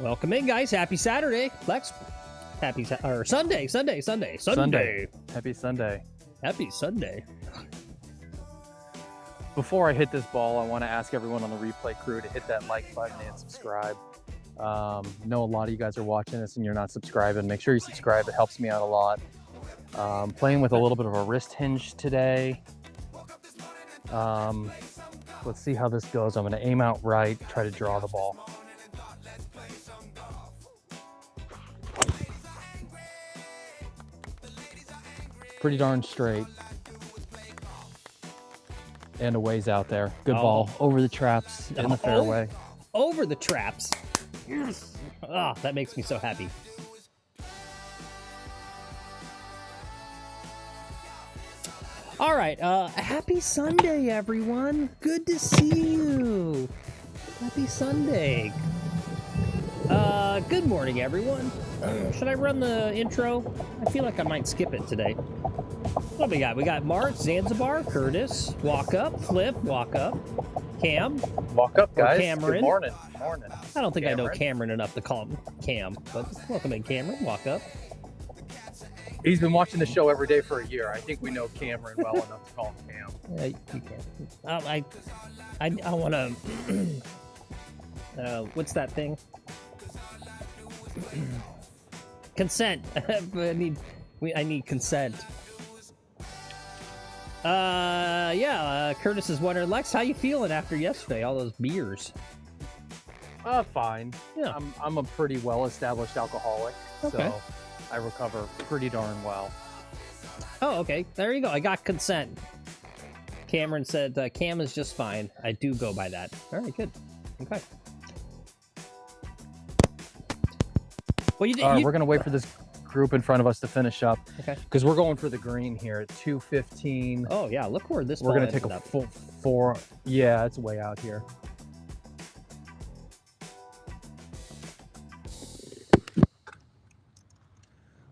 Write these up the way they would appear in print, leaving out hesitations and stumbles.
Welcome in, guys. Happy Saturday. Lex, happy Sunday. Happy Sunday. Happy Sunday. Before I hit this ball, I want to ask everyone on the replay crew to hit that like button and subscribe. Know a lot of you guys are watching this and you're not subscribing. Make sure you subscribe. It helps me out a lot. Playing with a little bit of a wrist hinge today. Let's see how this goes. I'm going to aim out right, try to draw the ball. Pretty darn straight. And a ways out there. Good ball over the traps in the fairway. Over the traps. Yes. Ah, that makes me so happy. All right. Happy Sunday, everyone. Good to see you. Happy Sunday. Good morning, everyone. Should I run the intro? I feel like I might skip it today. What do we got? We got Mark, Zanzibar, Curtis, Walk Up, Flip, Walk Up, Cam. Walk up, guys. Cameron. Good morning. I don't think I know Cameron enough to call him Cam, but welcome in, Cameron. Walk Up. He's been watching the show every day for a year. I think we know Cameron well enough to call him Cam. Yeah, you can. I want to. What's that thing? Consent. I need consent. Curtis is wondering, Lex, how you feeling after yesterday? All those beers. Fine. Yeah. I'm a pretty well-established alcoholic, Okay. so I recover pretty darn well. Oh, okay. There you go. I got consent. Cameron said Cam is just fine. I do go by that. All right, good. Okay. Well, We're gonna wait for this group in front of us to finish up. Okay. Because we're going for the green here at 2:15. Oh yeah, look where this. We're ball gonna take ended a up. full 4. Yeah, it's way out here.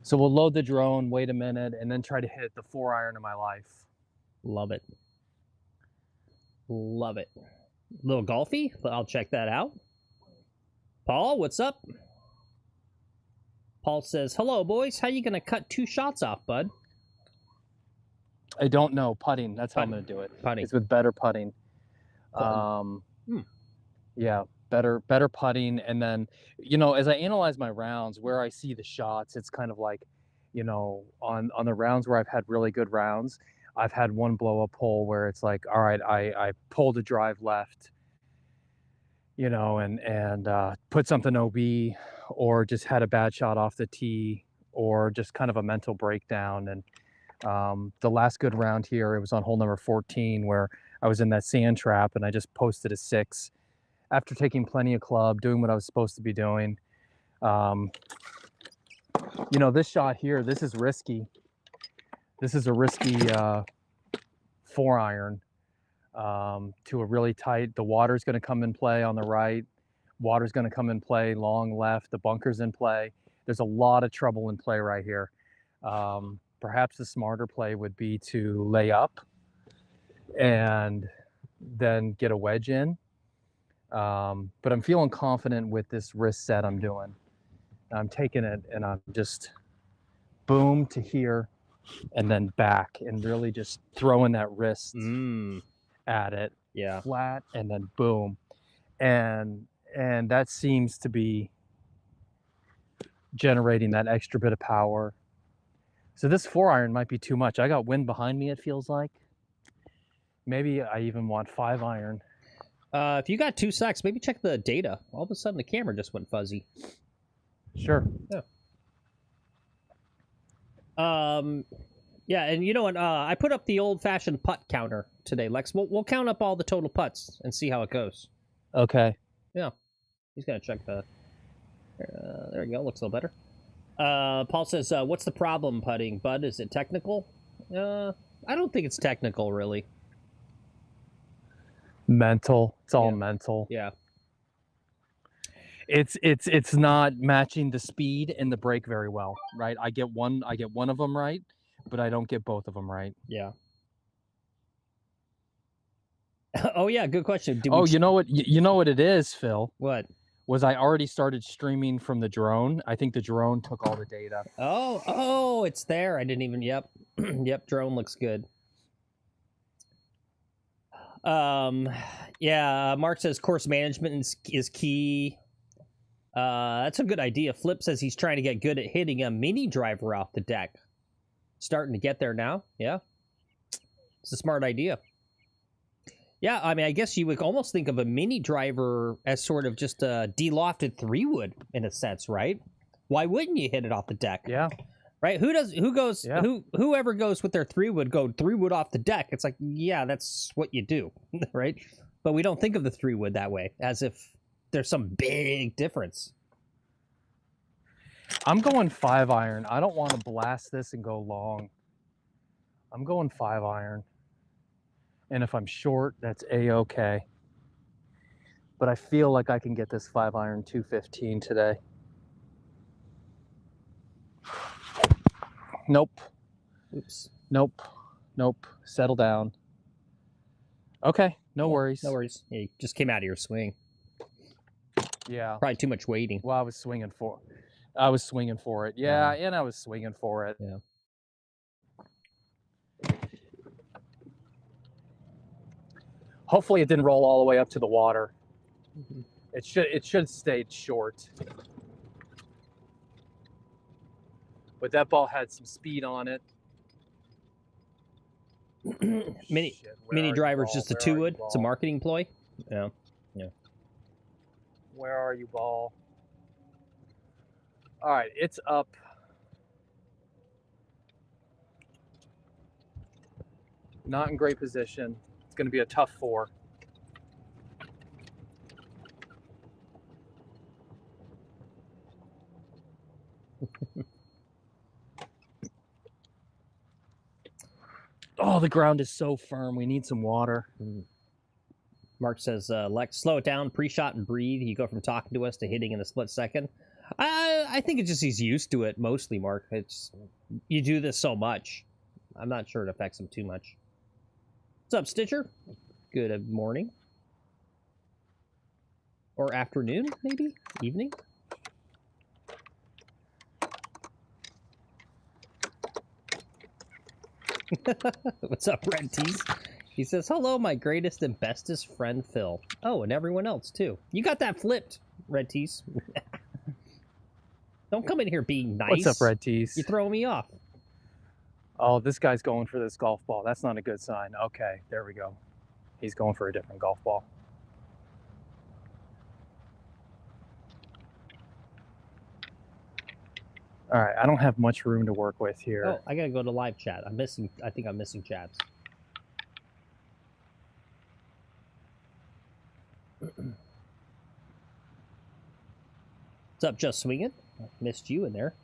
So we'll load the drone, wait a minute, and then try to hit the 4-iron of my life. Love it. Love it. Little golfy. I'll check that out. Paul, what's up? Paul says, "Hello, boys. How you gonna cut 2 shots off, bud?" I don't know. Putting. That's how I'm going to do it. Putting. It's with better putting. Yeah, better putting. And then, as I analyze my rounds, where I see the shots, it's kind of like, on the rounds where I've had really good rounds, I've had one blow up hole where it's like, all right, I pulled a drive left, and put something OB, or just had a bad shot off the tee, or just kind of a mental breakdown. And the last good round here, it was on hole number 14 where I was in that sand trap and I just posted a 6 after taking plenty of club, doing what I was supposed to be doing. This shot here, this is risky. This is a risky 4-iron to a really tight. The water's going to come in play on the right. Water's going to come in play long left. The bunker's in play. There's a lot of trouble in play right here. Perhaps the smarter play would be to lay up and then get a wedge in. But I'm feeling confident with this wrist set I'm doing. I'm taking it and I'm just boom to here and then back and really just throwing that wrist at it. Yeah. Flat and then boom. And that seems to be generating that extra bit of power. So this 4-iron might be too much. I got wind behind me, it feels like. Maybe I even want 5-iron. If you got 2 secs, maybe check the data. All of a sudden, the camera just went fuzzy. Sure. Yeah. Yeah, and you know what? I put up the old-fashioned putt counter today, Lex. We'll count up all the total putts and see how it goes. Okay. Yeah. He's gonna check the. There you go. Looks a little better. Paul says, "What's the problem putting, Bud? Is it technical?" I don't think it's technical, really. Mental. It's all mental. Yeah. It's not matching the speed and the break very well, right? I get one of them right, but I don't get both of them right. Yeah. Oh yeah, good question. You know what it is, Phil? What? was I already started streaming from the drone. I think the drone took all the data. Oh, it's there. I didn't even. Yep, yep. Drone looks good. Yeah. Mark says course management is key. That's a good idea. Flip says he's trying to get good at hitting a mini driver off the deck. Starting to get there now. Yeah, it's a smart idea. Yeah, I mean, I guess you would almost think of a mini driver as sort of just a de-lofted 3-wood in a sense, right? Why wouldn't you hit it off the deck? Yeah. Right? Whoever goes with their 3-wood go 3-wood off the deck. It's like, yeah, that's what you do, right? But we don't think of the 3-wood that way, as if there's some big difference. I'm going 5-iron. I don't want to blast this and go long. I'm going 5-iron. And if I'm short, that's A-okay. But I feel like I can get this 5-iron 215 today. Nope. Oops. Nope. Nope. Settle down. Okay. No worries. No worries. Yeah, you just came out of your swing. Yeah. Probably too much waiting. Well, I was swinging for it. Yeah, and I was swinging for it. Yeah. Hopefully it didn't roll all the way up to the water. Mm-hmm. It should stay short. But that ball had some speed on it. Mini driver's just a 2-wood. It's a marketing ploy. Yeah. Yeah. Where are you, ball? All right, it's up. Not in great position. It's going to be a tough 4. Oh, the ground is so firm. We need some water. Mark says, Lex, slow it down, pre-shot and breathe. You go from talking to us to hitting in a split second. I think it's just he's used to it mostly, Mark. You do this so much. I'm not sure it affects him too much. What's up, Stitcher? Good morning. Or afternoon, maybe? Evening? What's up, Red Tees? He says, hello, my greatest and bestest friend, Phil. Oh, and everyone else, too. You got that flipped, Red Tees. Don't come in here being nice. What's up, Red Tees? You throw me off. Oh, this guy's going for this golf ball. That's not a good sign. Okay, there we go. He's going for a different golf ball. All right, I don't have much room to work with here. Oh, I gotta go to live chat. I think I'm missing chats. What's up, Just Swinging? Missed you in there.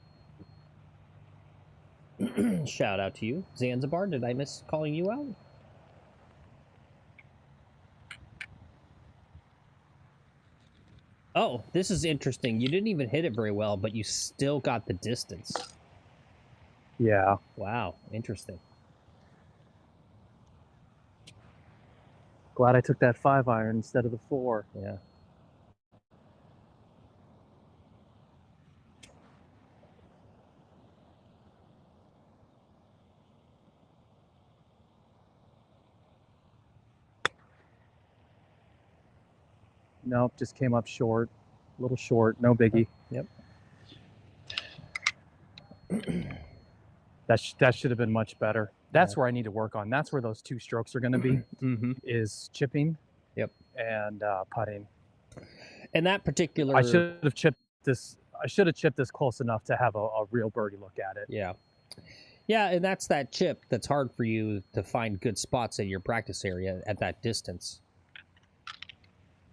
Shout out to you. Zanzibar, did I miss calling you out? Oh, this is interesting. You didn't even hit it very well, but you still got the distance. Yeah. Wow, interesting. Glad I took that 5-iron instead of the 4. Yeah. Nope, just came up short. A little short, no biggie. Yep. That should have been much better. That's where I need to work on. That's where those 2 strokes are going to be, is chipping. Yep. And putting. And that particular... I should have chipped this close enough to have a real birdie look at it. Yeah. Yeah, and that's that chip that's hard for you to find good spots in your practice area at that distance.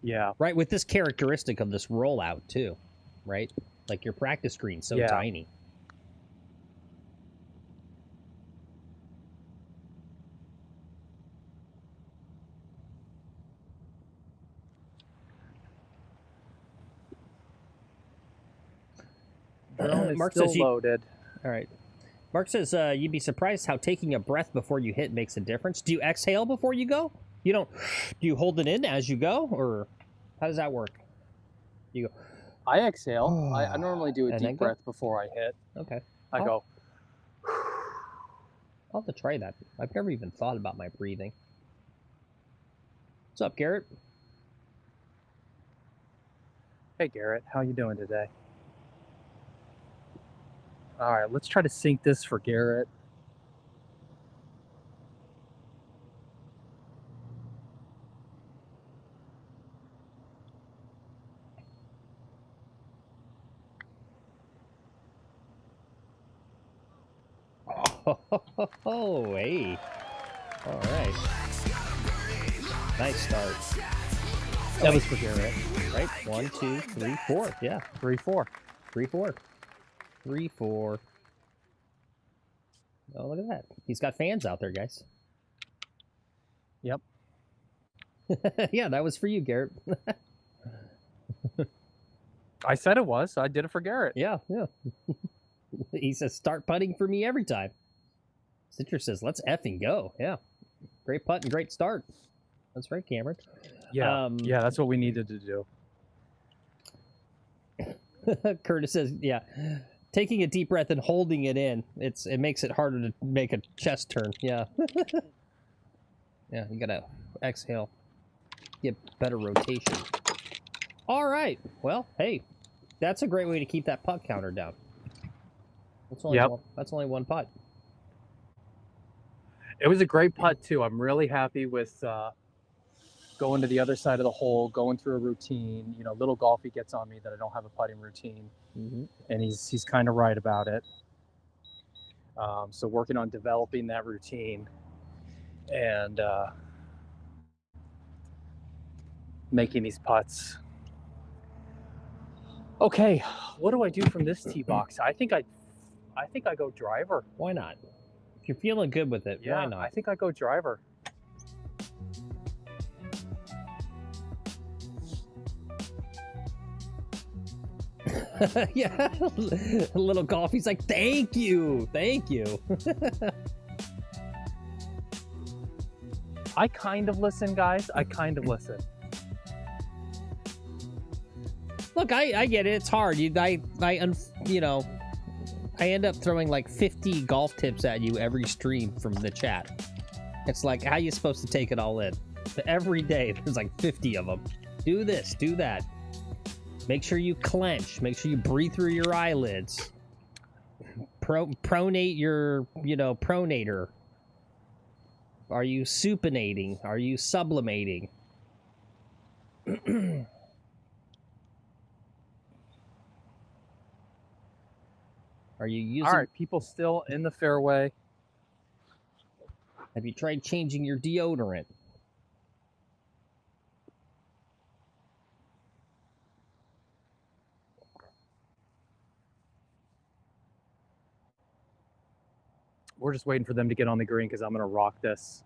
Yeah. Right, with this characteristic of this rollout, too. Right? Like your practice green's so tiny. Mark says loaded. All right. Mark says you'd be surprised how taking a breath before you hit makes a difference. Do you exhale before you go? You don't. Do you hold it in as you go, or how does that work? You go. I exhale. I normally do a And then deep go? breath before I hit. Okay. I go. I'll have to try that. I've never even thought about my breathing. What's up, Garrett? Hey, Garrett. How you doing today? All right, let's try to sync this for Garrett. Oh, hey. All right. Nice start. That was for Garrett. Right? 1, 2, 3, 4. Yeah. 3, 4. 3, 4. 3, 4. Oh, look at that. He's got fans out there, guys. Yep. Yeah, that was for you, Garrett. I said it was. So I did it for Garrett. Yeah. He says, start putting for me every time. Citrus says, let's effing go. Yeah. Great putt and great start. That's right, Cameron. Yeah. Yeah, that's what we needed to do. Curtis says, yeah. Taking a deep breath and holding it in, it makes it harder to make a chest turn. Yeah. Yeah, you gotta exhale. Get better rotation. All right. Well, hey, that's a great way to keep that putt counter down. That's only one putt. It was a great putt too. I'm really happy with going to the other side of the hole, going through a routine. You know, little golfy gets on me that I don't have a putting routine, and he's kind of right about it. So working on developing that routine and making these putts. Okay, what do I do from this tee box? I think I go driver. Why not? If you're feeling good with it, yeah, why not? I think I go driver. Yeah, little golfy's like, thank you. I kind of listen, guys. I kind of listen. Look, I get it. It's hard. I end up throwing like 50 golf tips at you every stream from the chat. It's like, how are you supposed to take it all in? Every day, there's like 50 of them. Do this, do that. Make sure you clench. Make sure you breathe through your eyelids. Pronate your, pronator. Are you supinating? Are you sublimating? Are you using... All right, people still in the fairway. Have you tried changing your deodorant? We're just waiting for them to get on the green because I'm going to rock this.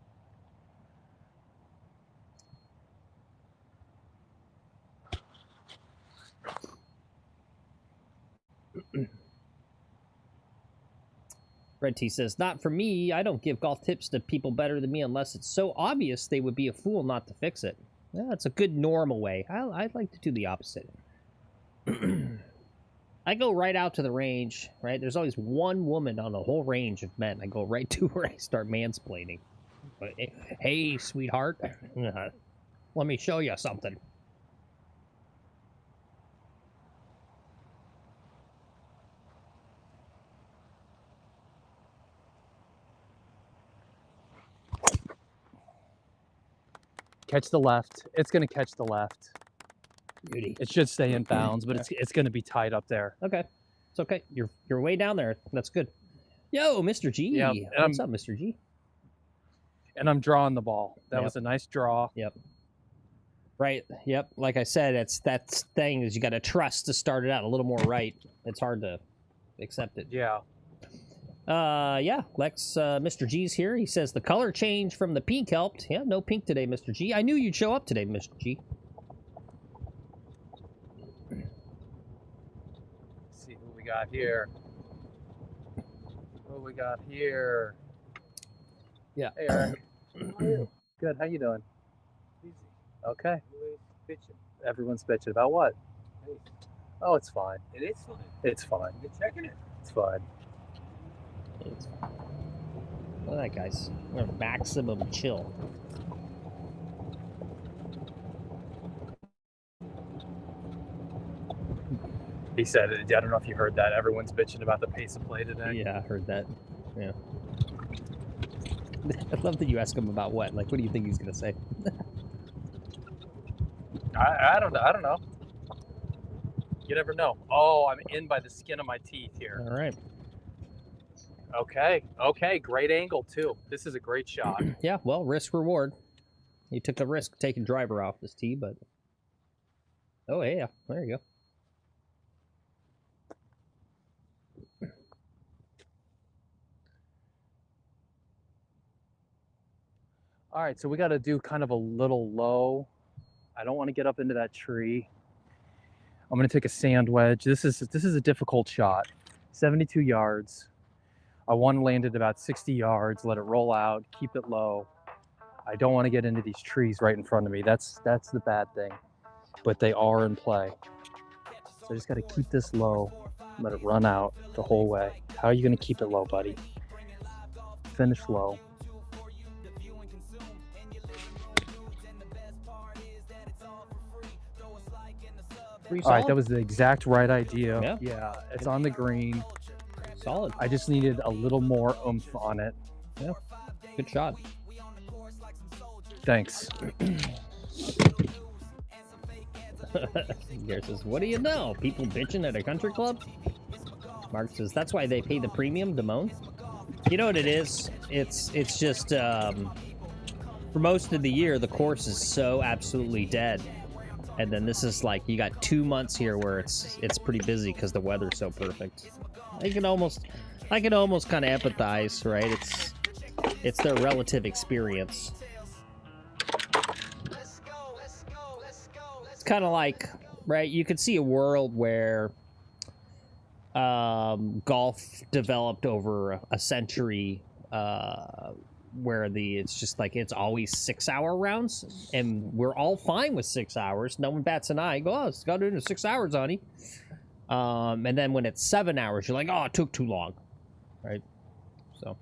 Red T says, not for me. I don't give golf tips to people better than me unless it's so obvious they would be a fool not to fix it. Yeah, that's a good normal way. I'd like to do the opposite. I go right out to the range, right? There's always one woman on the whole range of men. I go right to her. I start mansplaining. Hey, sweetheart. Let me show you something. Catch the left. It's going to catch the left. Beauty. It should stay in bounds, but it's going to be tight up there. Okay. It's okay. You're way down there. That's good. Yo, Mr. G. Yeah, What's up, Mr. G? And I'm drawing the ball. That was a nice draw. Yep. Right. Yep. Like I said, that thing is you got to trust to start it out a little more right. It's hard to accept it. Yeah. Yeah. Lex, Mr. G's here. He says the color change from the pink helped. Yeah, no pink today, Mr. G. I knew you'd show up today, Mr. G. Let's see who we got here. What we got here? Yeah. Hey, Eric. How are you? Good. How you doing? Busy. Okay. Always bitching. Everyone's bitching about what? Oh, it's fine. It is fine. It's fine. You're checking it. It's fine. Look at that, guys. We're maximum chill. He said, I don't know if you heard that. Everyone's bitching about the pace of play today. Yeah, I heard that. Yeah. I love that you ask him about what. Like, what do you think he's gonna say? I don't know. You never know. Oh, I'm in by the skin of my teeth here. All right. Okay. Great angle too. This is a great shot. Yeah. Well, risk reward. You took a risk taking driver off this tee, but oh yeah, there you go. All right, so we got to do kind of a little low. I don't want to get up into that tree. I'm going to take a sand wedge. This is a difficult shot. 72 yards. I want to land it about 60 yards, let it roll out, keep it low. I don't want to get into these trees right in front of me. That's the bad thing. But they are in play. So I just got to keep this low, let it run out the whole way. How are you going to keep it low, buddy? Finish low. All right, that was the exact right idea. Yeah, it's on the green. Solid. I just needed a little more oomph on it. Yeah, good shot. Thanks. Gary says, what do you know? People bitching at a country club? Mark says, that's why they pay the premium to moan. You know what it is? It's just, for most of the year, the course is so absolutely dead. And then this is like, you got 2 months here where it's pretty busy because the weather's so perfect. I can almost kind of empathize, right? It's their relative experience. It's kind of like, right? You could see a world where golf developed over a century, where it's just like it's always 6-hour rounds, and we're all fine with 6 hours. No one bats an eye. Go, oh, it's got to do 6 hours, honey. And then when it's 7 hours, you're like, oh, it took too long, right? So.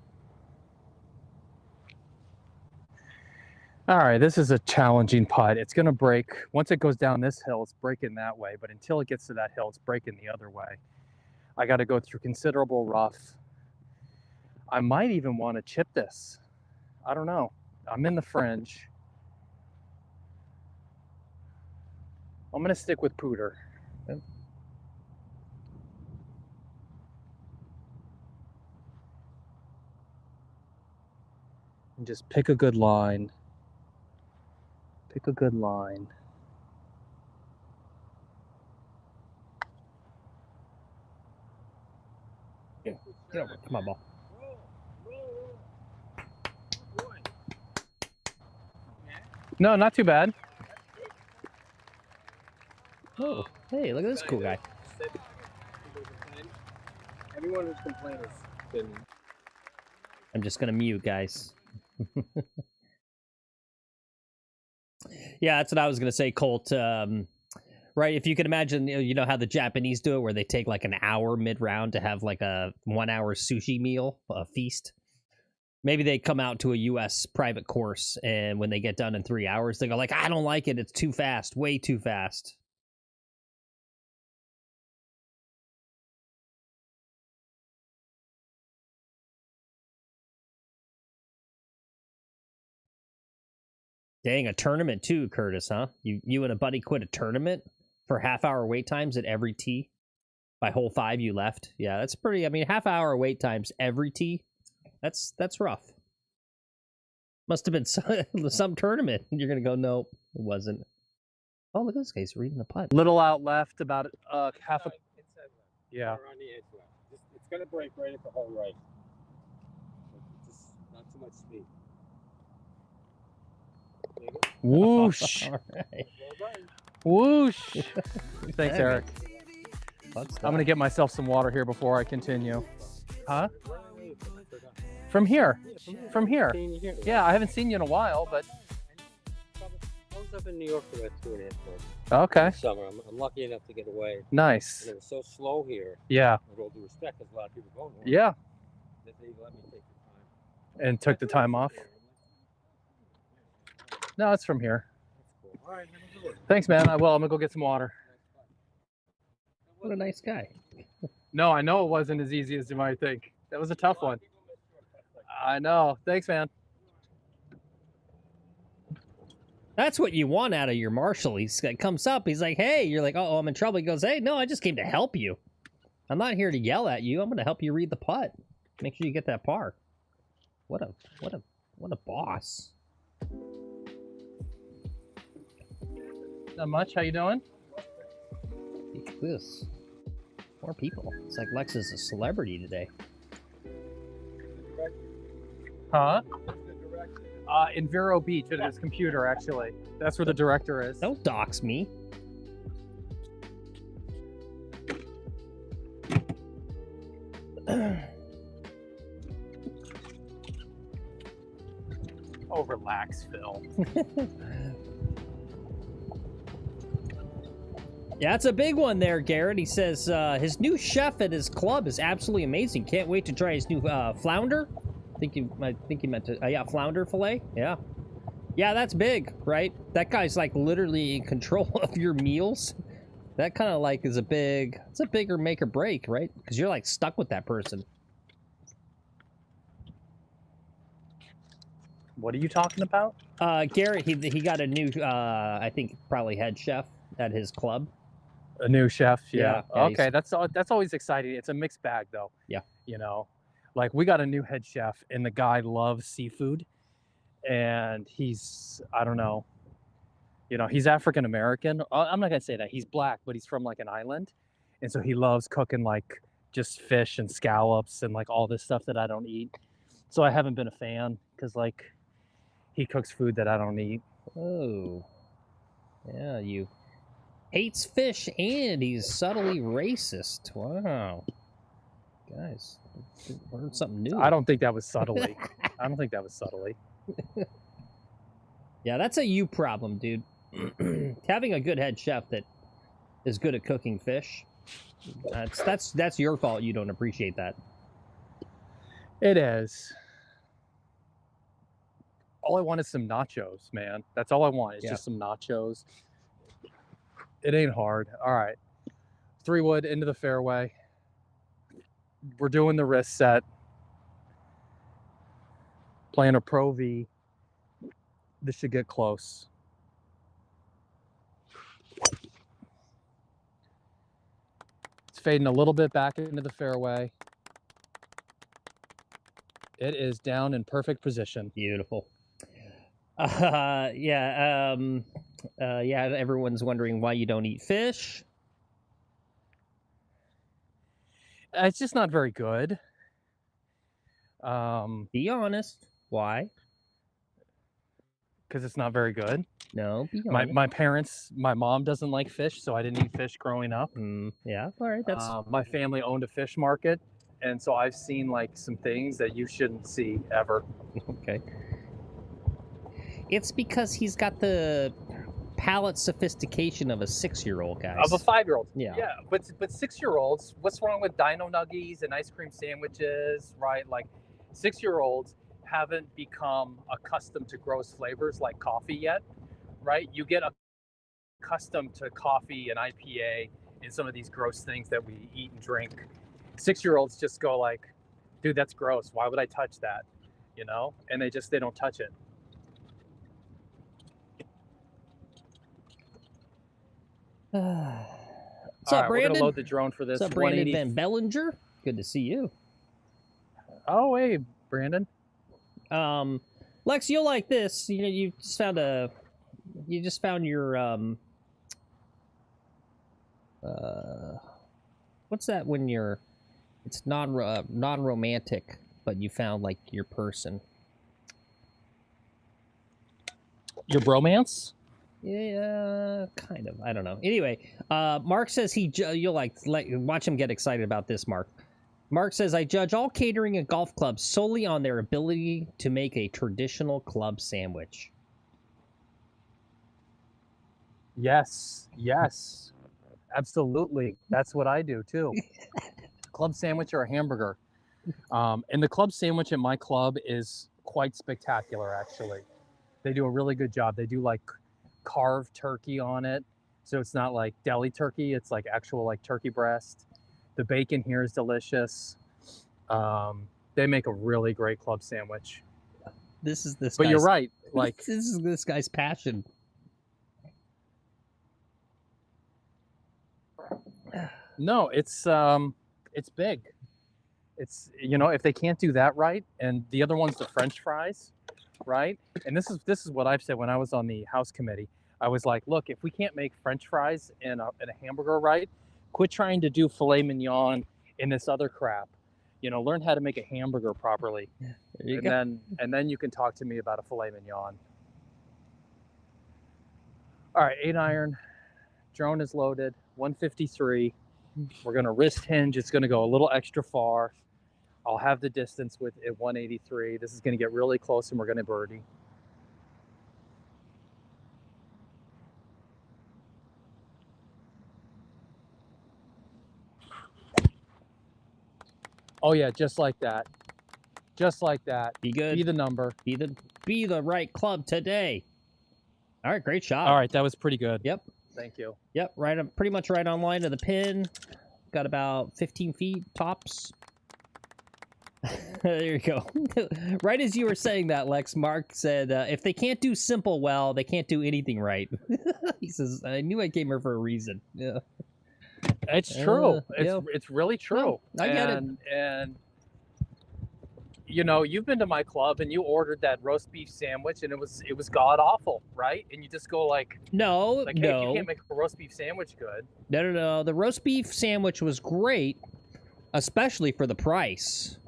All right, this is a challenging putt. It's going to break. Once it goes down this hill, it's breaking that way. But until it gets to that hill, it's breaking the other way. I got to go through considerable rough. I might even want to chip this. I don't know. I'm in the fringe. I'm going to stick with Pooter. Okay. And just pick a good line. Pick a good line. Get over. Come on, ball. No, not too bad. Oh, hey, look at this cool guy. Everyone who's complained has been. I'm just gonna mute, guys. Yeah, that's what I was gonna say, Colt. Right, if you can imagine, you know how the Japanese do it, where they take like an hour mid-round to have like a 1 hour sushi meal, a feast. Maybe they come out to a U.S. private course, and when they get done in 3 hours, they go like, I don't like it. It's too fast, way too fast. Dang, a tournament too, Curtis, huh? You and a buddy quit a tournament for half-hour wait times at every tee? By hole 5, you left? Yeah, that's pretty... I mean, half-hour wait times every tee? That's rough. Must have been some tournament. You're going to go, nope, it wasn't. Oh, look at this guy's reading the putt. Little out left, about half a... Inside left. Yeah. Or on the edge left. It's going to break right at the hole right. Just not too much speed. Whoosh. All right. Well done. Whoosh. Thanks, Eric. Fun stuff. I'm going to get myself some water here before I continue. Huh? From here. From here. Yeah, I haven't seen you in a while, but... What was up in New York for about 2.5 months. Okay. This summer, I'm lucky enough to get away. Nice. And it was so slow here. Yeah. With all due respect, because a lot of people go north. Yeah. That they let me take the time. And took the time off. No, it's from here. That's cool. All right, have a good one. Thanks, man. I'm gonna go get some water. What a nice guy. No, I know it wasn't as easy as you might think. That was a tough one. I know. Thanks, man. That's what you want out of your marshal. He comes up, he's like, hey, you're like, oh, I'm in trouble. He goes, hey, no, I just came to help you. I'm not here to yell at you. I'm going to help you read the putt. Make sure you get that par. What a boss. Not much. How you doing? Look at this. More people. It's like Lex is a celebrity today. Huh? In Vero Beach at his computer, actually. That's where the director is. Don't dox me. Oh, relax, Phil. Yeah, it's a big one there, Garrett. He says his new chef at his club is absolutely amazing. Can't wait to try his new flounder. I think he meant to. Yeah, flounder fillet. Yeah, yeah, that's big, right? That guy's like literally in control of your meals. That kind of like is a big. It's a bigger make or break, right? Because you're like stuck with that person. What are you talking about? Garrett, he got a new. I think probably head chef at his club. A new chef, yeah. Yeah, Okay, that's always exciting. It's a mixed bag, though. Yeah. You know, like we got a new head chef, and the guy loves seafood, and he's I don't know, you know, he's African American. I'm not gonna say that he's black, but he's from like an island, and so he loves cooking like just fish and scallops and like all this stuff that I don't eat. So I haven't been a fan because like he cooks food that I don't eat. Oh, yeah, you. Hates fish and he's subtly racist. Wow. Guys, learned something new. I don't think that was subtly. I don't think that was subtly. Yeah, that's a you problem, dude. Having a good head chef that is good at cooking fish, that's your fault. You don't appreciate that. It is. All I want is some nachos, man. That's all I want. It's just some nachos. It ain't hard. All right. 3-wood into the fairway. We're doing the wrist set. Playing a Pro V. This should get close. It's fading a little bit back into the fairway. It is down in perfect position. Beautiful. Yeah, everyone's wondering why you don't eat fish. It's just not very good. Be honest. Why? Because it's not very good. No, be honest. My parents, my mom doesn't like fish, so I didn't eat fish growing up. Yeah, all right. That's my family owned a fish market, and so I've seen like some things that you shouldn't see ever. Okay. It's because he's got the palate sophistication of a 6-year-old, guys. Of a 5-year-old. Yeah. Yeah, but 6-year-olds, what's wrong with dino nuggies and ice cream sandwiches, right? Like 6-year-olds haven't become accustomed to gross flavors like coffee yet, right? You get accustomed to coffee and IPA and some of these gross things that we eat and drink. 6-year-olds just go like, dude, that's gross. Why would I touch that? You know? And they don't touch it. What's All up, right, Brandon? we're gonna load the drone for this. What's up, Brandon Van Bellinger? Good to see you. Oh, hey, Brandon. Lex, you'll like this. You know, you just found your what's that when it's non-romantic, but you found like your person. Your bromance? Yeah, kind of. I don't know. Anyway, Mark says you'll like watch him get excited about this, Mark. Mark says, I judge all catering at golf clubs solely on their ability to make a traditional club sandwich. Yes, yes, absolutely. That's what I do too. Club sandwich or a hamburger. And the club sandwich at my club is quite spectacular, actually. They do a really good job. They do like carved turkey on it. So it's not like deli turkey, it's like actual like turkey breast. The bacon here is delicious. They make a really great club sandwich. This is this. But guy's, you're right, like this is this guy's passion. no, it's big. It's, you know, if they can't do that right, and the other one's the French fries, right? And this is what I've said when I was on the house committee. I was like, look, if we can't make French fries and a hamburger right, quit trying to do filet mignon and this other crap. You know, learn how to make a hamburger properly, There you and go. then you can talk to me about a filet mignon. All right, 8-iron. Drone is loaded. 153. We're gonna wrist hinge. It's gonna go a little extra far. I'll have the distance with at 183. This is gonna get really close, and we're gonna birdie. Oh yeah, just like that. Just like that. Be good. Be the number. Be the right club today. All right, great shot. All right, that was pretty good. Yep. Thank you. Yep, right on, pretty much right on line to the pin. Got about 15 feet tops. There you go. Right as you were saying that, Lex, Mark said, if they can't do simple well, they can't do anything right. He says, I knew I came here for a reason. Yeah. It's true. Yeah. It's really true. No, I get it. And you know, you've been to my club and you ordered that roast beef sandwich and it was god awful, right? And you just go like, No, hey, if you can't make a roast beef sandwich good. No. The roast beef sandwich was great, especially for the price.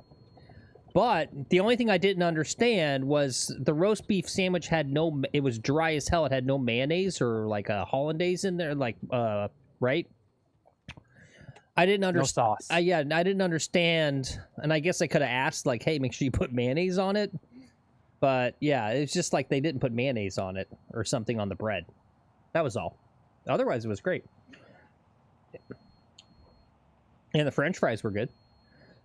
But the only thing I didn't understand was the roast beef sandwich had no, it was dry as hell. It had no mayonnaise or like a hollandaise in there, like, right? I didn't understand. No sauce. Yeah, I didn't understand. And I guess I could have asked, like, hey, make sure you put mayonnaise on it. But yeah, it's just like they didn't put mayonnaise on it or something on the bread. That was all. Otherwise, it was great. And the French fries were good.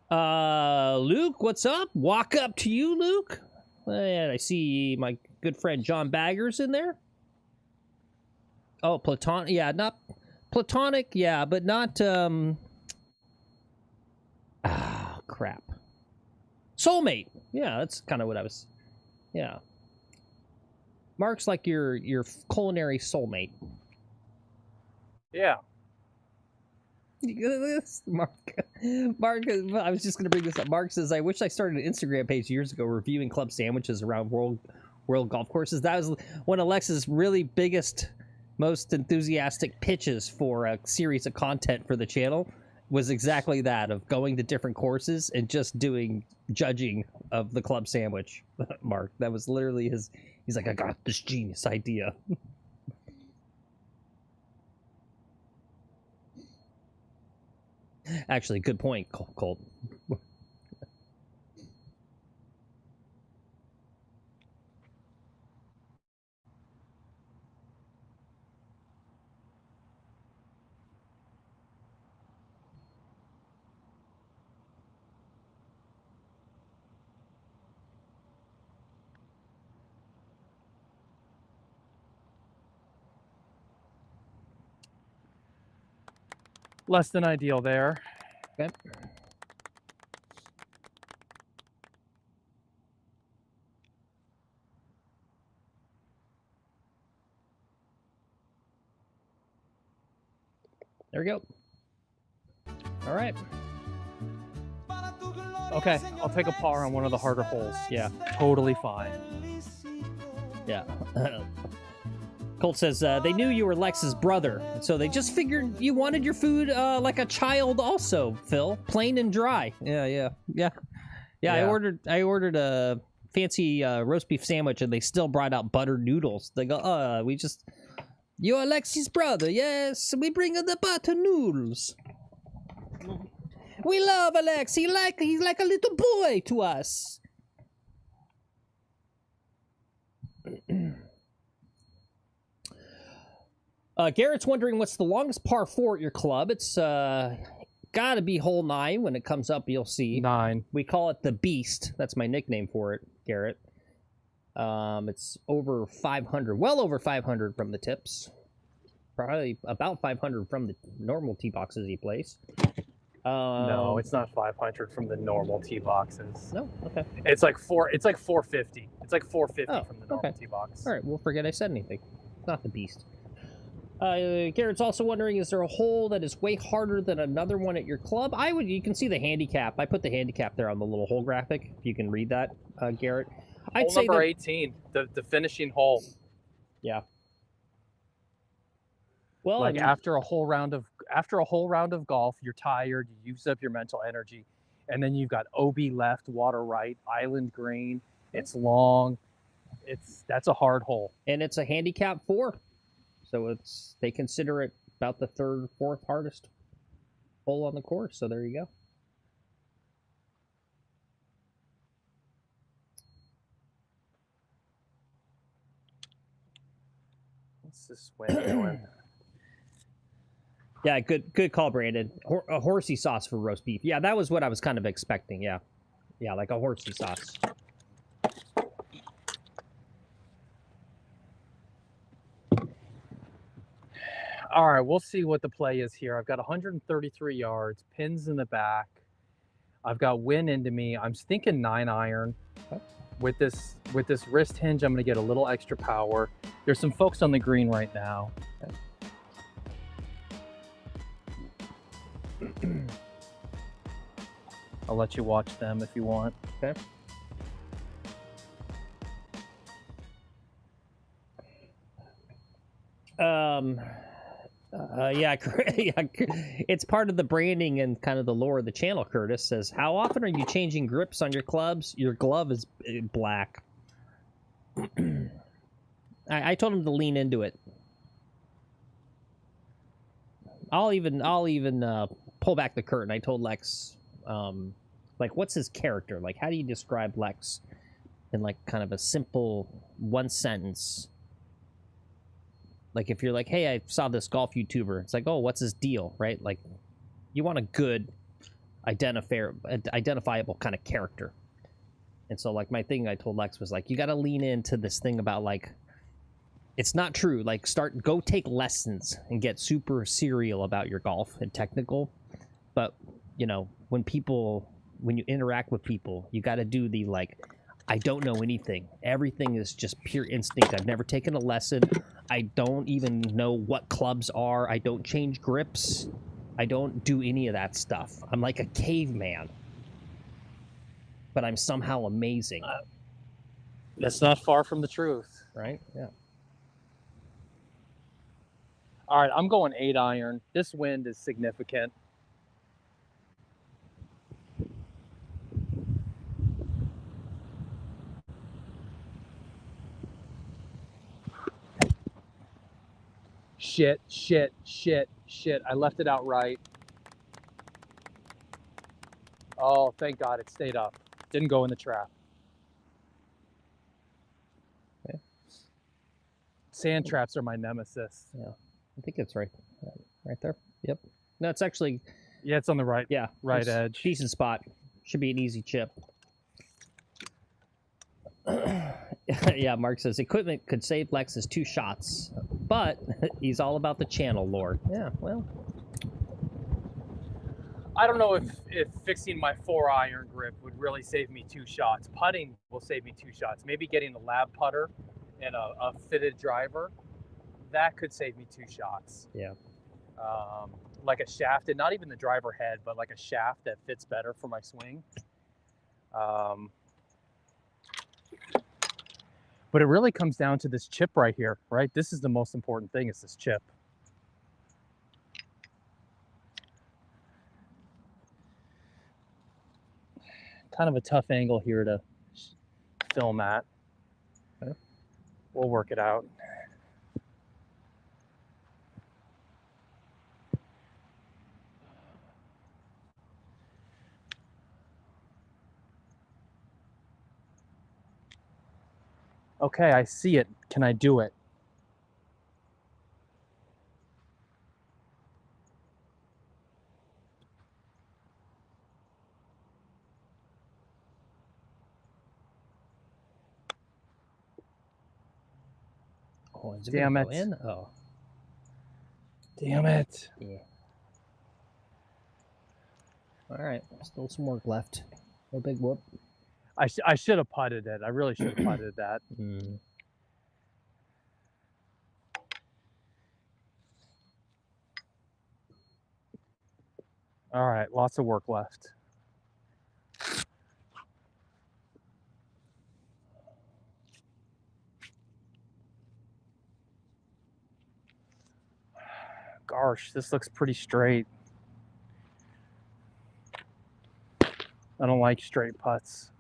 Luke, what's up? Walk up to you, Luke. And I see my good friend John Baggers in there. Oh, platonic. Yeah, not platonic. Yeah, but not. Crap. Soulmate. Yeah, that's kind of what I was. Yeah. Mark's like your culinary soulmate. Yeah. Mark, I was just going to bring this up. Mark says, I wish I started an Instagram page years ago reviewing club sandwiches around world golf courses. That was one of Alexa's really biggest, most enthusiastic pitches for a series of content for the channel, was exactly that, of going to different courses and just doing judging of the club sandwich. Mark, that was literally his, he's like, I got this genius idea. Actually, good point, Colt. Less than ideal there. Okay. There we go. All right. Okay, I'll take a par on one of the harder holes. Yeah. Totally fine. Yeah. Colt says, they knew you were Lex's brother, so they just figured you wanted your food like a child also, Phil. Plain and dry. Yeah. I ordered a fancy roast beef sandwich, and they still brought out buttered noodles. They go, you're Alexis' brother. Yes, we bring the butter noodles. We love Alex. He's like a little boy to us. Garrett's wondering what's the longest par 4 at your club. It's got to be hole 9. When it comes up, you'll see. 9. We call it the Beast. That's my nickname for it, Garrett. It's over 500, well over 500 from the tips. Probably about 500 from the normal tee boxes he plays. No, it's not 500 from the normal tee boxes. No, okay. It's like 450. It's like 450 from the normal tee box. All right, we'll forget I said anything. Not the Beast. Garrett's also wondering, is there a hole that is way harder than another one at your club? You can see the handicap. I put the handicap there on the little hole graphic. If you can read that, Garrett. I'd say number 18, the finishing hole. Yeah. Well, like after a whole round of golf, you're tired, you use up your mental energy, and then you've got OB left, water right, island green. It's long. That's a hard hole. And it's a handicap 4. So they consider it about the 3rd, 4th hardest hole on the course. So there you go. What's this wind doing? Yeah, good call, Brandon. A horsey sauce for roast beef. Yeah, that was what I was kind of expecting. Yeah, like a horsey sauce. All right, we'll see what the play is here. I've got 133 yards, pins in the back. I've got wind into me. I'm thinking 9-iron. Okay. With this wrist hinge, I'm going to get a little extra power. There's some folks on the green right now. Okay. I'll let you watch them if you want. Okay. Yeah, it's part of the branding and kind of the lore of the channel. Curtis says, how often are you changing grips on your clubs? Your glove is black. I told him to lean into it. I'll even pull back the curtain. I told Lex, like, what's his character? Like, how do you describe Lex in, like, kind of a simple one sentence? Like, if you're like, hey, I saw this golf YouTuber. It's like, oh, what's his deal, right? Like, you want a good identifiable kind of character. And so, like, my thing I told Lex was, like, you got to lean into this thing about, like, it's not true. Like, go take lessons and get super serial about your golf and technical. But, you know, when you interact with people, you got to do the, like, I don't know anything. Everything is just pure instinct. I've never taken a lesson. I don't even know what clubs are. I don't change grips. I don't do any of that stuff. I'm like a caveman. But I'm somehow amazing. That's not far from the truth. Right? Yeah. All right, I'm going 8-iron. This wind is significant. Shit. I left it out right. Oh, thank God it stayed up. Didn't go in the trap. Okay. Sand traps are my nemesis. Yeah. I think it's right there. Yep. No, it's actually... Yeah, it's on the right. Yeah. Right edge. Decent spot. Should be an easy chip. Yeah, Mark says equipment could save Lex's 2 shots, but he's all about the channel lore. Yeah, well, I don't know if fixing my 4-iron grip would really save me 2 shots. Putting will save me 2 shots. Maybe getting a lab putter and a fitted driver, that could save me 2 shots. Yeah. Like a shafted, not even the driver head, but like a shaft that fits better for my swing. But it really comes down to this chip right here, right? This is the most important thing, is this chip. Kind of a tough angle here to film at. Okay. We'll work it out. Okay, I see it. Can I do it? Oh, is it Damn gonna go it. in? Oh, Damn it. yeah. All right, still some work left. No big whoop. I should have putted it. I really should have putted that. Mm. All right, lots of work left. Gosh, this looks pretty straight. I don't like straight putts.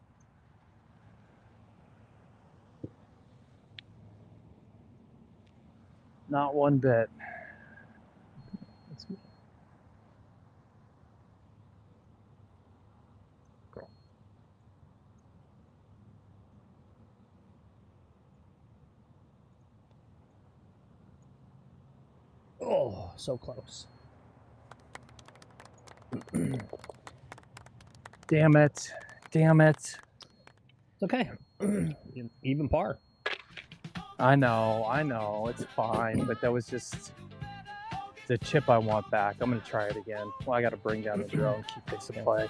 Not one bit. Oh, so close. Damn it. Damn it. It's okay. Even par. I know. It's fine, but that was just the chip I want back. I'm going to try it again. Well, I got to bring down the drone, keep this in play.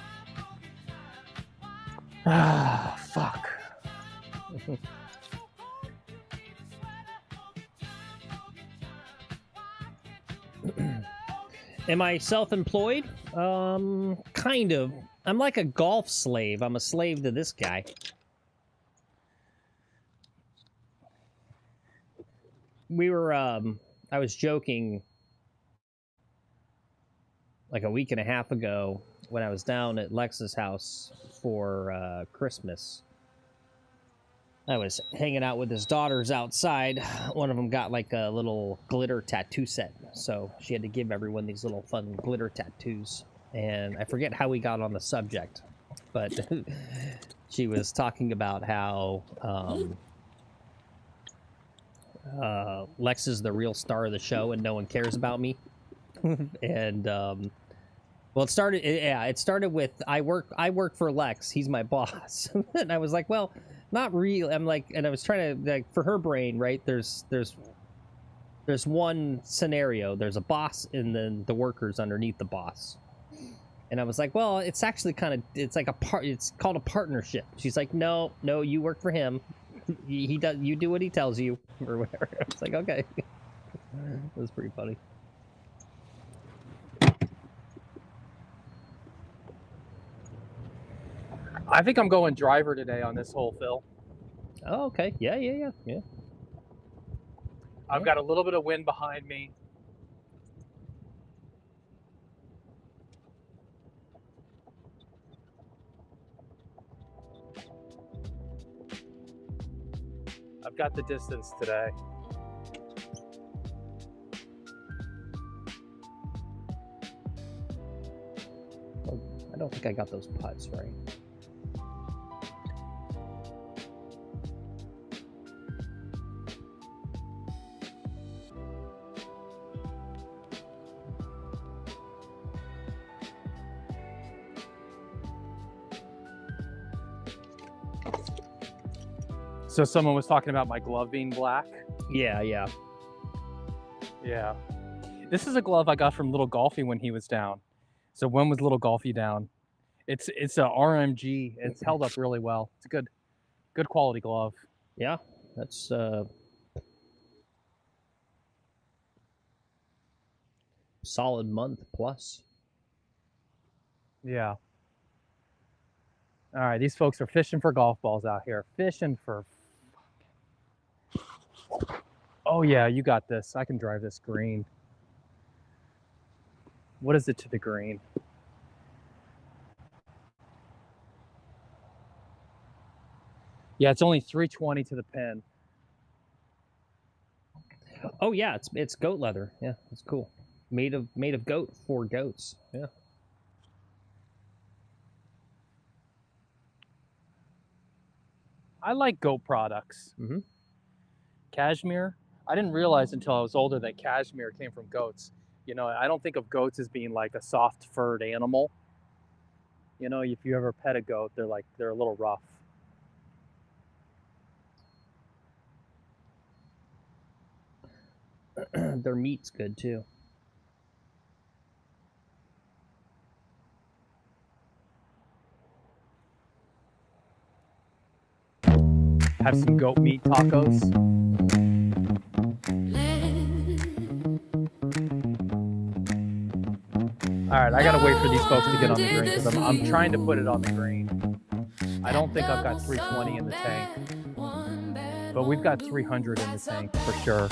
Ah, fuck. Am I self-employed? Kind of. I'm like a golf slave. I'm a slave to this guy. We were, I was joking like a week and a half ago when I was down at Lex's house for Christmas. I was hanging out with his daughters outside. One of them got like a little glitter tattoo set, so she had to give everyone these little fun glitter tattoos. And I forget how we got on the subject, but she was talking about how Lex is the real star of the show and no one cares about me. And well, it started with I work for Lex. He's my boss. And I was like, well, not real. I'm like, and I was trying to, like, for her brain, right? There's one scenario. There's a boss and then the workers underneath the boss. And I was like, well, it's actually kind of, it's like it's called a partnership. She's like, no, you work for him. He does, you do what he tells you or whatever. I was like, okay. It was pretty funny. I think I'm going driver today on this hole, Phil. Oh, okay. Yeah. I've got a little bit of wind behind me. I've got the distance today. Oh, I don't think I got those putts right. So someone was talking about my glove being black. Yeah. This is a glove I got from Little Golfy when he was down. So when was Little Golfy down? It's a RMG. It's held up really well. It's a good quality glove. Yeah, that's solid month plus. Yeah. All right, these folks are fishing for golf balls out here. Fishing for... Oh yeah, you got this. I can drive this green. What is it to the green? Yeah, it's only 320 to the pin. Oh yeah, it's goat leather. Yeah, it's cool. Made of goat for goats. Yeah. I like goat products. Mm-hmm. Cashmere. I didn't realize until I was older that cashmere came from goats. You know, I don't think of goats as being like a soft furred animal. You know, if you ever pet a goat, they're a little rough. Their meat's good too. Have some goat meat tacos. All right, I gotta wait for these folks to get on the green because I'm trying to put it on the green. I don't think I've got 320 in the tank, but we've got 300 in the tank for sure.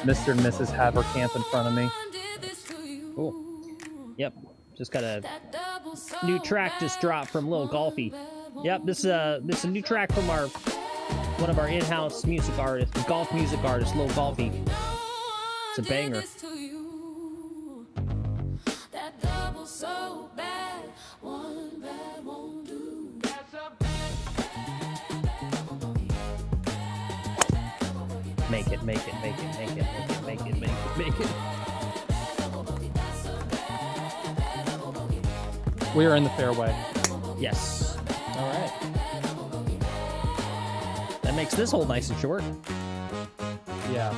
Mr. and Mrs. Haver Camp in front of me. Cool. Yep. Just got a new track just dropped from Lil Golfy. Yep, this is a new track from one of our in-house music artists, golf music artist, Lil Golfy. It's a banger. Make it, make it, make it, make it, make it, make it, make it, make it. We are in the fairway. Yes. All right. That makes this hole nice and short. Yeah.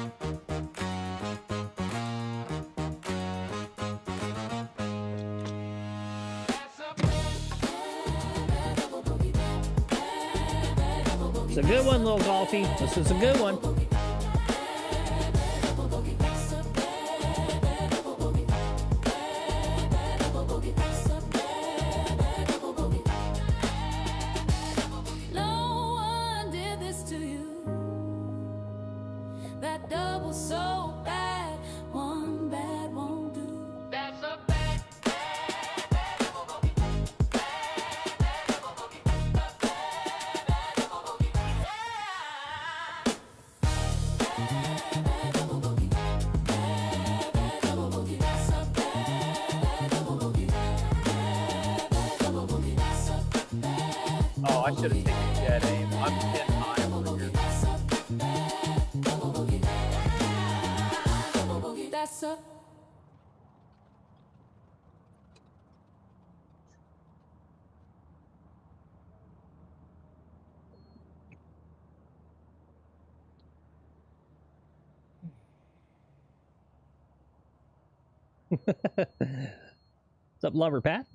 It's a good one, Lil Golfy. This is a good one. Oh, I should have taken dead aim. I'm getting high over here. What's up, Lover Pat?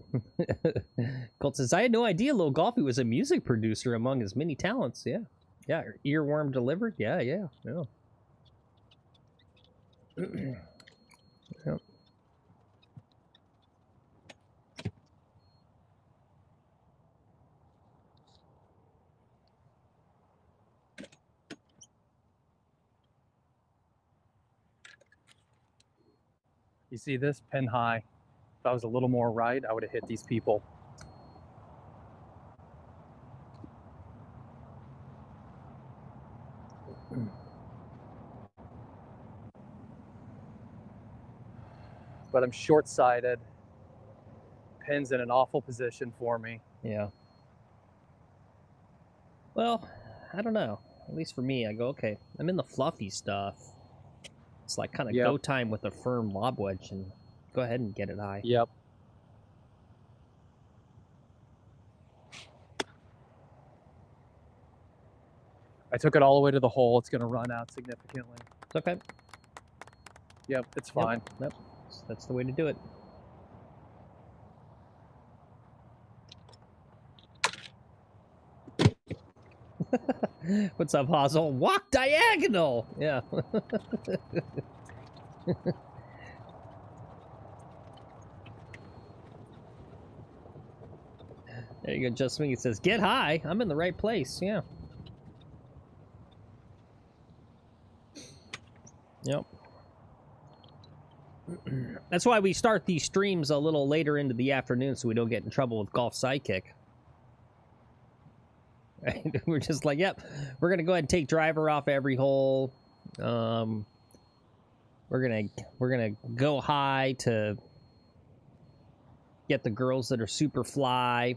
Colt says, I had no idea Lil Golfy was a music producer among his many talents. Yeah. Yeah. Earworm delivered. Yeah, yeah. Yeah. Yep. You see this pin high? If I was a little more right, I would have hit these people. But I'm short-sighted. Pin's in an awful position for me. Yeah. Well, I don't know. At least for me, I go, okay, I'm in the fluffy stuff. It's like kind of go time with a firm lob wedge and go ahead and get it high. Yep. I took it all the way to the hole. It's going to run out significantly. It's okay. Yep, it's fine. Yep. That's the way to do it. What's up, Hazel? Walk diagonal! Yeah. There you go, Just Swing. It says, get high. I'm in the right place. Yeah. Yep. That's why we start these streams a little later into the afternoon so we don't get in trouble with Golf Sidekick. Right? We're just like, yep, we're going to go ahead and take driver off every hole. We're gonna go high to get the girls that are super fly.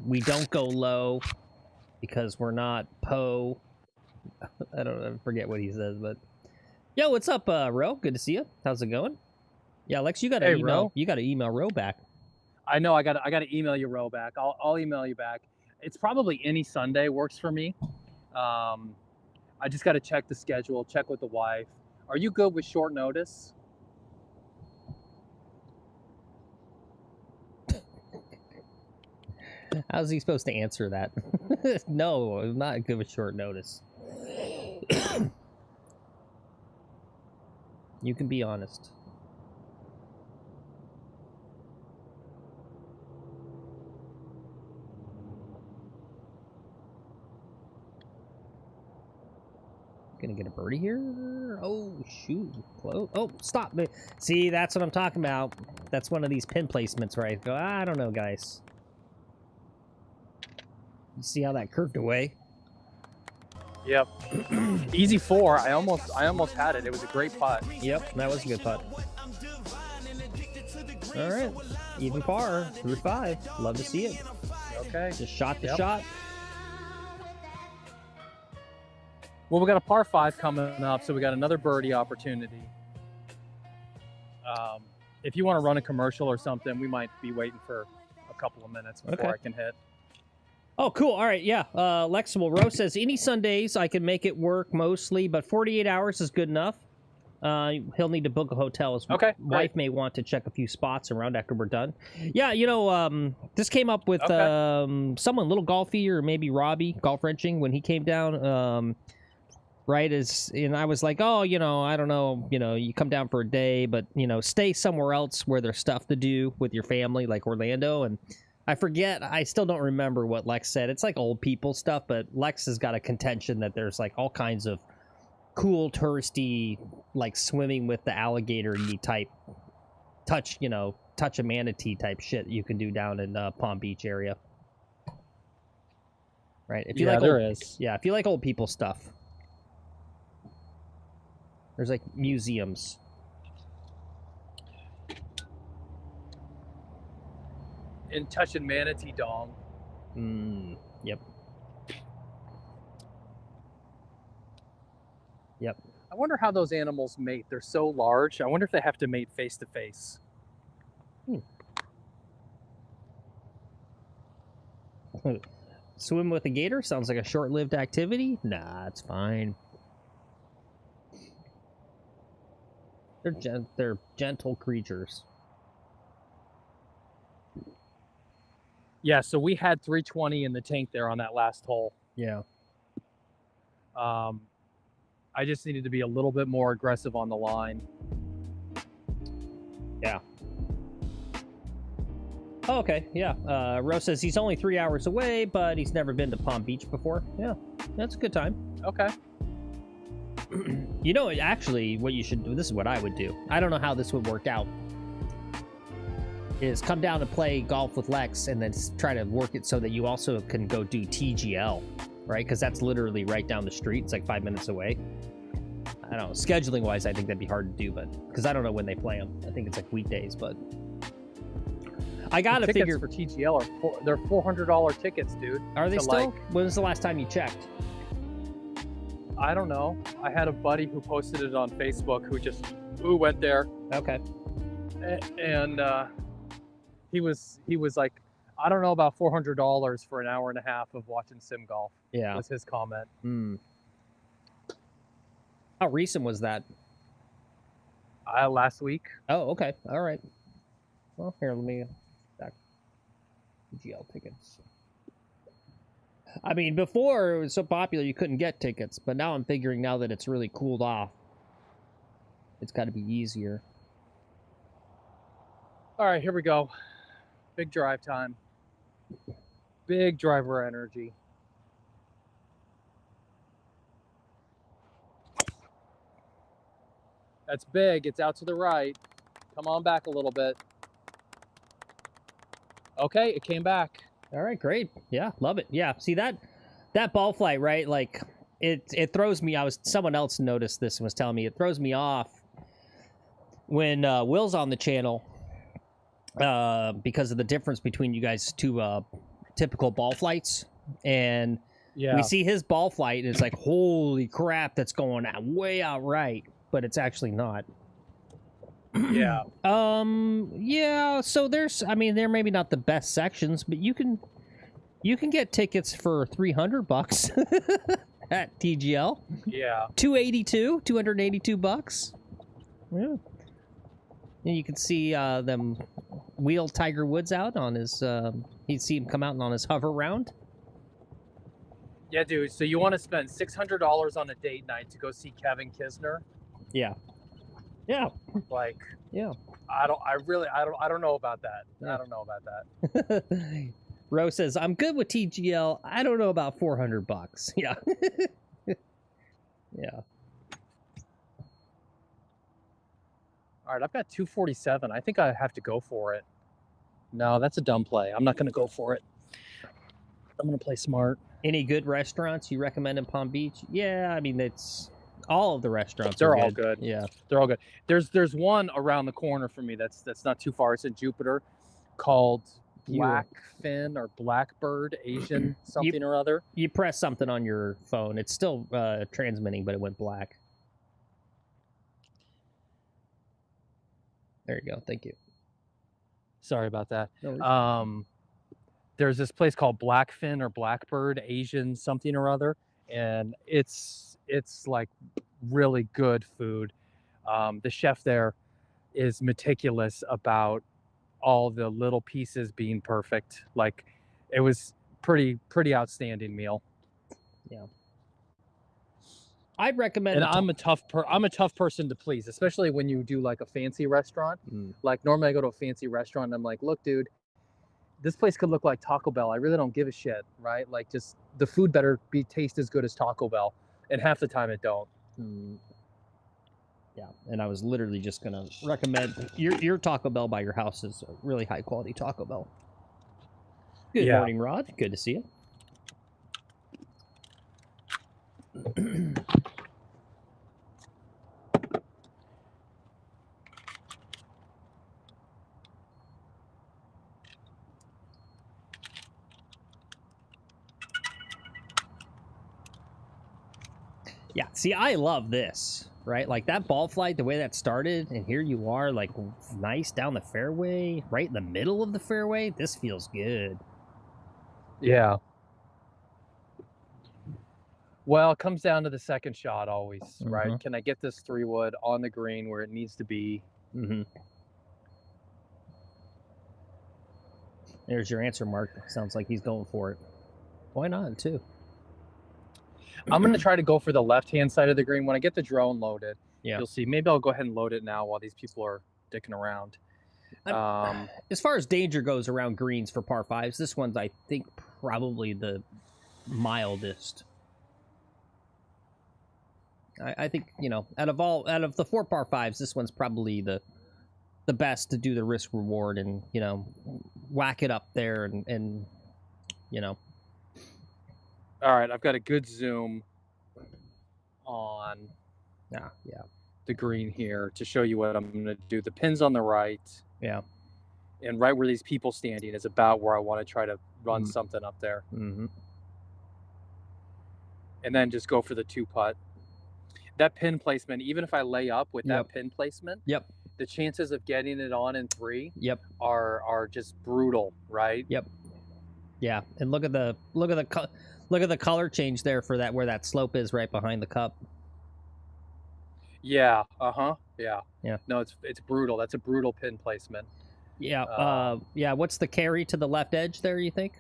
We don't go low because we're not Poe. I forget what he says, but Yo, what's up, Ro? Good to see you. How's it going? Yeah, Lex, you got to email. Ro. You got to email Ro back. I know. I got to email you, Ro, back. I'll email you back. It's probably any Sunday works for me. I just got to check the schedule, check with the wife. Are you good with short notice? How's he supposed to answer that? No, I'm not good with short notice. You can be honest. Gonna get a birdie here. Oh shoot! Close. Oh, stop me! See, that's what I'm talking about. That's one of these pin placements where I go, I don't know, guys. You see how that curved away? Yep. Easy 4. I almost had it. It was a great putt. Yep, that was a good putt. All right, even par through 5. Love to see it. Okay. Just shot the shot. Well, we got a par 5 coming up, so we got another birdie opportunity. If you want to run a commercial or something, we might be waiting for a couple of minutes before I can hit. Oh, cool. All right, yeah. Lexible Rose says, any Sundays I can make it work mostly, but 48 hours is good enough. He'll need to book a hotel. His wife may want to check a few spots around after we're done. Yeah, you know, this came up with someone, Little Golfy or maybe Robbie, Golf Wrenching, when he came down. Right, and I was like, oh, you know, I don't know, you know, you come down for a day, but, you know, stay somewhere else where there's stuff to do with your family, like Orlando. And I forget, I still don't remember what Lex said. It's like old people stuff, but Lex has got a contention that there's like all kinds of cool touristy, like swimming with the alligator-y type, touch a manatee type shit you can do down in Palm Beach area. Right? If you if you like old people stuff. There's like museums. And touching manatee dong. Yep. Yep. I wonder how those animals mate. They're so large. I wonder if they have to mate face to face. Swim with a gator sounds like a short-lived activity. Nah, it's fine. They're gentle creatures. Yeah, so we had 320 in the tank there on that last hole. Yeah. I just needed to be a little bit more aggressive on the line. Yeah. Oh, okay, yeah. Rose says he's only 3 hours away, but he's never been to Palm Beach before. Yeah, that's a good time. Okay. You know, actually, what you should do, this is what I would do. I don't know how this would work out. Is come down and play golf with Lex and then try to work it so that you also can go do TGL, right? Because that's literally right down the street. It's like 5 minutes away. I don't know. Scheduling wise, I think that'd be hard to do, but because I don't know when they play them. I think it's like weekdays, but I gotta figure. For TGL they're $400 tickets, dude. Are they still? When was the last time you checked? I don't know. I had a buddy who posted it on Facebook who went there. Okay. And he was like, I don't know about $400 for an hour and a half of watching sim golf. Yeah. Was his comment. How recent was that? Last week. Oh, okay. All right. Well, here, let me back GL tickets. I mean, before it was so popular you couldn't get tickets, but now I'm figuring now that it's really cooled off, it's got to be easier. All right, here we go. Big drive time. Big driver energy. That's big. It's out to the right. Come on back a little bit. Okay, it came back. All right, great. Yeah, love it. Yeah, see that ball flight, right? Like it throws me. Someone else noticed this and was telling me it throws me off when Will's on the channel because of the difference between you guys two typical ball flights, and we see his ball flight and it's like, holy crap, that's going out way out right. but it's actually not. Yeah. Yeah, so there's, I mean, they're maybe not the best sections, but you can get tickets for $300 at TGL. Yeah. 282 bucks. Yeah. And you can see them wheel Tiger Woods out on his, you see him come out on his hover round. Yeah, dude. So you want to spend $600 on a date night to go see Kevin Kisner? Yeah. Yeah. Like, Yeah. I don't know about that. Yeah. I don't know about that. Ro says, I'm good with TGL. I don't know about $400. Yeah. Yeah. All right, I've got 247. I think I have to go for it. No, that's a dumb play. I'm not going to go for it. I'm going to play smart. Any good restaurants you recommend in Palm Beach? Yeah, I mean, it's all of the restaurants. They're are all good. good. Yeah. They're all good. There's one around the corner from me that's not too far. It's in Jupiter, called Blackfin or Blackbird Asian something or other. You press something on your phone. It's still transmitting, but it went black. There you go. Thank you. Sorry about that. No worries. There's this place called Blackfin or Blackbird Asian something or other, and it's like really good food. The chef there is meticulous about all the little pieces being perfect. Like, it was pretty outstanding meal. Yeah. I'd recommend. And I'm a tough person to please, especially when you do like a fancy restaurant. Like, normally I go to a fancy restaurant and I'm like, look, dude, this place could look like Taco Bell. I really don't give a shit, right? Like, just the food better taste as good as Taco Bell, and half the time it don't. Yeah, and I was literally just gonna recommend your Taco Bell by your house is a really high quality Taco Bell. Good morning, Rod. Good to see you. Yeah, see, I love this, right? Like, that ball flight, the way that started, and here you are, like, nice down the fairway, right in the middle of the fairway. This feels good. Yeah. Well, it comes down to the second shot always, right? Can I get this 3-wood on the green where it needs to be? There's your answer, Mark. Sounds like he's going for it. Why not, too? I'm going to try to go for the left-hand side of the green. When I get the drone loaded, Yeah. you'll see. Maybe I'll go ahead and load it now while these people are dicking around. As far as danger goes around greens for par 5s, this one's, I think, probably the mildest. I think, you know, out of the 4 par 5s, this one's probably the best to do the risk reward and, you know, whack it up there and you know. All right, I've got a good zoom on the green here to show you what I'm going to do. The pin's on the right. Yeah. And right where these people standing is about where I want to try to run something up there. And then just go for the 2-putt. That pin placement, even if I lay up with that pin placement, the chances of getting it on in 3 are just brutal, right? Yeah, and look at the color change there for that, where that slope is right behind the cup. Yeah. Yeah. Yeah. No, it's brutal. That's a brutal pin placement. Yeah. Yeah. What's the carry to the left edge there, you think?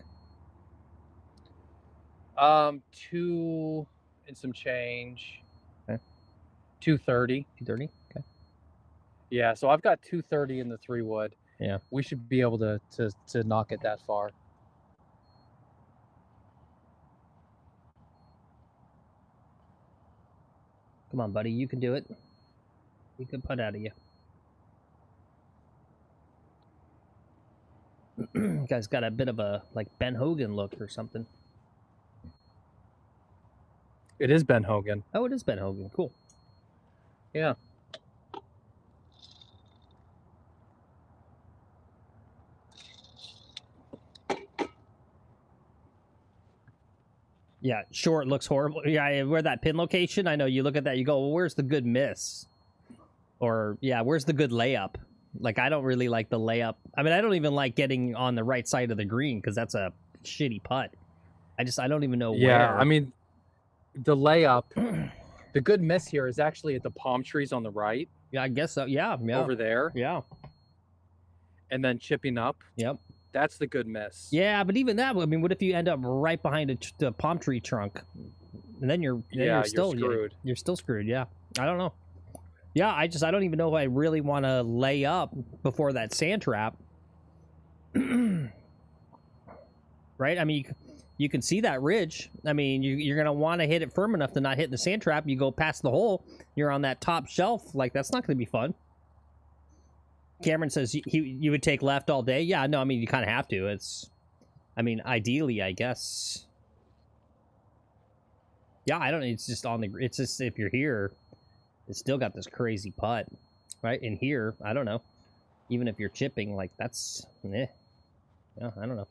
2 and some change. Okay. 230. 230. Okay. Yeah. So I've got 230 in the 3-wood. Yeah. We should be able to knock it that far. Come on, buddy. You can do it. You can putt out of you. You guys got a bit of a, like, Ben Hogan look or something. It is Ben Hogan. Oh, it is Ben Hogan. Cool. Yeah. Yeah, sure, it looks horrible. Yeah, where that pin location, I know you look at that, you go, well, where's the good miss? Or yeah, where's the good layup? Like I don't really like the layup. I mean, I don't even like getting on the right side of the green because that's a shitty putt. I don't even know Yeah, where. I mean, the layup, the good miss here is actually at the palm trees on the right. Yeah, I guess so. Yeah, yeah, Over there, yeah, and then chipping up. yep. That's the good miss. Yeah, but even that, I mean, what if you end up right behind the palm tree trunk, and then you're still screwed. You're still screwed. Yeah, I don't know. Yeah, I don't even know if I really want to lay up before that sand trap. Right? I mean, you can see that ridge. I mean, you're going to want to hit it firm enough to not hit the sand trap. You go past the hole, you're on that top shelf. Like, that's not going to be fun. Cameron says you would take left all day. Yeah, no, I mean, you kind of have to. I mean, ideally, I guess. Yeah, I don't know. It's just if you're here, it's still got this crazy putt, right? In here, I don't know. Even if you're chipping, like, that's, yeah, I don't know.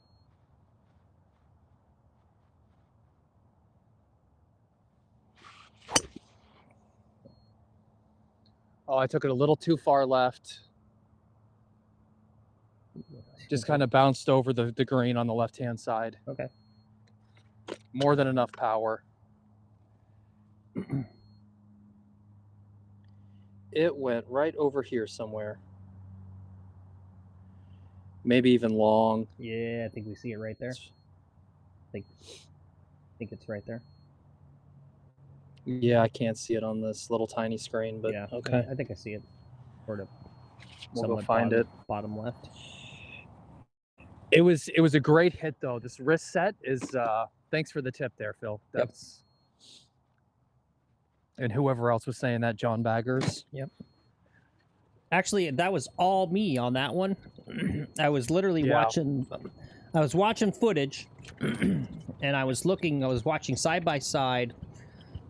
Oh, I took it a little too far left. Just kind of bounced over the green on the left-hand side. Okay. More than enough power. It went right over here somewhere. Maybe even long. Yeah, I think we see it right there. I think it's right there. Yeah, I can't see it on this little tiny screen, but yeah, okay. I think I see it. Sort of. We'll go find it. Bottom left. It was a great hit though. This wrist set is thanks for the tip there, Phil. That's and whoever else was saying that, John Baggers. Yep. Actually, that was all me on that one. I was literally watching. I was watching footage, and I was watching side by side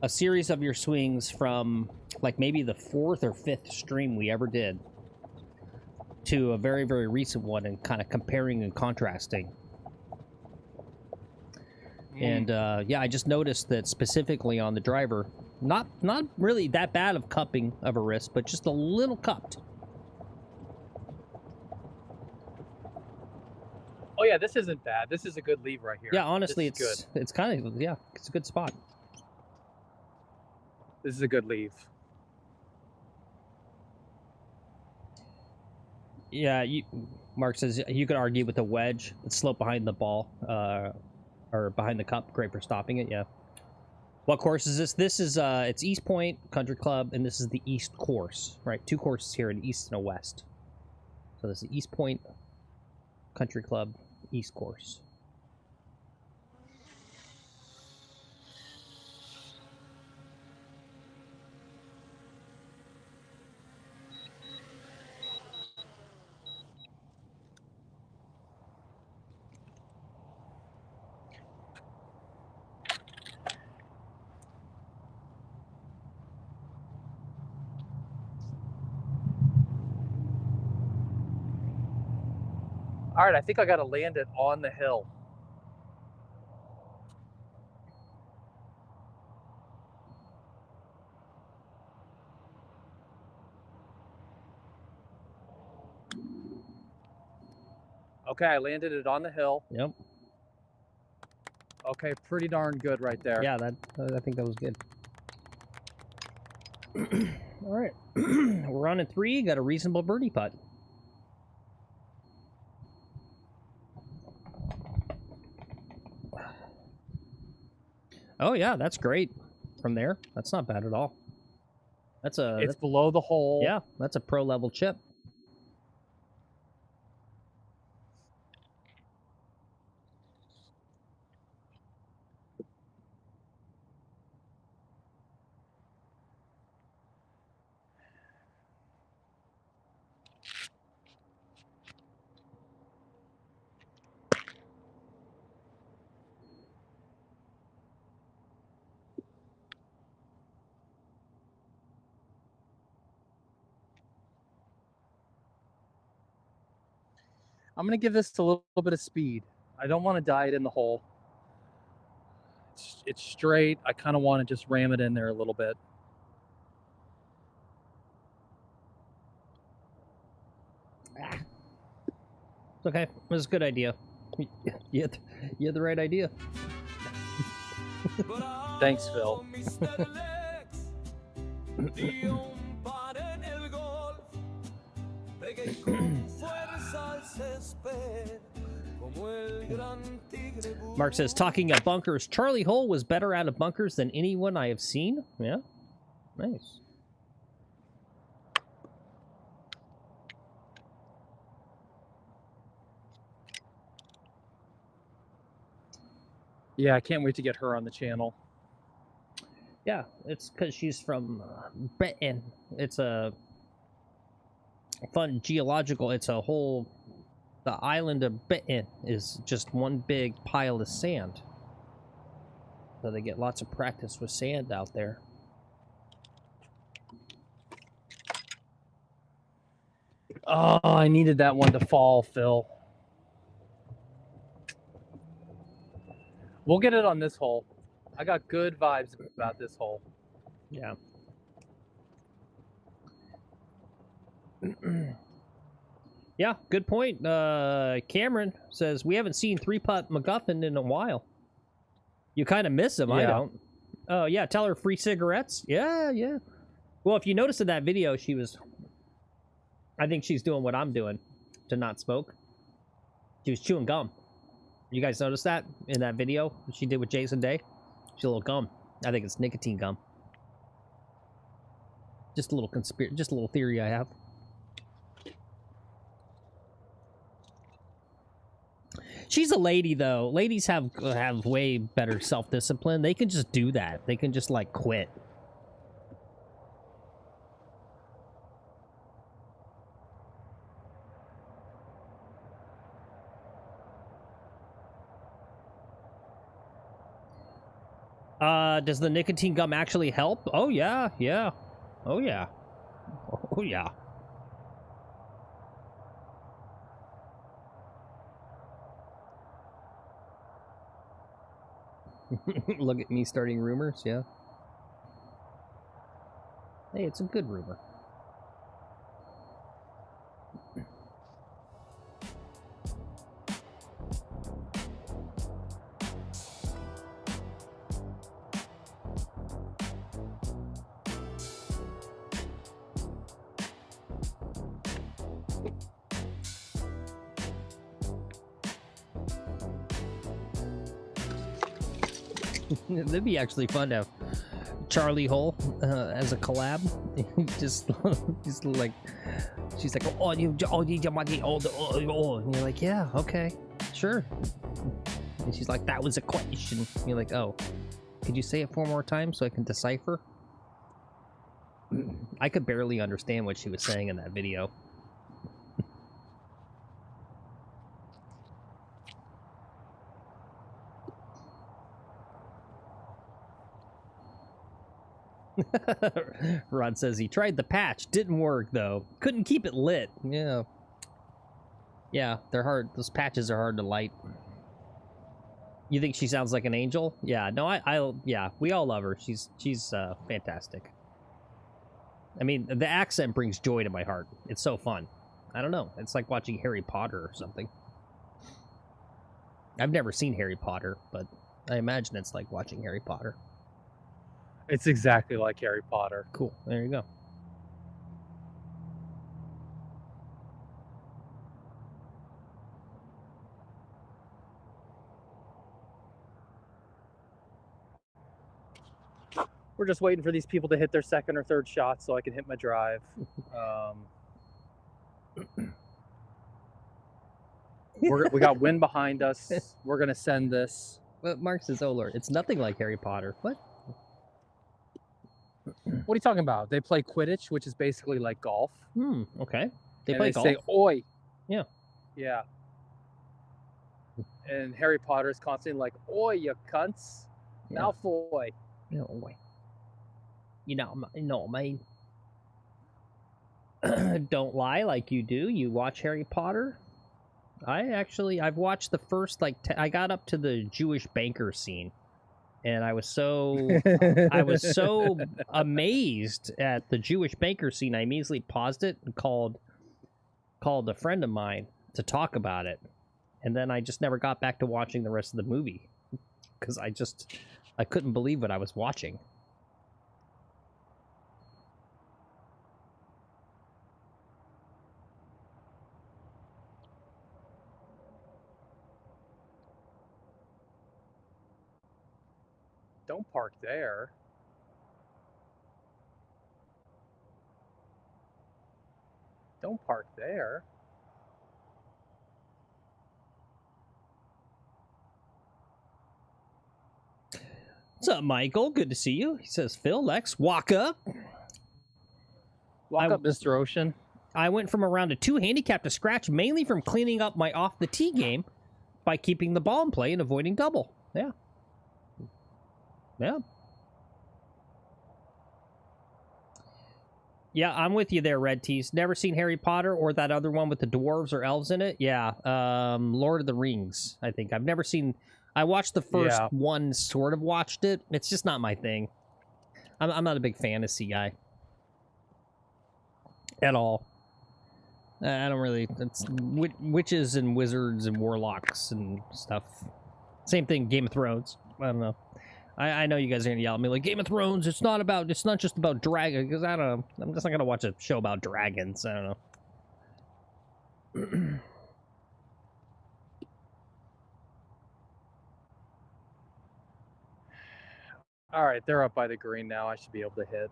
a series of your swings from like maybe the 4th or 5th stream we ever did to a very, very recent one, and kind of comparing and contrasting. And yeah, I just noticed that specifically on the driver, not really that bad of cupping of a wrist, but just a little cupped. Oh yeah, this isn't bad. This is a good leave right here. Yeah, honestly, it's good. It's kind of, yeah, it's a good spot. This is a good leave. Yeah, Mark says you could argue with a wedge. It's slope behind the ball, or behind the cup. Great for stopping it. Yeah. What course is this? This is it's East Point Country Club, and this is the East course, right? 2 courses here, an East and a West. So this is East Point Country Club East course. All right, I think I got to land it on the hill. Okay, I landed it on the hill. Yep. Okay, pretty darn good right there. Yeah, I think that was good. All right, we're on at 3. Got a reasonable birdie putt. Oh yeah, that's great. From there, that's not bad at all. It's below the hole. Yeah, that's a pro level chip. I'm going to give this a little bit of speed. I don't want to die it in the hole. It's straight. I kind of want to just ram it in there a little bit. It's okay. It was a good idea. You had the right idea. Thanks, Phil. Mark says, talking of bunkers, Charlie Hull was better out of bunkers than anyone I have seen. Yeah, nice. Yeah, I can't wait to get her on the channel. Yeah, it's because she's from Britain. It's a fun geological. It's a whole. The island of Britain is just one big pile of sand. So they get lots of practice with sand out there. Oh, I needed that one to fall, Phil. We'll get it on this hole. I got good vibes about this hole. Yeah. Yeah, good point. Cameron says, we haven't seen 3-putt MacGuffin in a while. You kind of miss him. Yeah. I don't. Oh, yeah, tell her free cigarettes. Yeah, yeah. Well, if you notice in that video, she was... I think she's doing what I'm doing to not smoke. She was chewing gum. You guys notice that in that video she did with Jason Day? She a little gum. I think it's nicotine gum. Just a little just a little theory I have. She's a lady, though. Ladies have way better self-discipline. They can just do that. They can just, like, quit. Does the nicotine gum actually help? Oh, yeah, yeah. Oh, yeah. Oh, yeah. Look at me starting rumors, yeah. Hey, it's a good rumor. That'd be actually fun to have Charlie Hull as a collab. just like, she's like, oh, you need your money, oh, and you're like, yeah, okay, sure. And she's like, that was a question. And you're like, oh, could you say it 4 more times so I can decipher? I could barely understand what she was saying in that video. Rod says he tried the patch, didn't work though. Couldn't keep it lit. Yeah. Yeah, they're hard. Those patches are hard to light. You think she sounds like an angel? Yeah, no, yeah, we all love her. She's fantastic. I mean, the accent brings joy to my heart. It's so fun. I don't know. It's like watching Harry Potter or something. I've never seen Harry Potter, but I imagine it's like watching Harry Potter. It's exactly like Harry Potter. Cool. There you go. We're just waiting for these people to hit their second or third shot so I can hit my drive. We got wind behind us. We're going to send this. But Mark says, oh, Lord, it's nothing like Harry Potter. What? What are you talking about? They play Quidditch, which is basically like golf. Okay. They and play they golf. say, oi. Yeah. Yeah. And Harry Potter is constantly like, oi, you cunts. Yeah. Malfoy. No, oi. You know what I mean? Don't lie like you do. You watch Harry Potter? I've watched the first, like, I got up to the Jewish banker scene. And I was so amazed at the Jewish banker scene. I immediately paused it and called a friend of mine to talk about it, and then I just never got back to watching the rest of the movie because I couldn't believe what I was watching. Don't park there. Don't park there. What's up, Michael? Good to see you. He says, Phil, Lex, walk up. Walk up, Mr. Ocean. I went from around a 2 handicap to scratch, mainly from cleaning up my off the tee game by keeping the ball in play and avoiding double. Yeah. Yeah. Yeah, I'm with you there, Red Tees. Never seen Harry Potter or that other one with the dwarves or elves in it. Yeah, Lord of the Rings, I think. I've never seen... I watched the first one, sort of watched it. It's just not my thing. I'm not a big fantasy guy. At all. I don't really... It's witches and wizards and warlocks and stuff. Same thing, Game of Thrones. I don't know. I know you guys are gonna yell at me like, Game of Thrones, it's not just about dragons, because I don't know. I'm just not gonna watch a show about dragons. I don't know. All right, they're up by the green now. I should be able to hit.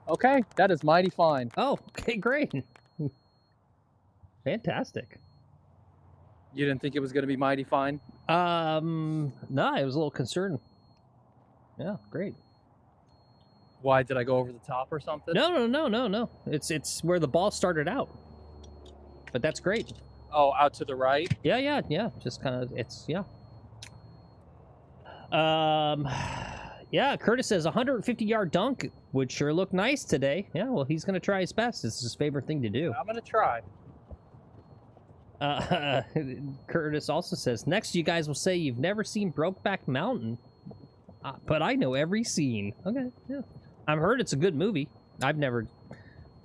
Okay, that is mighty fine. Oh, okay, great. Fantastic. You didn't think it was going to be mighty fine? No, I was a little concerned. Yeah, great. Why, did I go over the top or something? No. It's where the ball started out. But that's great. Oh, out to the right? Yeah. Just kind of, yeah. Yeah, Curtis says 150-yard dunk would sure look nice today. Yeah, well, he's going to try his best. It's his favorite thing to do. I'm going to try. Curtis also says, next you guys will say you've never seen Brokeback Mountain. But I know every scene. Okay, yeah. I've heard it's a good movie. I don't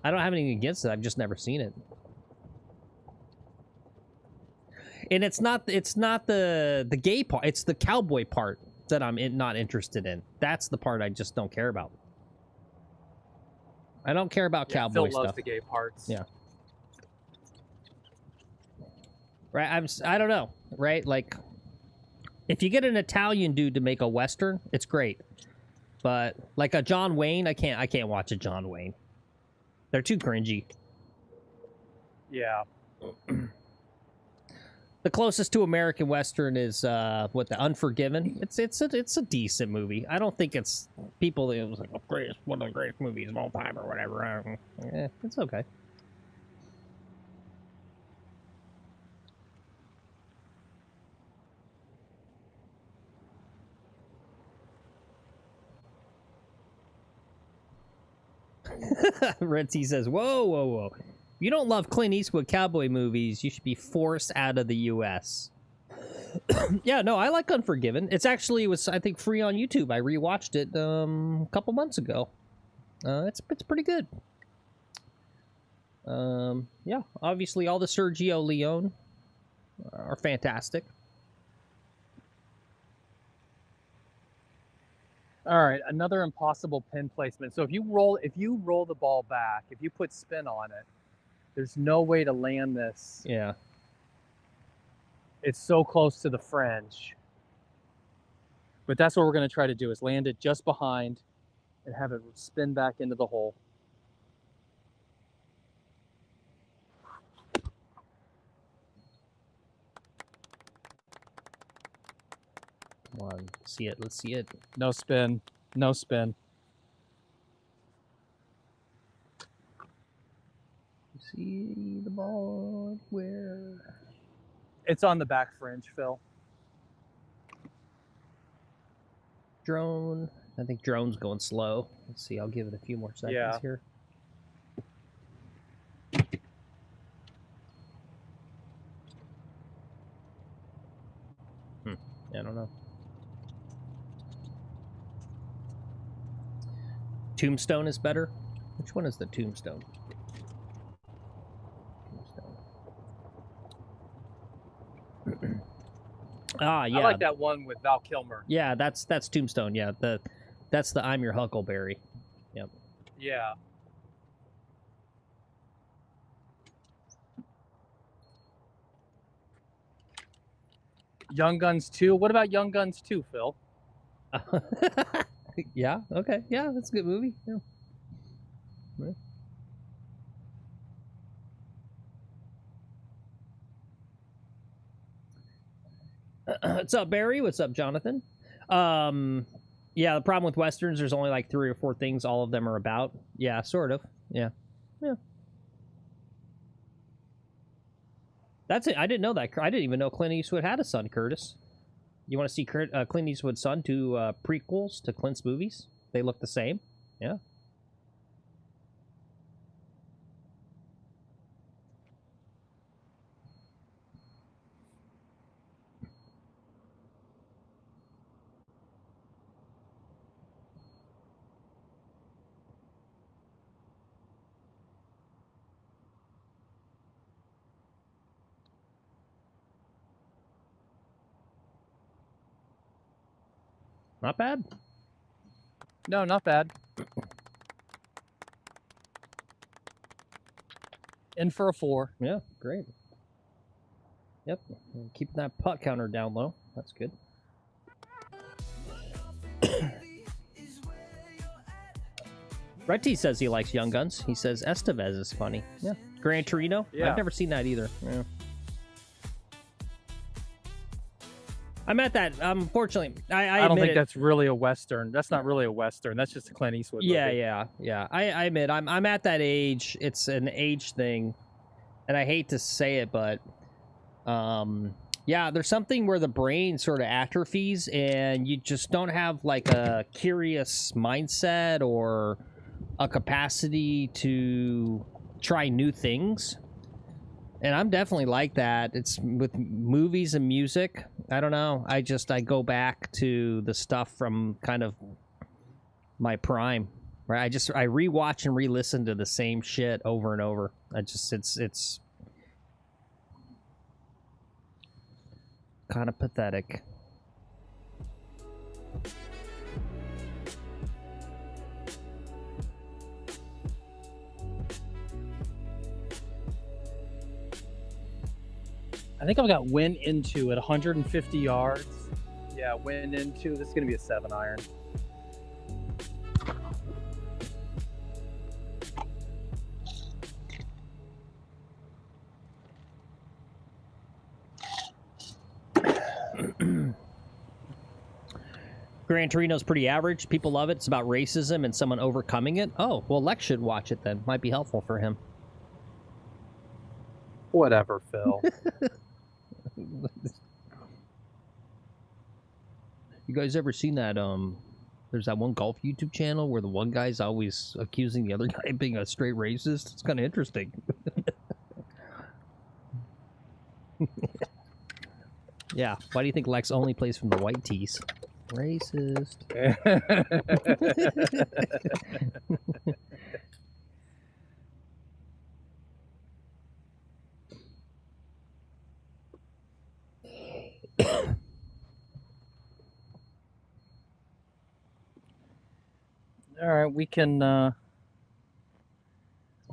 have anything against it. I've just never seen it. And it's not the gay part. It's the cowboy part that I'm not interested in. That's the part I just don't care about. I don't care about cowboy Phil loves stuff. the gay parts. Yeah. Right. I don't know. Right. Like, if you get an Italian dude to make a Western, it's great. But like a John Wayne, I can't watch a John Wayne. They're too cringy. Yeah. The closest to American Western is the Unforgiven. It's a decent movie. I don't think it's people. It was like one of the greatest movies of all time or whatever. It's okay. Red T says, whoa. You don't love Clint Eastwood cowboy movies, you should be forced out of the U.S. Yeah, no, I like Unforgiven. It was, I think, free on YouTube. I rewatched it a couple months ago. It's pretty good. Yeah, obviously all the Sergio Leone are fantastic. All right, another impossible pin placement. So if you roll the ball back, if you put spin on it, there's no way to land this. Yeah. It's so close to the fringe. But that's what we're going to try to do, is land it just behind and have it spin back into the hole. Come on, see it. Let's see it. No spin. No spin. See the ball where? It's on the back fringe, Phil. Drone. I think drone's going slow. Let's see. I'll give it a few more seconds here. I don't know. Tombstone is better. Which one is the Tombstone? Ah, yeah. I like that one with Val Kilmer. Yeah, that's Tombstone. Yeah, that's the I'm Your Huckleberry. Yep. Yeah. Young Guns 2. What about Young Guns 2, Phil? Yeah. Okay. Yeah, that's a good movie. Yeah. What's up, Barry? What's up, Jonathan? Yeah, the problem with westerns, there's only like 3 or 4 things all of them are about. Yeah, sort of. Yeah. That's it. I didn't know that. I didn't even know Clint Eastwood had a son, Curtis. You want to see Clint Eastwood's son do prequels to Clint's movies? They look the same. Yeah. Not bad. No, not bad. In for a 4. Yeah, great. Yep. Keeping that putt counter down low. That's good. Retty says he likes Young Guns. He says Estevez is funny. Yeah. Gran Torino? Yeah. I've never seen that either. Yeah. I'm at that. Unfortunately, I don't think it. that's really a Western. That's not really a Western. That's just a Clint Eastwood movie. Yeah. I admit I'm at that age. It's an age thing, and I hate to say it, but yeah, there's something where the brain sort of atrophies, and you just don't have like a curious mindset or a capacity to try new things. And I'm definitely like that. It's with movies and music. I don't know. I go back to the stuff from kind of my prime, right? I rewatch and re-listen to the same shit over and over. It's kind of pathetic. I think I've got wind into at 150 yards. Yeah, wind into. This is going to be a 7-iron. Gran Torino's pretty average. People love it. It's about racism and someone overcoming it. Oh, well, Lex should watch it then. Might be helpful for him. Whatever, Phil. You guys ever seen that? There's that one golf YouTube channel where the one guy's always accusing the other guy of being a straight racist. It's kind of interesting. Yeah. Why do you think Lex only plays from the white tees? Racist. All right, we can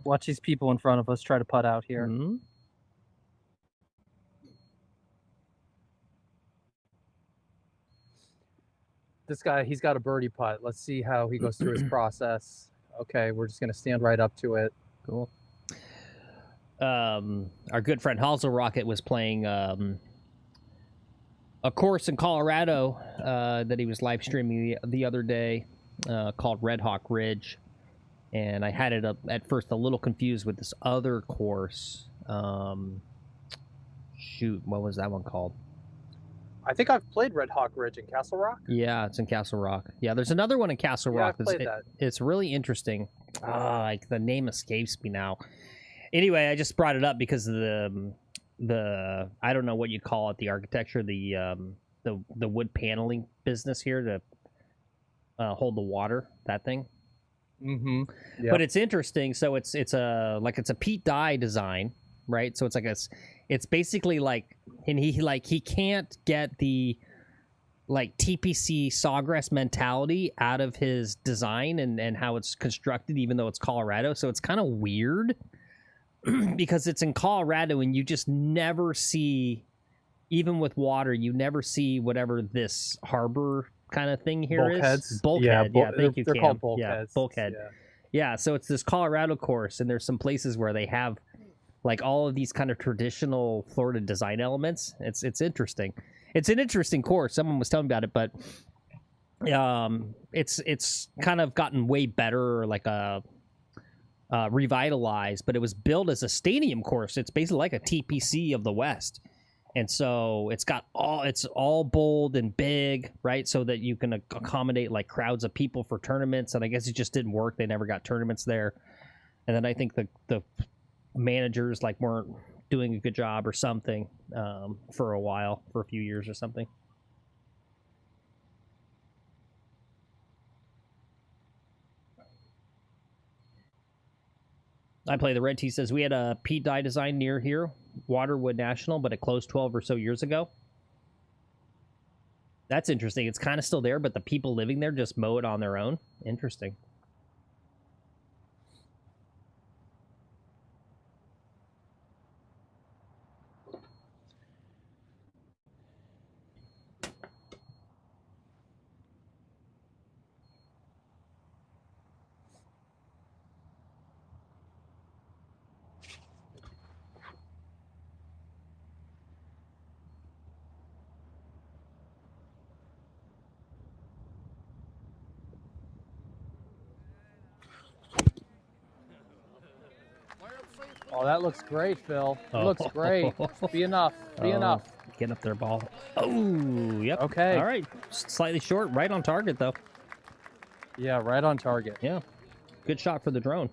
watch these people in front of us try to putt out here. Mm-hmm. This guy, he's got a birdie putt. Let's see how he goes through his process. Okay, we're just going to stand right up to it. Cool. Our good friend Halsel Rocket was playing a course in Colorado that he was live streaming the other day called Red Hawk Ridge. And I had it up at first a little confused with this other course. Shoot, what was that one called? I think I've played Red Hawk Ridge in Castle Rock. Yeah, it's in Castle Rock. Yeah, there's another one in Castle Yeah, Rock. I've played that. It's really interesting. Like the name escapes me now. Anyway, I just brought it up because of the I don't know what you call it, the architecture, the wood paneling business here to hold the water, that thing. Mm-hmm. Yep. But it's interesting. So it's a Pete Dye design, right? So it's like it's basically like, and he can't get the like TPC Sawgrass mentality out of his design and how it's constructed, even though it's Colorado. So it's kind of weird because it's in Colorado and you just never see, even with water, you never see whatever this harbor kind of thing here is. Bulkhead. Yeah, thank you, they're Cam. called bulkheads. Yeah, bulkhead. Yeah, so it's this Colorado course, and there's some places where they have like all of these kind of traditional Florida design elements. It's interesting. It's an interesting course. Someone was telling me about it, but it's kind of gotten way better, like revitalized. But it was built as a stadium course. It's basically like a TPC of the West, and so it's all bold and big, right? So that you can accommodate like crowds of people for tournaments. And I guess it just didn't work. They never got tournaments there. And then I think the managers like weren't doing a good job or something for a while, for a few years or something. I play the Red Tee says we had a Pete Dye design near here, Waterwood National, but it closed 12 or so years ago. That's interesting. It's kind of still there, but the people living there just mow it on their own. Interesting. Oh, that looks great, Phil. It looks great. Be enough. Be enough. Getting up their ball. Oh, yep. Okay. All right. Slightly short. Right on target, though. Yeah, right on target. Yeah. Good shot for the drone.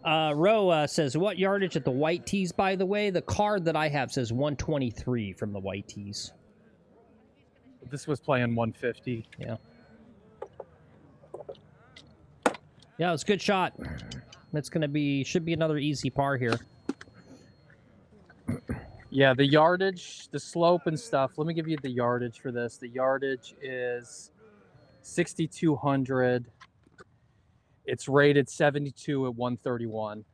Ro says, what yardage at the white tees, by the way? The card that I have says 123 from the white tees. This was playing 150. Yeah. Yeah, it was a good shot. It's going to be, should be another easy par here. Yeah, the yardage, the slope and stuff. Let me give you the yardage for this. The yardage is 6,200. It's rated 72 at 131.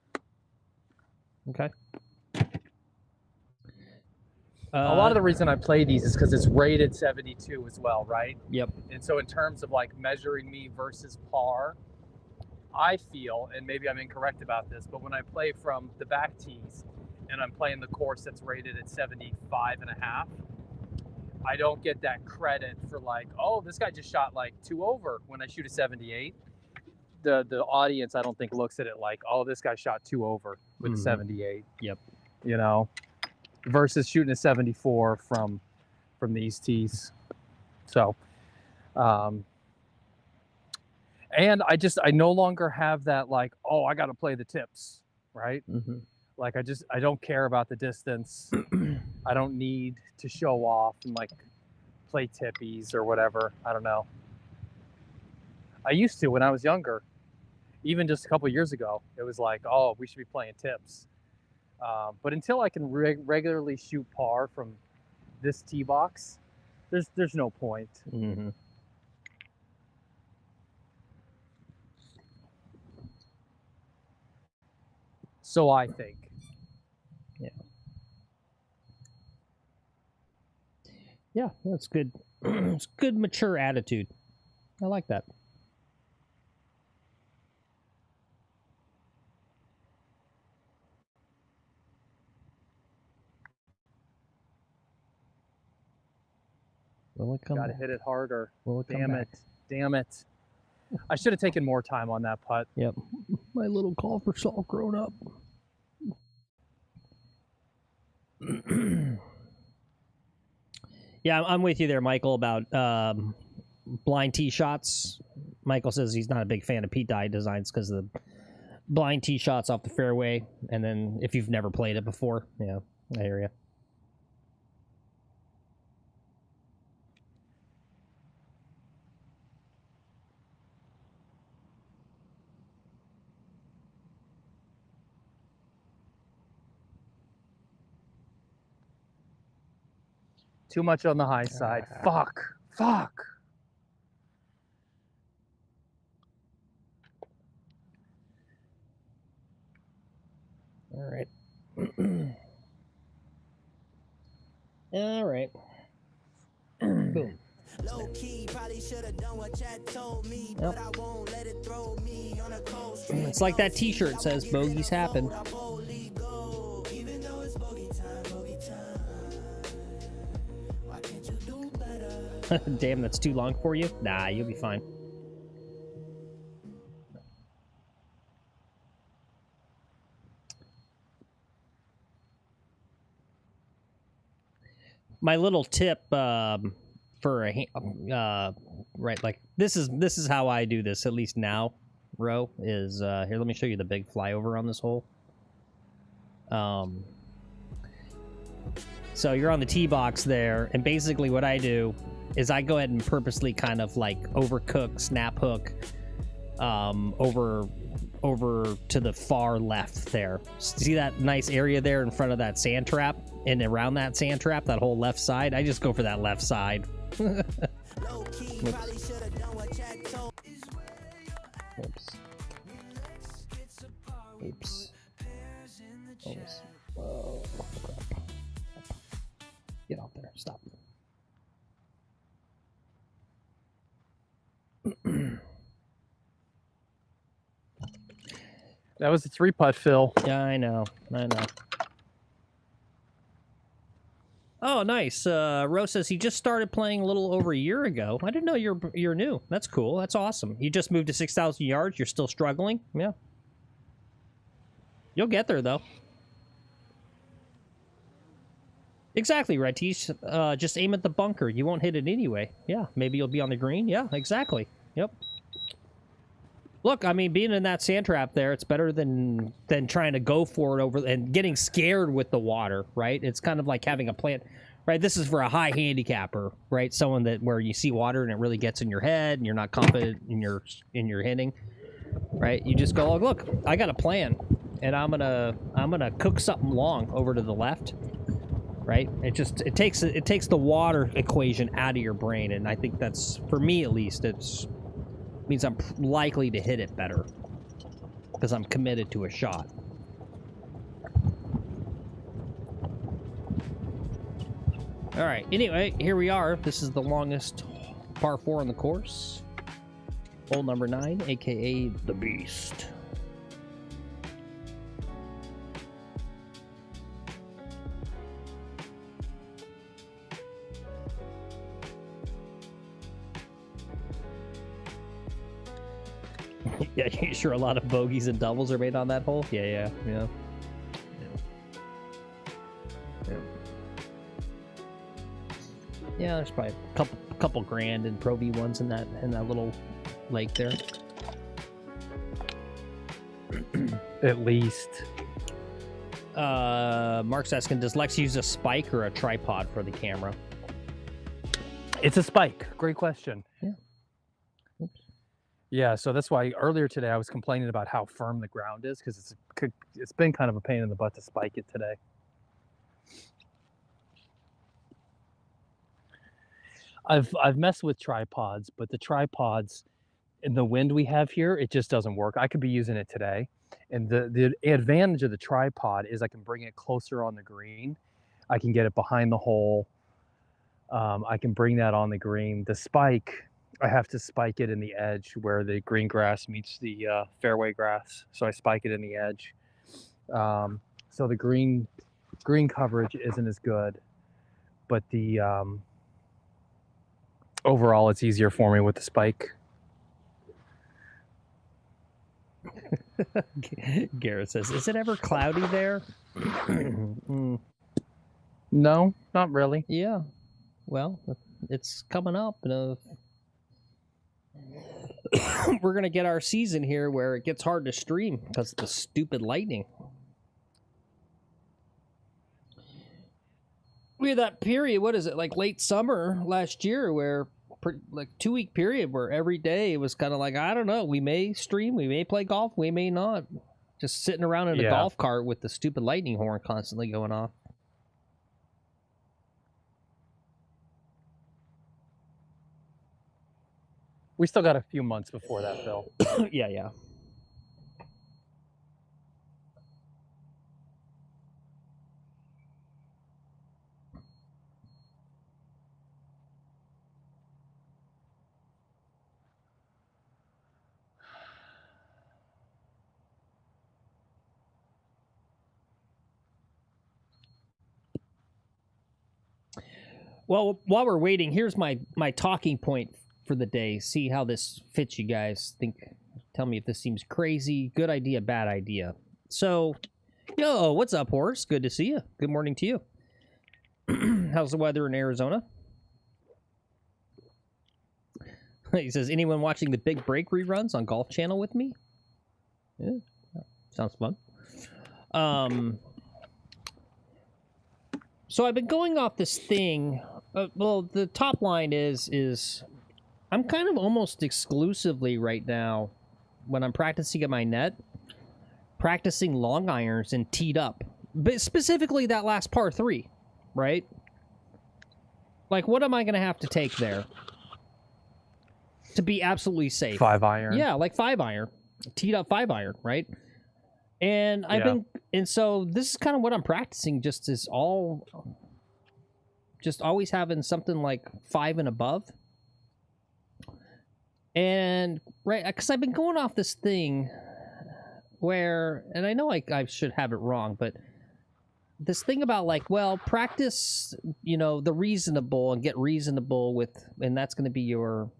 Okay. A lot of the reason I play these is because it's rated 72 as well, right? Yep. And so in terms of like measuring me versus par, I feel, and maybe I'm incorrect about this, but when I play from the back tees and I'm playing the course that's rated at 75 and a half, I don't get that credit for like, oh, this guy just shot like 2 over when I shoot a 78. The audience, I don't think, looks at it like, oh, this guy shot 2 over with a 78. Yep. You know, versus shooting a 74 from these tees. So, and I no longer have that like, oh, I got to play the tips, right? Mm-hmm. Like I don't care about the distance. I don't need to show off and like play tippies or whatever. I don't know. I used to when I was younger, even just a couple of years ago. It was like, oh, we should be playing tips. But until I can regularly shoot par from this tee box, there's no point. Mm-hmm. So I think. Yeah. Yeah, that's good. It's good, mature attitude. I like that. Will it come Gotta back? hit it harder. Will it come Damn back? it. Damn it. I should have taken more time on that putt. Yep. My little golfer's all grown up. Yeah, I'm with you there, Michael, about blind tee shots. Michael says he's not a big fan of Pete Dye designs because of the blind tee shots off the fairway. And then if you've never played it before, yeah, I hear you. Too much on the high side. Fuck. Fuck. All right. All right. Boom. Low key, probably should have done what Chad told me, but I won't let it throw me on a cold street. It's like that t-shirt says bogeys happen. Even though it's bogey time. Why can't you do better? Damn, that's too long for you? Nah, you'll be fine. My little tip for a right, like this is how I do this, at least now, Ro, is here, let me show you the big flyover on this hole. So you're on the tee box there, and basically what I do is I go ahead and purposely kind of like overcook, snap hook over to the far left there. See that nice area there in front of that sand trap and around that sand trap, that whole left side? I just go for that left side. Oops. Oops. Oops. Oh, crap. Get out there. Stop. That was a 3-putt, Phil. Yeah, I know. Oh, nice. Rose says he just started playing a little over a year ago. I didn't know you're new. That's cool. That's awesome. You just moved to 6,000 yards. You're still struggling. Yeah. You'll get there, though. Exactly, Ratish. Just aim at the bunker. You won't hit it anyway. Yeah, maybe you'll be on the green. Yeah, exactly. Yep. Look, I mean, being in that sand trap there, it's better than trying to go for it over and getting scared with the water, right? It's kind of like having a plan, right? This is for a high handicapper, right? Someone that where you see water and it really gets in your head and you're not confident in your hitting, right? You just go, oh, look, I got a plan, and I'm gonna cook something long over to the left, right? It takes the water equation out of your brain, and I think that's, for me at least, it's means I'm likely to hit it better because I'm committed to a shot. All right, anyway, here we are. This is the longest par 4 on the course. Hole number 9, aka the Beast. Yeah, you sure a lot of bogeys and doubles are made on that hole? Yeah. Yeah, there's probably a couple grand in Pro V1s in that little lake there. At least. Mark's asking, does Lex use a spike or a tripod for the camera? It's a spike. Great question. Yeah. Oops. Yeah, so that's why earlier today I was complaining about how firm the ground is, because it's been kind of a pain in the butt to spike it today. I've messed with tripods, but the tripods in the wind we have here, it just doesn't work. I could be using it today, and the advantage of the tripod is I can bring it closer on the green. I can get it behind the hole. I can bring that on the green. The spike, I have to spike it in the edge where the green grass meets the fairway grass. So I spike it in the edge. So the green coverage isn't as good, but the overall it's easier for me with the spike. Garrett says, is it ever cloudy there? No, not really. Yeah. well, it's coming up. And we're gonna get our season here where it gets hard to stream because of the stupid lightning. We had that period, what is it, like late summer last year, where like 2-week period where every day it was kind of like, I don't know, we may stream, we may play golf, we may not. Just sitting around in a golf cart with the stupid lightning horn constantly going off. We still got a few months before that, Phil. Yeah. Well, while we're waiting, here's my talking point for the day. See how this fits you guys. Tell me if this seems crazy, good idea, bad idea. So, yo, what's up, Horace? Good to see you. Good morning to you. How's the weather in Arizona? He says, anyone watching the Big Break reruns on Golf Channel with me? Yeah, sounds fun. So I've been going off this thing. Well, the top line is I'm kind of almost exclusively right now, when I'm practicing at my net, practicing long irons and teed up. But specifically that last par 3, right? Like, what am I going to have to take there to be absolutely safe? 5-iron. Yeah, like 5-iron. Teed up 5-iron, right? And and so this is kind of what I'm practicing, just always having something like 5 and above. And right, because I've been going off this thing where, and I know I should have it wrong, but this thing about like, well, practice, the reasonable and get reasonable with, and that's going to be your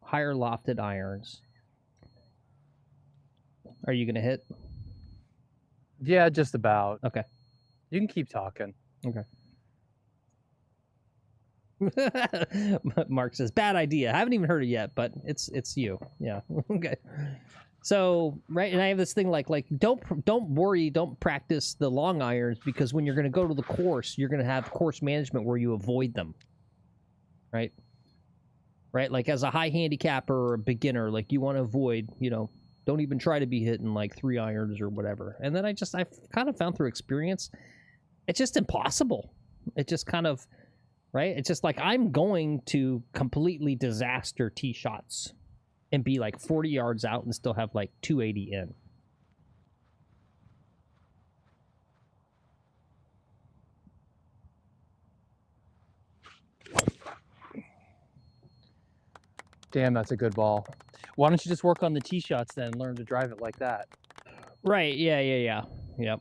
higher lofted irons. Are you going to hit? Yeah, just about. Okay. You can keep talking. Okay. Mark says, bad idea. I haven't even heard it yet, but it's you. Yeah. Okay. So, right, and I have this thing like don't worry, don't practice the long irons, because when you're going to go to the course, you're going to have course management where you avoid them. Right? Right? Like as a high handicapper or a beginner, like you want to avoid, don't even try to be hitting like 3 irons or whatever. And then I've kind of found through experience, it's just impossible. It just kind of, right? It's just like I'm going to completely disaster tee shots and be like 40 yards out and still have like 280 in. Damn, that's a good ball. Why don't you just work on the tee shots then and learn to drive it like that? Right, yeah. Yep.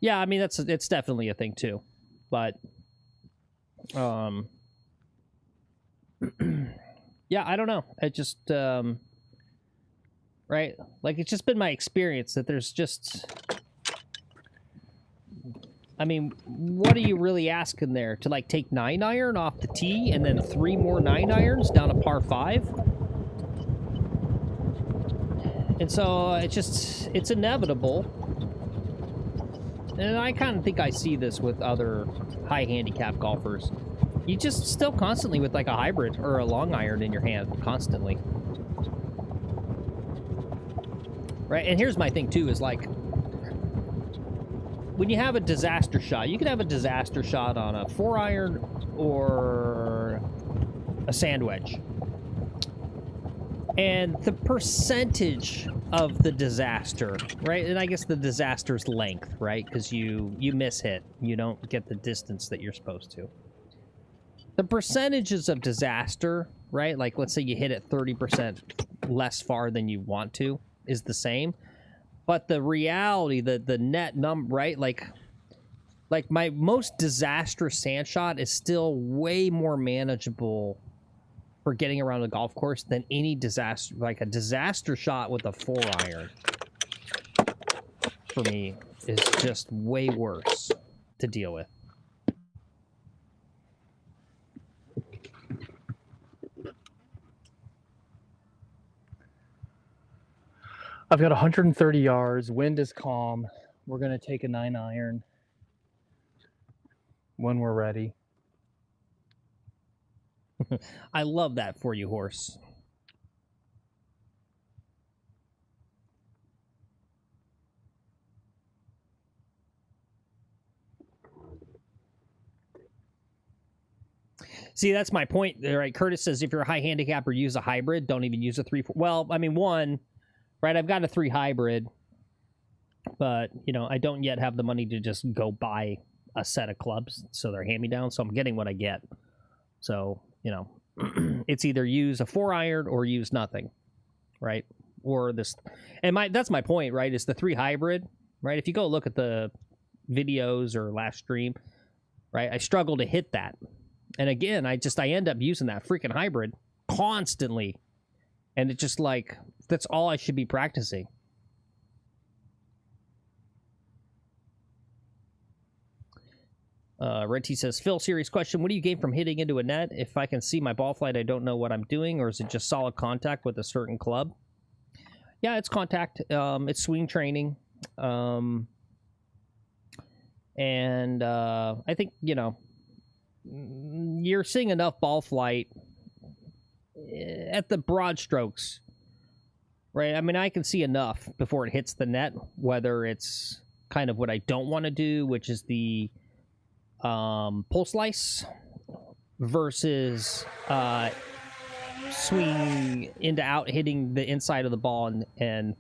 Yeah, I mean, it's definitely a thing too. But yeah, I don't know. It just right? Like, it's just been my experience that there's just, I mean, what are you really asking there? To like take 9-iron off the tee and then 3 more 9-irons down a par 5? And so it's inevitable. And I kind of think I see this with other high handicap golfers. You just still constantly with like a hybrid or a long iron in your hand constantly. Right? And here's my thing too, is like, when you have a disaster shot, you can have a disaster shot on a 4-iron or a sand wedge. And the percentage of the disaster, right? And I guess the disaster's length, right? Because you miss hit. You don't get the distance that you're supposed to. The percentages of disaster, right? Like, let's say you hit it 30% less far than you want to, is the same. But the reality, the net number, right? Like my most disastrous sand shot is still way more manageable for getting around a golf course than any disaster, like a disaster shot with a 4-iron. For me, is just way worse to deal with. I've got 130 yards. Wind is calm. We're going to take a 9-iron when we're ready. I love that for you, horse. See, that's my point, right? Curtis says if you're a high handicapper, use a hybrid. Don't even use a 3-4. Well, I mean, one, right? I've got a 3 hybrid, but you know, I don't yet have the money to just go buy a set of clubs, so they're hand-me-down. So I'm getting what I get. So you know, it's either use a 4-iron or use nothing, right? Or this, and that's my point, right? Is the 3 hybrid, right? If you go look at the videos or last stream, right? I struggle to hit that. And again, I end up using that freaking hybrid constantly. And it's just like, that's all I should be practicing. Red T says, Phil, serious question. What do you gain from hitting into a net? If I can see my ball flight, I don't know what I'm doing, or is it just solid contact with a certain club? Yeah, it's contact. It's swing training. And I think, you know, you're seeing enough ball flight at the broad strokes, right? I mean, I can see enough before it hits the net, whether it's kind of what I don't want to do, which is the pull slice versus swing into out, hitting the inside of the ball and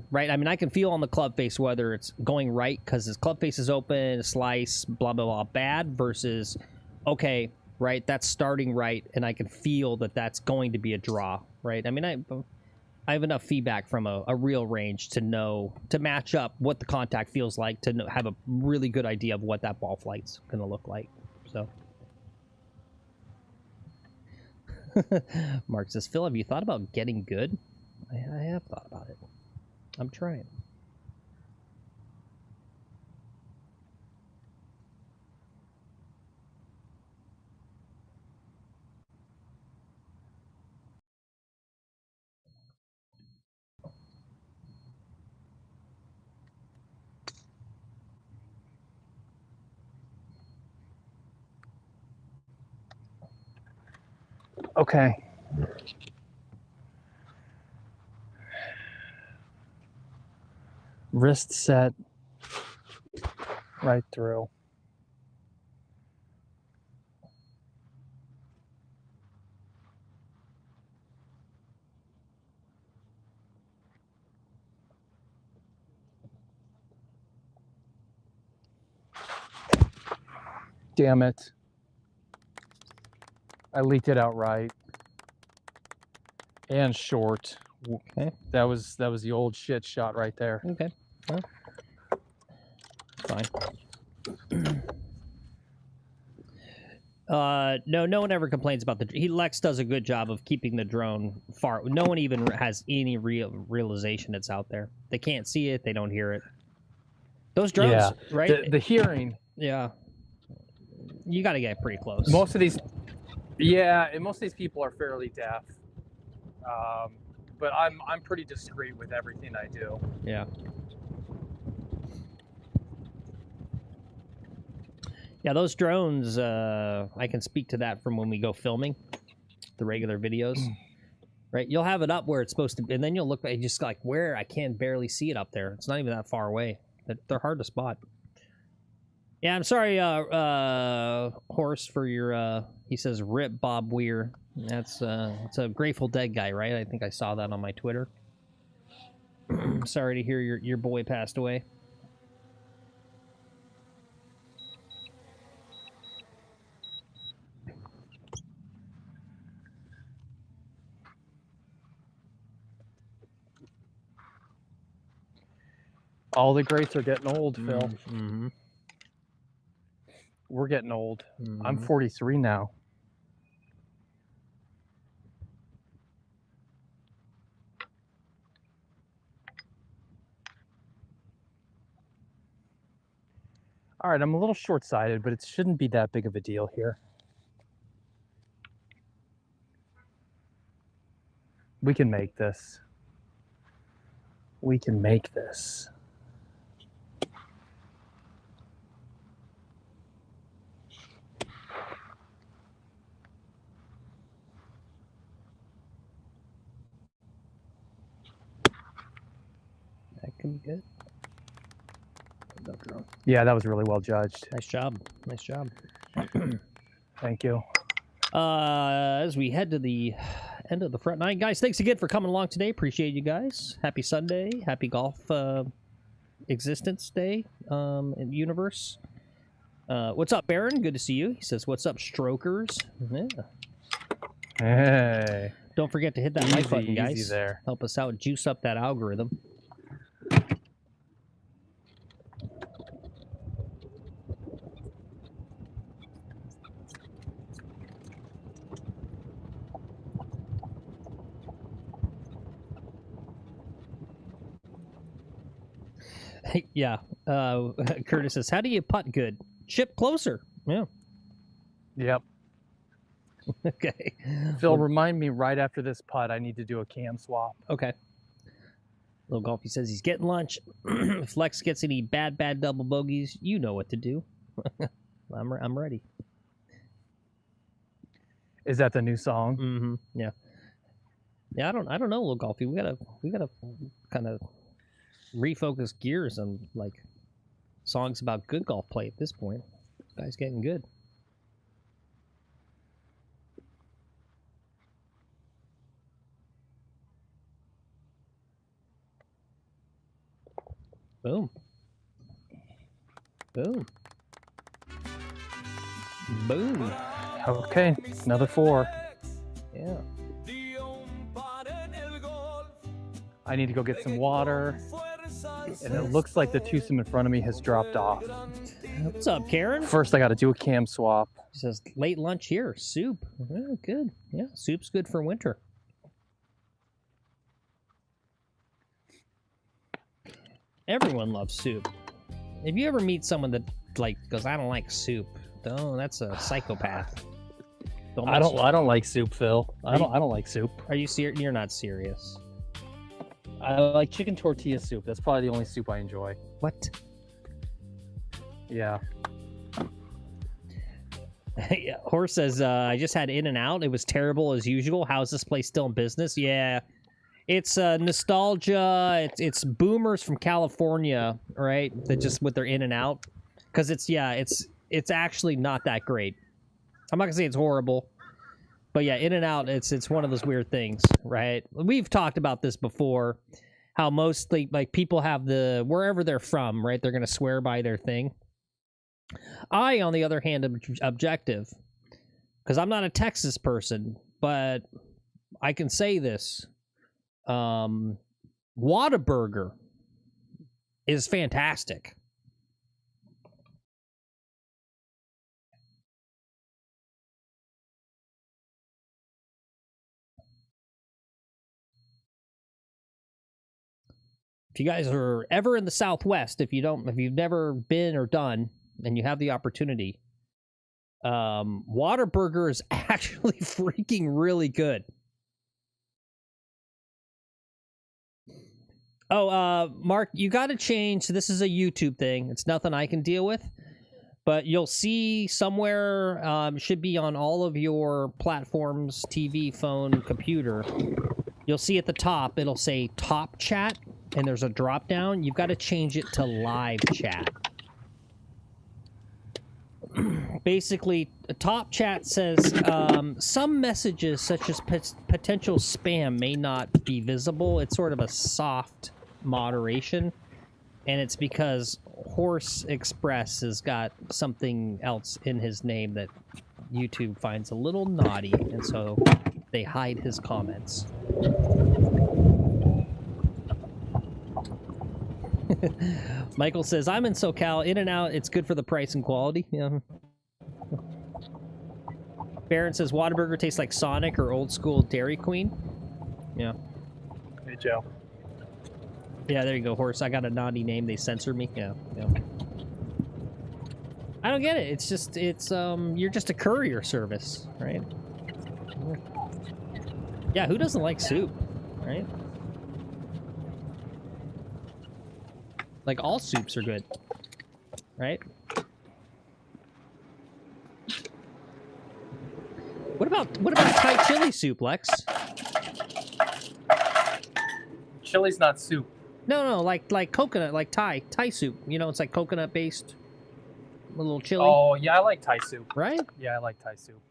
right. I mean, I can feel on the club face whether it's going right because his club face is open, slice, blah blah blah, bad versus okay, right, that's starting right, and I can feel that that's going to be a draw, right? I mean, I have enough feedback from a real range to know, to match up what the contact feels like, to have a really good idea of what that ball flight's going to look like. So, Mark says, Phil, have you thought about getting good? I have thought about it. I'm trying. Okay. Wrist set right through. Damn it. I leaked it out right. And short. Okay. That was the old shit shot right there. Okay. Well, fine. No one ever complains about Lex does a good job of keeping the drone far. No one even has any realization it's out there. They can't see it. They don't hear it. Those drones, yeah. right? The hearing. Yeah. You got to get pretty close. Most of these, yeah, and most of these people are fairly deaf. But I'm pretty discreet with everything I do. Yeah. Yeah, those drones, I can speak to that from when we go filming the regular videos, right? You'll have it up where it's supposed to be, and then you'll look at just like where I can barely see it up there. It's not even that far away. They're hard to spot. Yeah, I'm sorry, Horse, for your, he says, rip Bob Weir. It's a Grateful Dead guy, right? I think I saw that on my Twitter. Sorry to hear your boy passed away. All the greats are getting old, Phil. Mm-hmm. We're getting old. Mm-hmm. I'm 43 now. All right, I'm a little short-sighted, but it shouldn't be that big of a deal here. We can make this. We can make this. That can be good. Yeah, that was really well judged. Nice job. Nice job. Thank you. As we head to the end of the front nine, guys, thanks again for coming along today. Appreciate you guys. Happy Sunday. Happy golf existence day in universe. What's up, Baron? Good to see you. He says, "What's up, strokers?" Yeah. Hey. Don't forget to hit that like button, guys. Easy there. Help us out. Juice up that algorithm. Yeah. Curtis says, "How do you putt good? Chip closer." Yeah. Yep. Okay. Phil, remind me right after this putt, I need to do a cam swap. Okay. Little Golfy says he's getting lunch. If Lex gets any bad double bogeys, you know what to do. I'm ready. Is that the new song? Mm-hmm. Yeah. Yeah. I don't know, Little Golfy. We gotta kind of refocus gears on like songs about good golf play at this point. This guy's getting good. Boom. Boom. Boom. Okay, another 4. Yeah. I need to go get some water. And it looks like the twosome in front of me has dropped off. What's up, Karen? First, I got to do a cam swap. She says, late lunch here. Soup. Oh, good. Yeah, soup's good for winter. Everyone loves soup. If you ever meet someone that like goes, "I don't like soup," oh, that's a psychopath. I don't like soup, Phil. I don't like soup. Are you serious? You're not serious. I like chicken tortilla soup. That's probably the only soup I enjoy. What? Yeah. Yeah. Horse says, I just had In-N-Out. It was terrible as usual. How's this place still in business? Yeah. It's nostalgia. It's boomers from California, right? That just with their In-N-Out. Because it's actually not that great. I'm not gonna say it's horrible. But yeah, In-N-Out, it's one of those weird things, right? We've talked about this before, how mostly like people have wherever they're from, right? They're gonna swear by their thing. I, on the other hand, am objective because I'm not a Texas person, but I can say this: Whataburger is fantastic. If you guys are ever in the Southwest, if you've never been or done, and you have the opportunity, Whataburger is actually freaking really good. Oh, Mark, you got to change. This is a YouTube thing. It's nothing I can deal with, but you'll see somewhere, should be on all of your platforms, TV, phone, computer. You'll see at the top, it'll say Top Chat, and there's a drop down. You've got to change it to Live Chat. Basically, Top Chat says some messages such as potential spam may not be visible. It's sort of a soft moderation, and it's because Horse Express has got something else in his name that YouTube finds a little naughty, and so they hide his comments. Michael says, I'm in SoCal. In-N-Out, it's good for the price and quality. Yeah. Baron says, Whataburger tastes like Sonic or old school Dairy Queen. Yeah. Hey, Joe. Yeah, there you go, Horse. I got a naughty name. They censored me. Yeah. I don't get it. It's just, you're just a courier service, right? Yeah, who doesn't like soup, right? Like all soups are good, right? What about Thai chili soup, Lex? Chili's not soup. No, like coconut, like Thai soup. You know, it's like coconut based, a little chili. Oh yeah, I like Thai soup. Right? Yeah, I like Thai soup.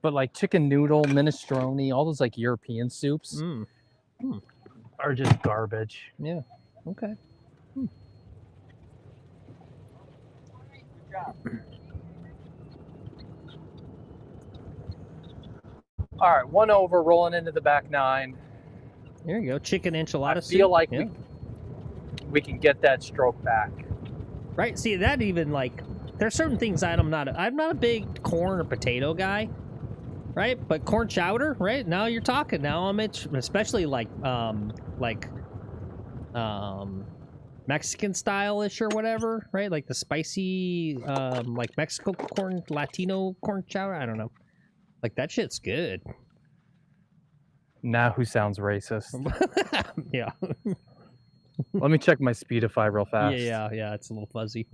But like chicken noodle, minestrone, all those like European soups are just garbage. Yeah. Okay. Good job. All right, 1 over, rolling into the back 9. There you go. Chicken enchilada I soup. feel like yeah. we can get that stroke back. Right. See, that even like there's certain things I'm not a big corn or potato guy, right? But corn chowder, right? Now you're talking. Now I'm especially like Mexican style-ish or whatever, right? Like the spicy like Mexico corn, Latino corn chowder. I don't know. Like that shit's good. Now who sounds racist? Yeah. Let me check my Speedify real fast. Yeah, it's a little fuzzy.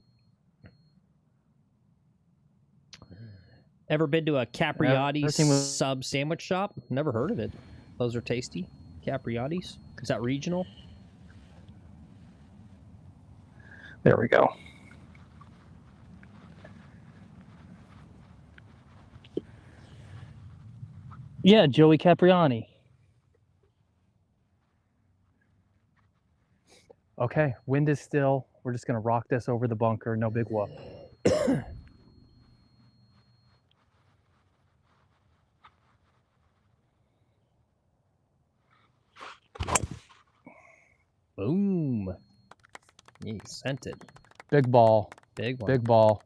Ever been to a Capriati's sub sandwich shop? Never heard of it. Those are tasty. Capriati's. Is that regional? There we go. Yeah, Joey Capriani. Okay, wind is still. We're just going to rock this over the bunker. No big whoop. Boom. He sent it. Big ball. Big one. Big ball.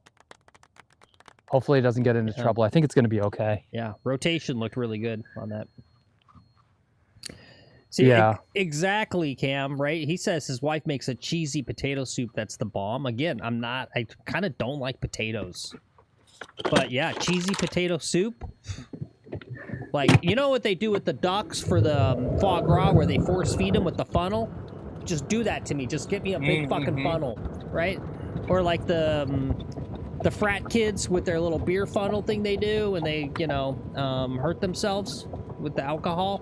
Hopefully it doesn't get into trouble. I think it's going to be okay. Yeah, rotation looked really good on that. See, yeah. Exactly, Cam, right? He says his wife makes a cheesy potato soup that's the bomb. Again, I kind of don't like potatoes. But yeah, cheesy potato soup. Like, you know what they do with the ducks for the foie gras where they force feed them with the funnel? Just do that to me. Just get me a big fucking funnel, right? Or like the frat kids with their little beer funnel thing they do and they, you know, hurt themselves with the alcohol.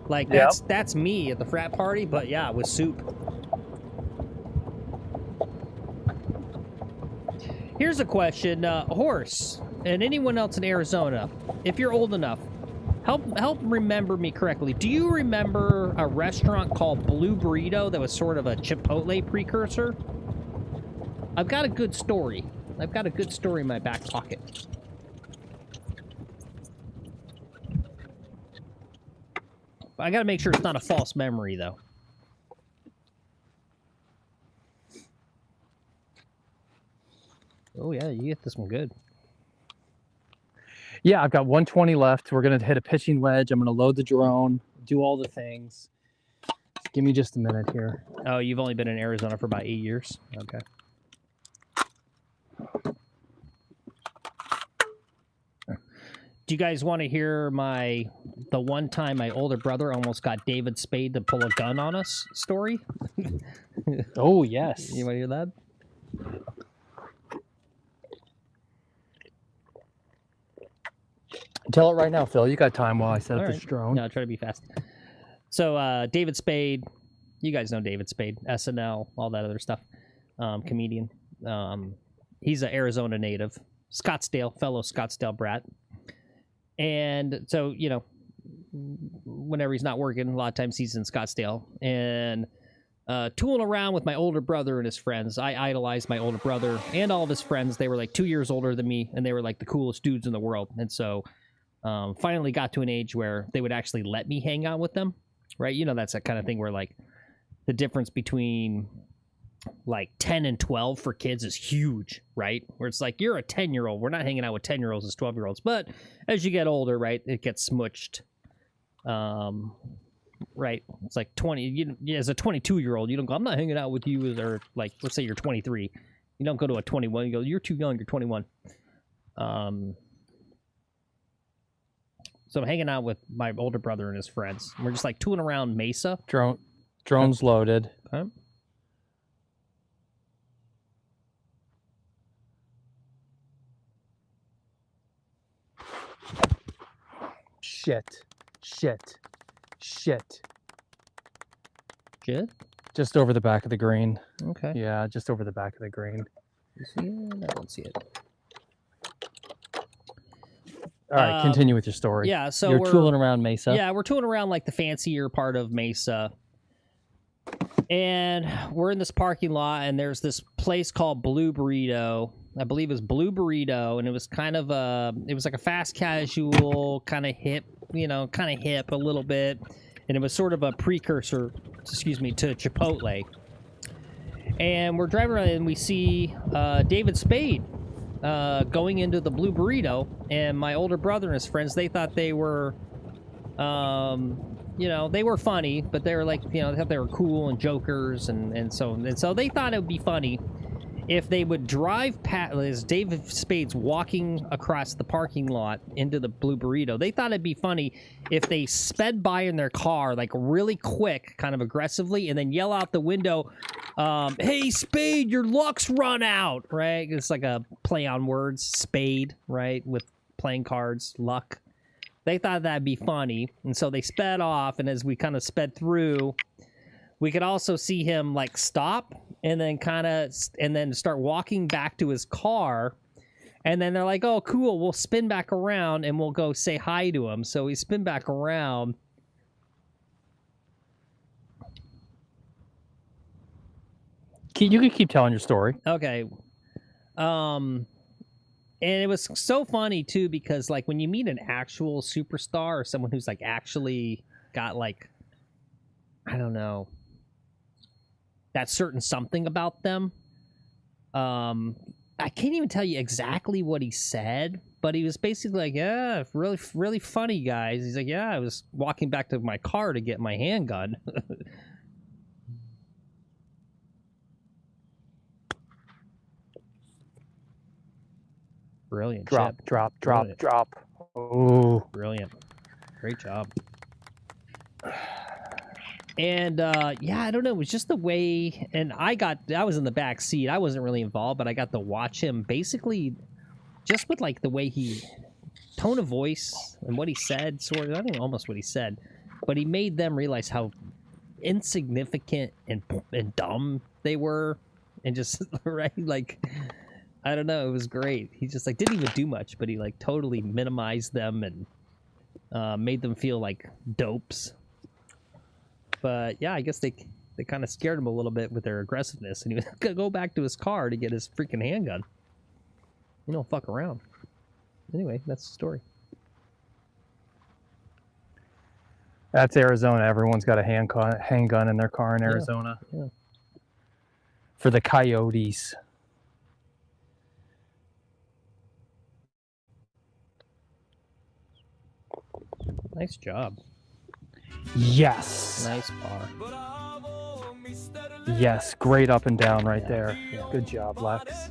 Like, that's me at the frat party, but yeah, with soup. Here's a question, Horse, and anyone else in Arizona, if you're old enough, help remember me correctly. Do you remember a restaurant called Blue Burrito that was sort of a Chipotle precursor? I've got a good story. I've got a good story in my back pocket. I gotta make sure it's not a false memory, though. Oh, yeah, you get this one good. Yeah, I've got 120 left. We're going to hit a pitching wedge. I'm going to load the drone, do all the things. Give me just a minute here. Oh, you've only been in Arizona for about 8 years? Okay. Do you guys want to hear the one time my older brother almost got David Spade to pull a gun on us story? Oh, yes. You want to hear that? Tell it right now, Phil. You got time while I set up this drone. No, I'll try to be fast. So, David Spade, you guys know David Spade, SNL, all that other stuff, comedian. He's an Arizona native, fellow Scottsdale brat. And so, you know, whenever he's not working, a lot of times he's in Scottsdale. And tooling around with my older brother and his friends. I idolized my older brother and all of his friends. They were like 2 years older than me, and they were like the coolest dudes in the world. And so finally got to an age where they would actually let me hang out with them, right? You know, that's that kind of thing where like the difference between like 10 and 12 for kids is huge, right? Where it's like, you're a 10-year-old. We're not hanging out with 10-year-olds as 12-year-olds. But as you get older, right, it gets smushed. Right. It's like 20, as a 22-year-old, you don't go, I'm not hanging out with you, or like, let's say you're 23. You don't go to a 21, you go, you're too young, you're 21. So I'm hanging out with my older brother and his friends. We're just like tooling around Mesa. Drone's loaded. Okay. Shit. Shit. Shit. Shit. Just over the back of the green. Okay. Yeah, just over the back of the green. You see it? I don't see it. All right, continue with your story. Yeah, so you're we're tooling around Mesa. Yeah, we're tooling around like the fancier part of Mesa. And we're in this parking lot, and there's this place called Blue Burrito. I believe it was Blue Burrito, and it was kind of it was like a fast casual, kind of hip, kind of hip a little bit. And it was sort of a precursor, to Chipotle. And we're driving around, and we see David Spade going into the Blue Burrito. And my older brother and his friends, they thought they were, they were funny, but they were like, they thought they were cool and jokers, and so they thought it would be funny if they would drive past, as David Spade's walking across the parking lot into the Blue Burrito, they thought it'd be funny if they sped by in their car, like really quick, kind of aggressively, and then yell out the window, hey, Spade, your luck's run out, right? It's like a play on words, Spade, right? With playing cards, luck. They thought that'd be funny, and so they sped off, and as we kind of sped through, we could also see him like stop and then start walking back to his car. And then they're like, oh, cool, we'll spin back around and we'll go say hi to him. So we spin back around. You can keep telling your story. Okay. And it was so funny, too, because like when you meet an actual superstar or someone who's like actually got like, I don't know, that certain something about them. I can't even tell you exactly what he said, but he was basically like, yeah, really, really funny, guys. He's like, yeah, I was walking back to my car to get my handgun. Brilliant. Drop, Chip. drop. Brilliant. Oh, Brilliant. Great job. And yeah, I don't know. It was just the way, and I was in the back seat. I wasn't really involved, but I got to watch him basically just with like the way tone of voice and what he said, sort of, I don't know almost what he said, but he made them realize how insignificant and dumb they were, and just, right, like, I don't know, it was great. He just like didn't even do much, but he like totally minimized them and made them feel like dopes. But yeah, I guess they kind of scared him a little bit with their aggressiveness, and he was gonna go back to his car to get his freaking handgun. You don't fuck around. Anyway, that's the story. that's Arizona. Everyone's got a handgun in their car in Arizona. Yeah. For the coyotes. Nice job. Yes. Nice par. Yes. Great up and down right Yeah. there. Yeah. Good job, Lex.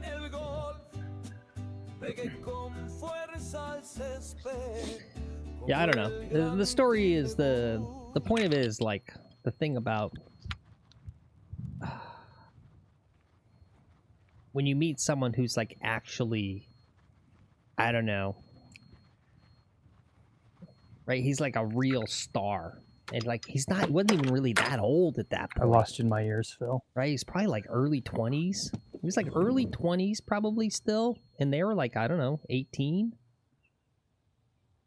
Yeah, I don't know. The story is the point of it is like the thing about when you meet someone who's like actually, I don't know, right? He's like a real star, and like he wasn't even really that old at that I point. lost you in my ears, Phil. Right? He's probably like early 20s. He was like early 20s probably still, and they were like, I don't know, 18.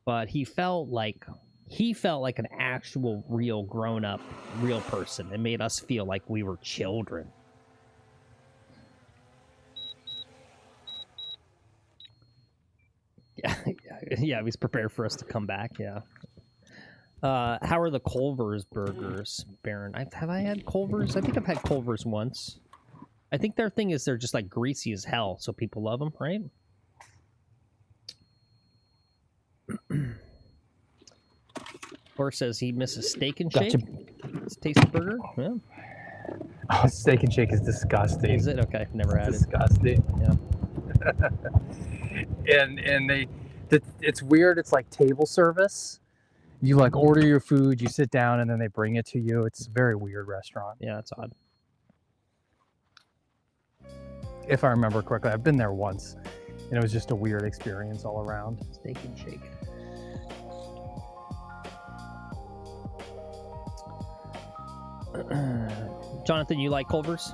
But he felt like an actual real grown-up, real person. It made us feel like we were children. Yeah, he was prepared for us to come back, yeah. How are the Culver's burgers, Baron? Have I had Culver's? I think I've had Culver's once. I think their thing is they're just like greasy as hell, so people love them, right? Or says he misses Steak and Shake. Gotcha. It's a tasty burger. Yeah. Oh, Steak and Shake is disgusting. Is it? Okay, never had it. Disgusting. Yeah. and it's weird. It's like table service. You like order your food, you sit down, and then they bring it to you. It's a very weird restaurant. Yeah, it's odd. If I remember correctly, I've been there once, and it was just a weird experience all around. Steak and Shake. Jonathan, you like Culver's?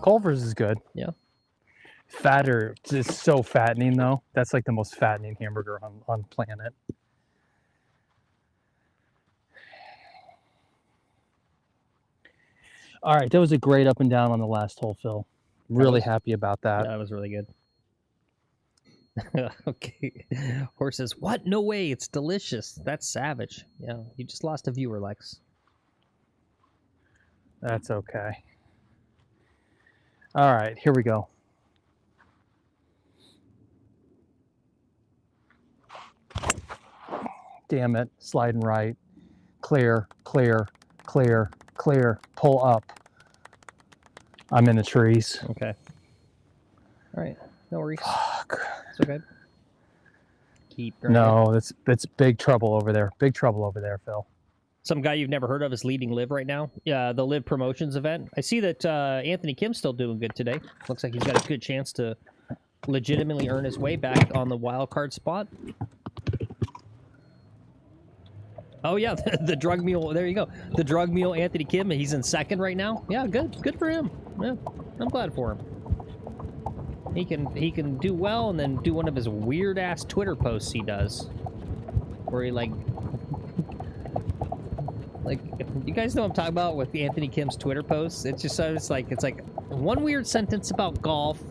Culver's is good. Yeah. Fatter, it's so fattening though. That's like the most fattening hamburger on planet. All right, that was a great up and down on the last hole, Phil. Really happy about that. Yeah, that was really good. Okay. Horse says, what? No way. It's delicious. That's savage. Yeah, you just lost a viewer, Lex. That's okay. All right, here we go. Damn it, sliding right. Clear, clear, clear, clear. Pull up. I'm in the trees. Okay. All right. No worries. Fuck. It's okay. Keep going. No, that's big trouble over there. Big trouble over there, Phil. Some guy you've never heard of is leading Live right now. Yeah, the Live promotions event. I see that Anthony Kim's still doing good today. Looks like he's got a good chance to legitimately earn his way back on the wild card spot. Oh yeah, the drug mule. There you go. The drug mule, Anthony Kim. He's in second right now. Yeah, good. Good for him. Yeah, I'm glad for him. He can do well and then do one of his weird ass Twitter posts he does, where he like you guys know what I'm talking about with Anthony Kim's Twitter posts. It's just it's like one weird sentence about golf,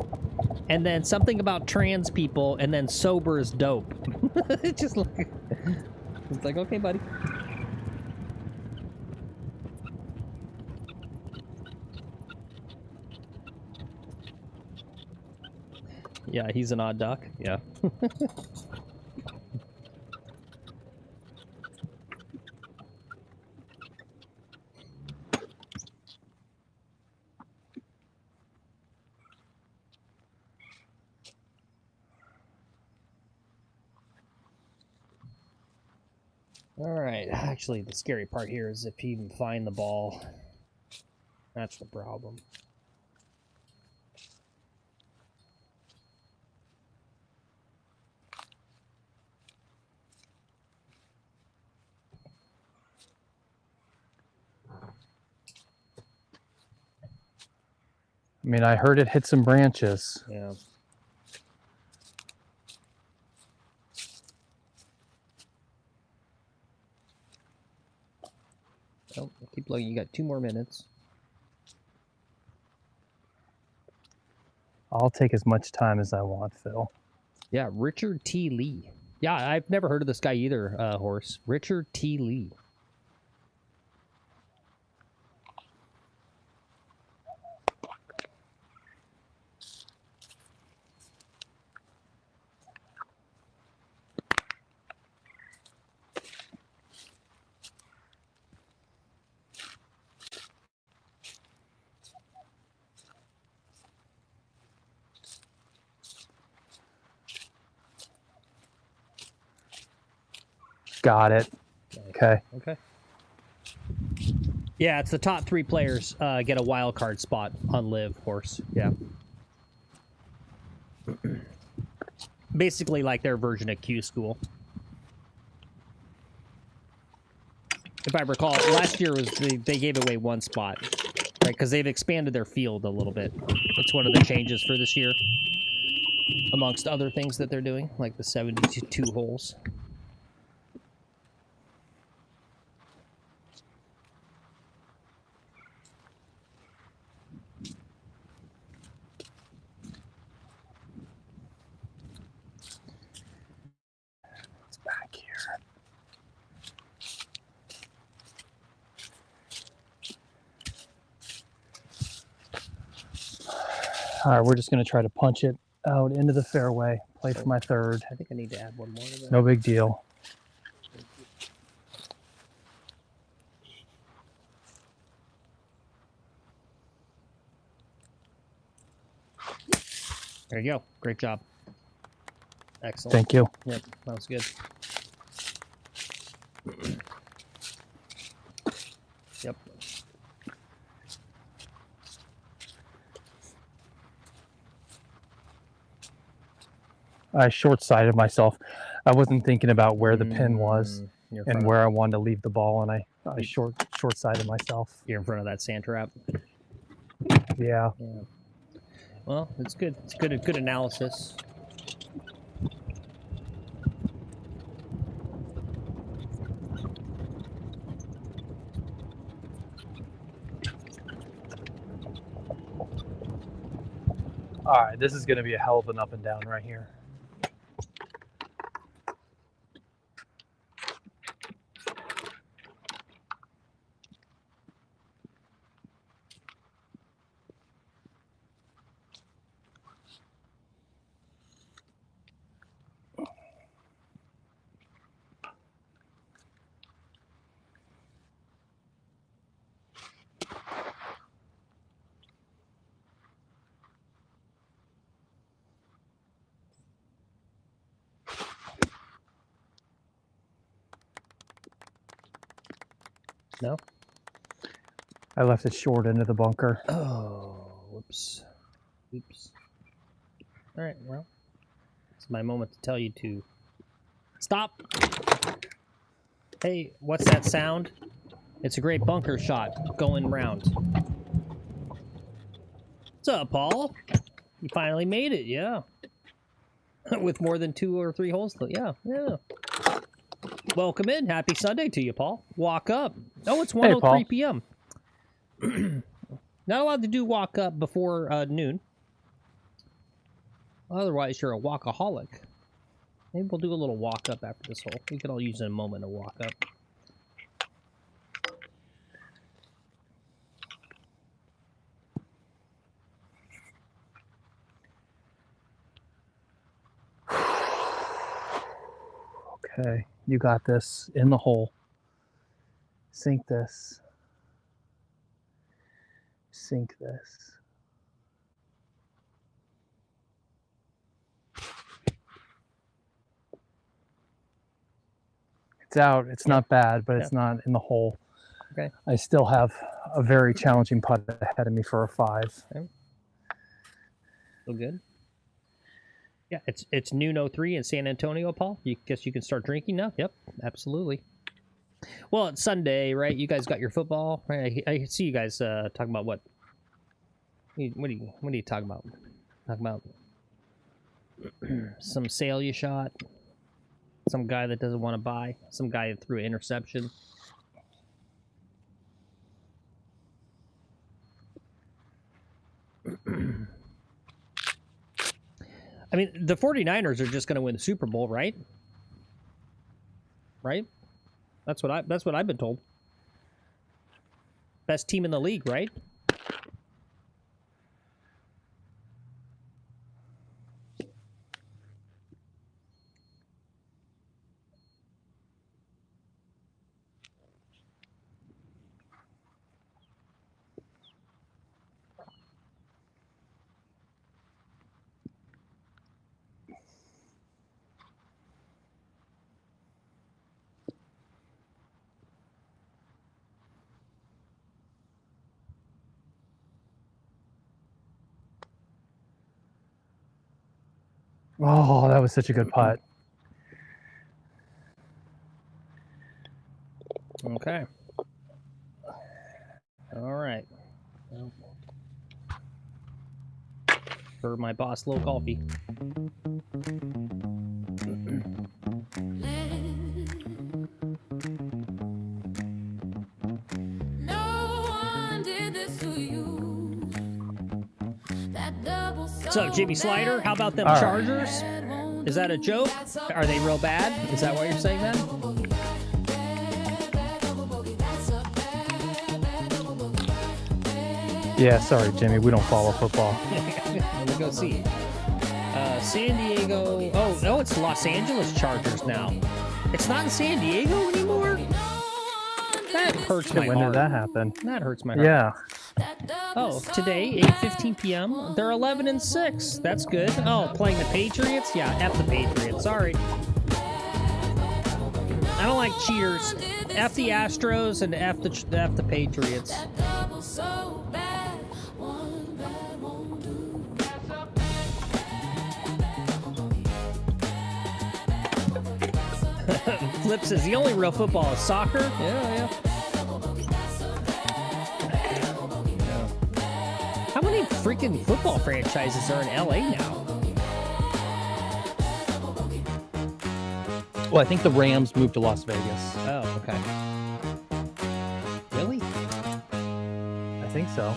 and then something about trans people, and then sober is dope. It's just like it's like, okay, buddy. Yeah, he's an odd duck. Yeah. All right. Actually, the scary part here is if he can find the ball. That's the problem. I mean, I heard it hit some branches. Yeah. Oh, keep looking. You got 2 more minutes. I'll take as much time as I want, Phil. Yeah, Richard T. Lee. Yeah, I've never heard of this guy either, Horse. Richard T. Lee. Got it. Okay. Okay. Yeah, it's the top 3 players get a wild card spot on Live, Horse. Yeah. Basically like their version of Q School. If I recall, last year was they gave away 1 spot, right? Because they've expanded their field a little bit. It's one of the changes for this year, amongst other things that they're doing, like the 72 holes. All right, we're just going to try to punch it out into the fairway, play for my 3rd. I think I need to add 1 more to that. No big deal. There you go. Great job. Excellent. Thank you. Yep, that was good. Yep. I short-sighted myself. I wasn't thinking about where the pin was and where I wanted to leave the ball, and I short-sighted myself. You're in front of that sand trap. Yeah. Yeah. Well, it's good. It's good analysis. All right, this is going to be a hell of an up and down right here. No? I left it short into the bunker. Oh, whoops. Oops. All right, well, it's my moment to tell you to stop. Hey, what's that sound? It's a great bunker shot going round. What's up, Paul? You finally made it, yeah. With more than 2 or 3 holes, yeah. Welcome in. Happy Sunday to you, Paul. Walk up. Oh, it's 1:03 p.m. Not allowed to do walk up before noon. Otherwise, you're a walkaholic. Maybe we'll do a little walk up after this hole. We could all use a moment to walk up. Okay, you got this in the hole. Sink this. Sink this. It's out. It's not bad, but it's not in the hole. Okay. I still have a very challenging putt ahead of me for a 5. Okay. Still good. Yeah, it's noon 03 in San Antonio, Paul. You guess you can start drinking now? Yep, absolutely. Well, it's Sunday, right? You guys got your football, right? I see you guys talking about what? What are you talking about? Talking about some sale you shot, some guy that doesn't want to buy, some guy that threw an interception. I mean, the 49ers are just going to win the Super Bowl, right? Right? That's what I've been told. Best team in the league, right? Oh, that was such a good putt. Okay. All right. Well, for my boss, low coffee. What's up, Jimmy Slider? How about them Chargers? Is that a joke? Are they real bad? Is that why you're saying that? Yeah, sorry, Jimmy. We don't follow football. Let me go see. San Diego. Oh, no, it's Los Angeles Chargers now. It's not in San Diego anymore? That hurts my heart. When did that happen? That hurts my heart. Yeah. Oh, today, 8:15 p.m. They're 11-6. That's good. Oh, playing the Patriots? Yeah, F the Patriots. Sorry. I don't like cheaters. F the Astros and F the Patriots. Flip says the only real football is soccer. Yeah. freaking football franchises are in LA now. Well, I think the Rams moved to Las Vegas. Oh, okay. Really? I think so.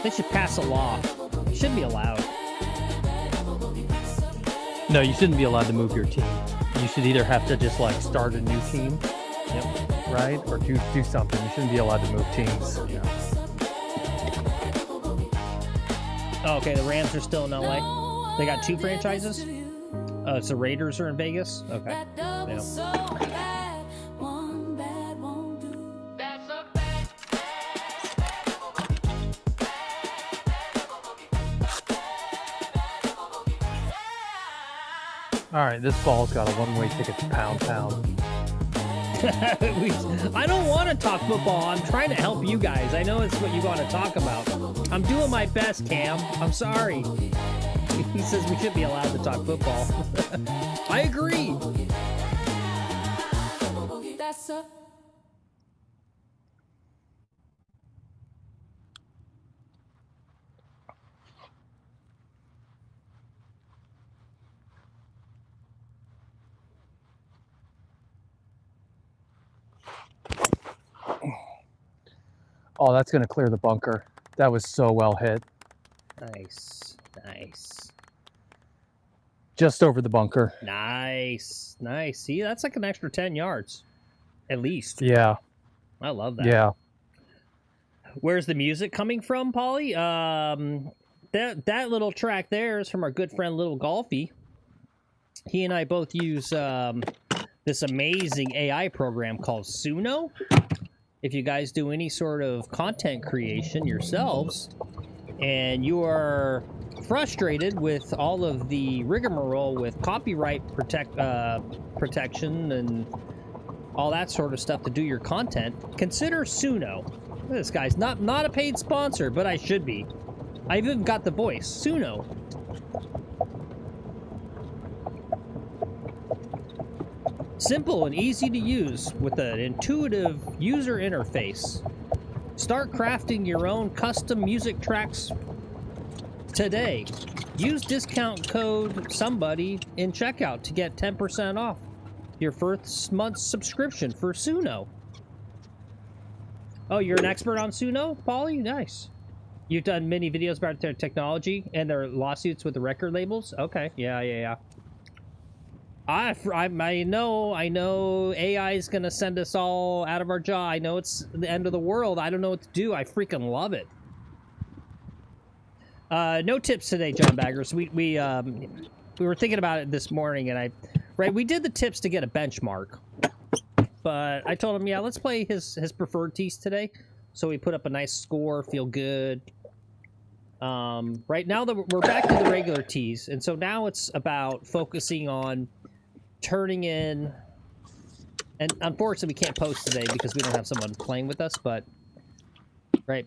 They should pass a law. It should be allowed. No, you shouldn't be allowed to move your team. You should either have to just like start a new team, right, or do something. You shouldn't be allowed to move teams. Yeah. Oh, okay, the Rams are still in LA. They got 2 franchises. Oh, so Raiders are in Vegas. Okay. Yeah. All right, this ball's got a one-way ticket to Pound Town. I don't want to talk football. I'm trying to help you guys. I know it's what you want to talk about. I'm doing my best, Cam. I'm sorry. He says we should be allowed to talk football. I agree. Oh, that's going to clear the bunker. That was so well hit. Nice. Nice. Just over the bunker. Nice. Nice. See, that's like an extra 10 yards. At least. Yeah. I love that. Yeah. Where's the music coming from, Paulie? That little track there is from our good friend Little Golfy. He and I both use this amazing AI program called Suno. If you guys do any sort of content creation yourselves, and you are frustrated with all of the rigmarole with copyright protection and all that sort of stuff to do your content, consider Suno. This guy's not a paid sponsor, but I should be. I've even got the voice. Suno. Simple and easy to use with an intuitive user interface. Start crafting your own custom music tracks today. Use discount code somebody in checkout to get 10% off your first month's subscription for Suno. Oh, you're an expert on Suno, Paulie? Nice. You've done many videos about their technology and their lawsuits with the record labels? Okay, yeah. I know AI is going to send us all out of our job. I know it's the end of the world. I don't know what to do. I freaking love it. No tips today, John Baggers. We were thinking about it this morning, and we did the tips to get a benchmark. But I told him, yeah, let's play his preferred tees today. So we put up a nice score, feel good. Right now we're back to the regular tees, and so now it's about focusing on turning in, and unfortunately we can't post today because we don't have someone playing with us, but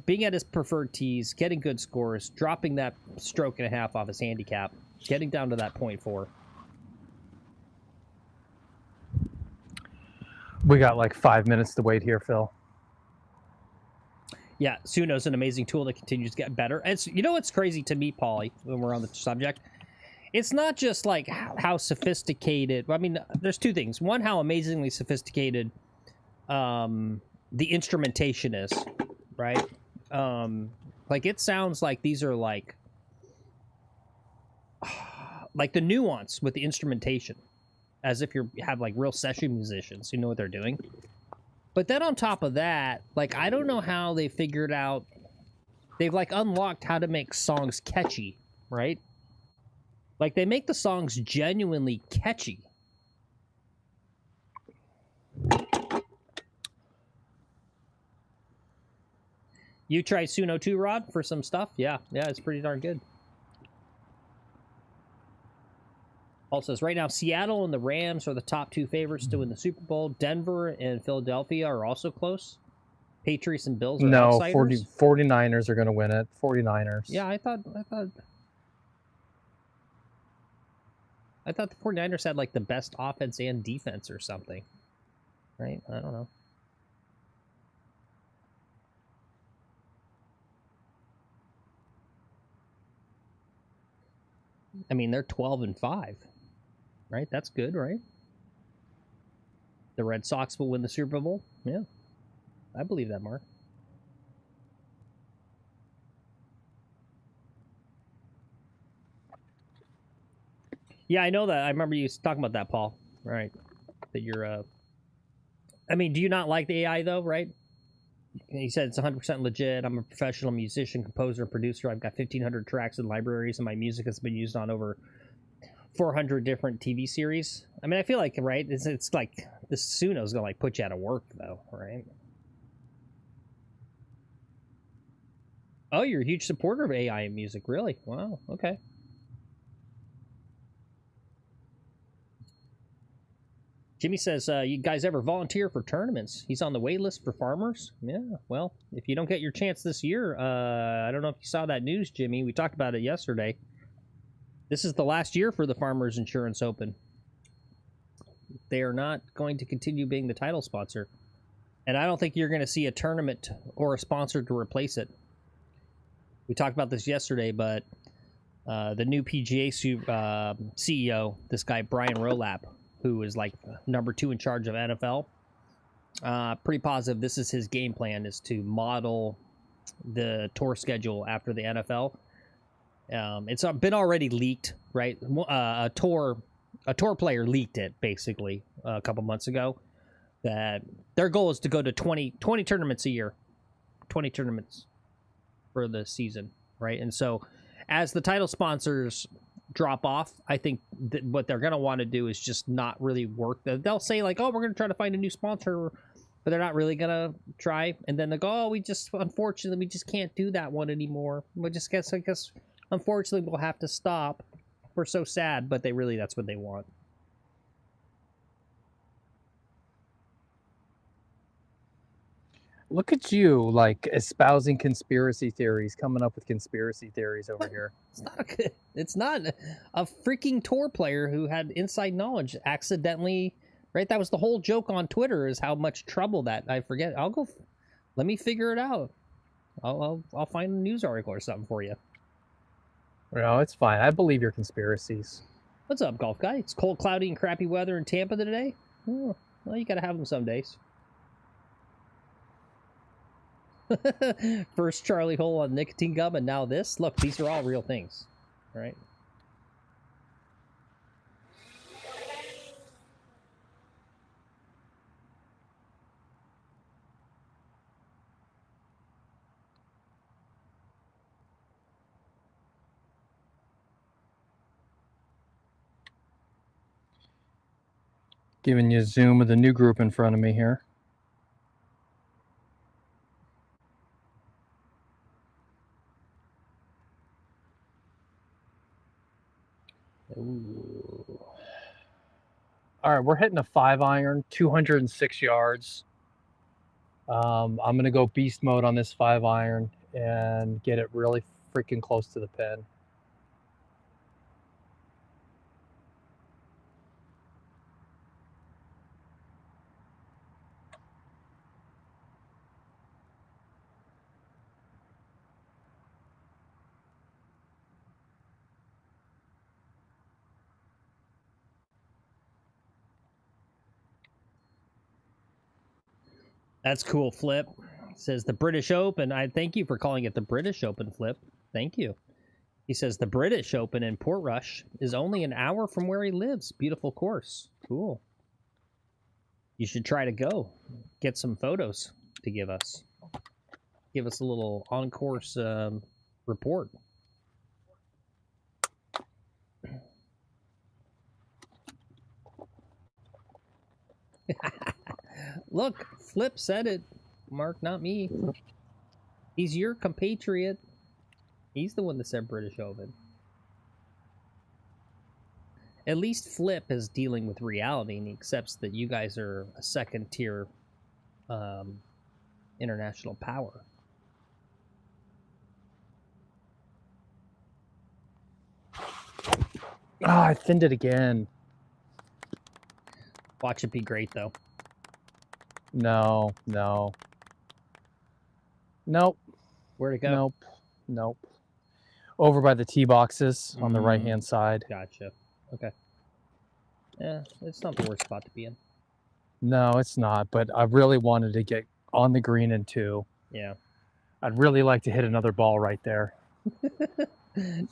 being at his preferred tees, getting good scores, dropping that stroke and a half off his handicap, getting down to that 0.4. We got like 5 minutes to wait here, Phil. Yeah, Suno's an amazing tool that continues to get better. And you know what's crazy to me, Paulie, when we're on the subject? It's not just like how sophisticated. I mean, there's two things. One, how amazingly sophisticated the instrumentation is, right? Like it sounds like these are like the nuance with the instrumentation, as if you have like real session musicians who know what they're doing. But then on top of that, like I don't know how they figured out. They've like unlocked how to make songs catchy, right? Like, they make the songs genuinely catchy. You try Suno too, Rod, for some stuff? Yeah, it's pretty darn good. Paul says, right now, Seattle and the Rams are the top 2 favorites to win the Super Bowl. Denver and Philadelphia are also close. Patriots and Bills are outsiders. 49ers are going to win it. 49ers. Yeah, I thought the 49ers had like the best offense and defense or something. Right? I don't know. I mean, they're 12-5, right? That's good, right? The Red Sox will win the Super Bowl. Yeah, I believe that, Mark. Yeah, I know that. I remember you talking about that, Paul. Right? That you're. I mean, do you not like the AI though? Right? He said it's 100% legit. I'm a professional musician, composer, producer. I've got 1,500 tracks in libraries, and my music has been used on over 400 different TV series. I mean, I feel like, right? It's like this Suno's gonna like put you out of work, though, right? Oh, you're a huge supporter of AI in music, really? Wow. Okay. Jimmy says, you guys ever volunteer for tournaments? He's on the wait list for farmers. Yeah, well, if you don't get your chance this year, I don't know if you saw that news, Jimmy. We talked about it yesterday. This is the last year for the Farmers Insurance Open. They are not going to continue being the title sponsor. And I don't think you're going to see a tournament or a sponsor to replace it. We talked about this yesterday, but the new PGA CEO, this guy, Brian Rolap, who is like number 2 in charge of NFL, pretty positive this is his game plan, is to model the tour schedule after the NFL. It's been already leaked, right? A tour player leaked it basically a couple months ago, that their goal is to go to 20 tournaments a year, 20 tournaments for the season, right? And so as the title sponsors drop off, I think that what they're going to want to do is just not really work. They'll say like, oh, we're going to try to find a new sponsor, but they're not really going to try. And then they go, oh, unfortunately, we just can't do that one anymore. I guess unfortunately we'll have to stop. We're so sad, but that's what they want. Look at you, like, espousing conspiracy theories, coming up with conspiracy theories over here. It's not a freaking tour player who had inside knowledge accidentally, right? That was the whole joke on Twitter, is how much trouble that, I forget. Let me figure it out. I'll find a news article or something for you. No, it's fine. I believe your conspiracies. What's up, golf guy? It's cold, cloudy, and crappy weather in Tampa today. Oh, well, you gotta have them some days. First Charlie hole on nicotine gum, and now this. Look, these are all real things, right? Giving you a zoom of the new group in front of me here. Ooh. All right, we're hitting a 5-iron, 206 yards. I'm going to go beast mode on this 5-iron and get it really freaking close to the pin. That's cool, Flip. Says the British Open. I thank you for calling it the British Open, Flip. Thank you. He says the British Open in Portrush is only an hour from where he lives. Beautiful course. Cool. You should try to go. Get some photos to give us. Give us a little on-course report. Look, Flip said it. Mark, not me. He's your compatriot. He's the one that said British Open. At least Flip is dealing with reality, and he accepts that you guys are a second-tier international power. Ah, I thinned it again. Watch it be great, though. No, no. Nope. Where'd it go? Nope. Nope. over by the tee boxes on the right-hand side. Gotcha. Okay. Yeah, it's not the worst spot to be in. No, it's not, but I really wanted to get on the green in 2. Yeah. I'd really like to hit another ball right there.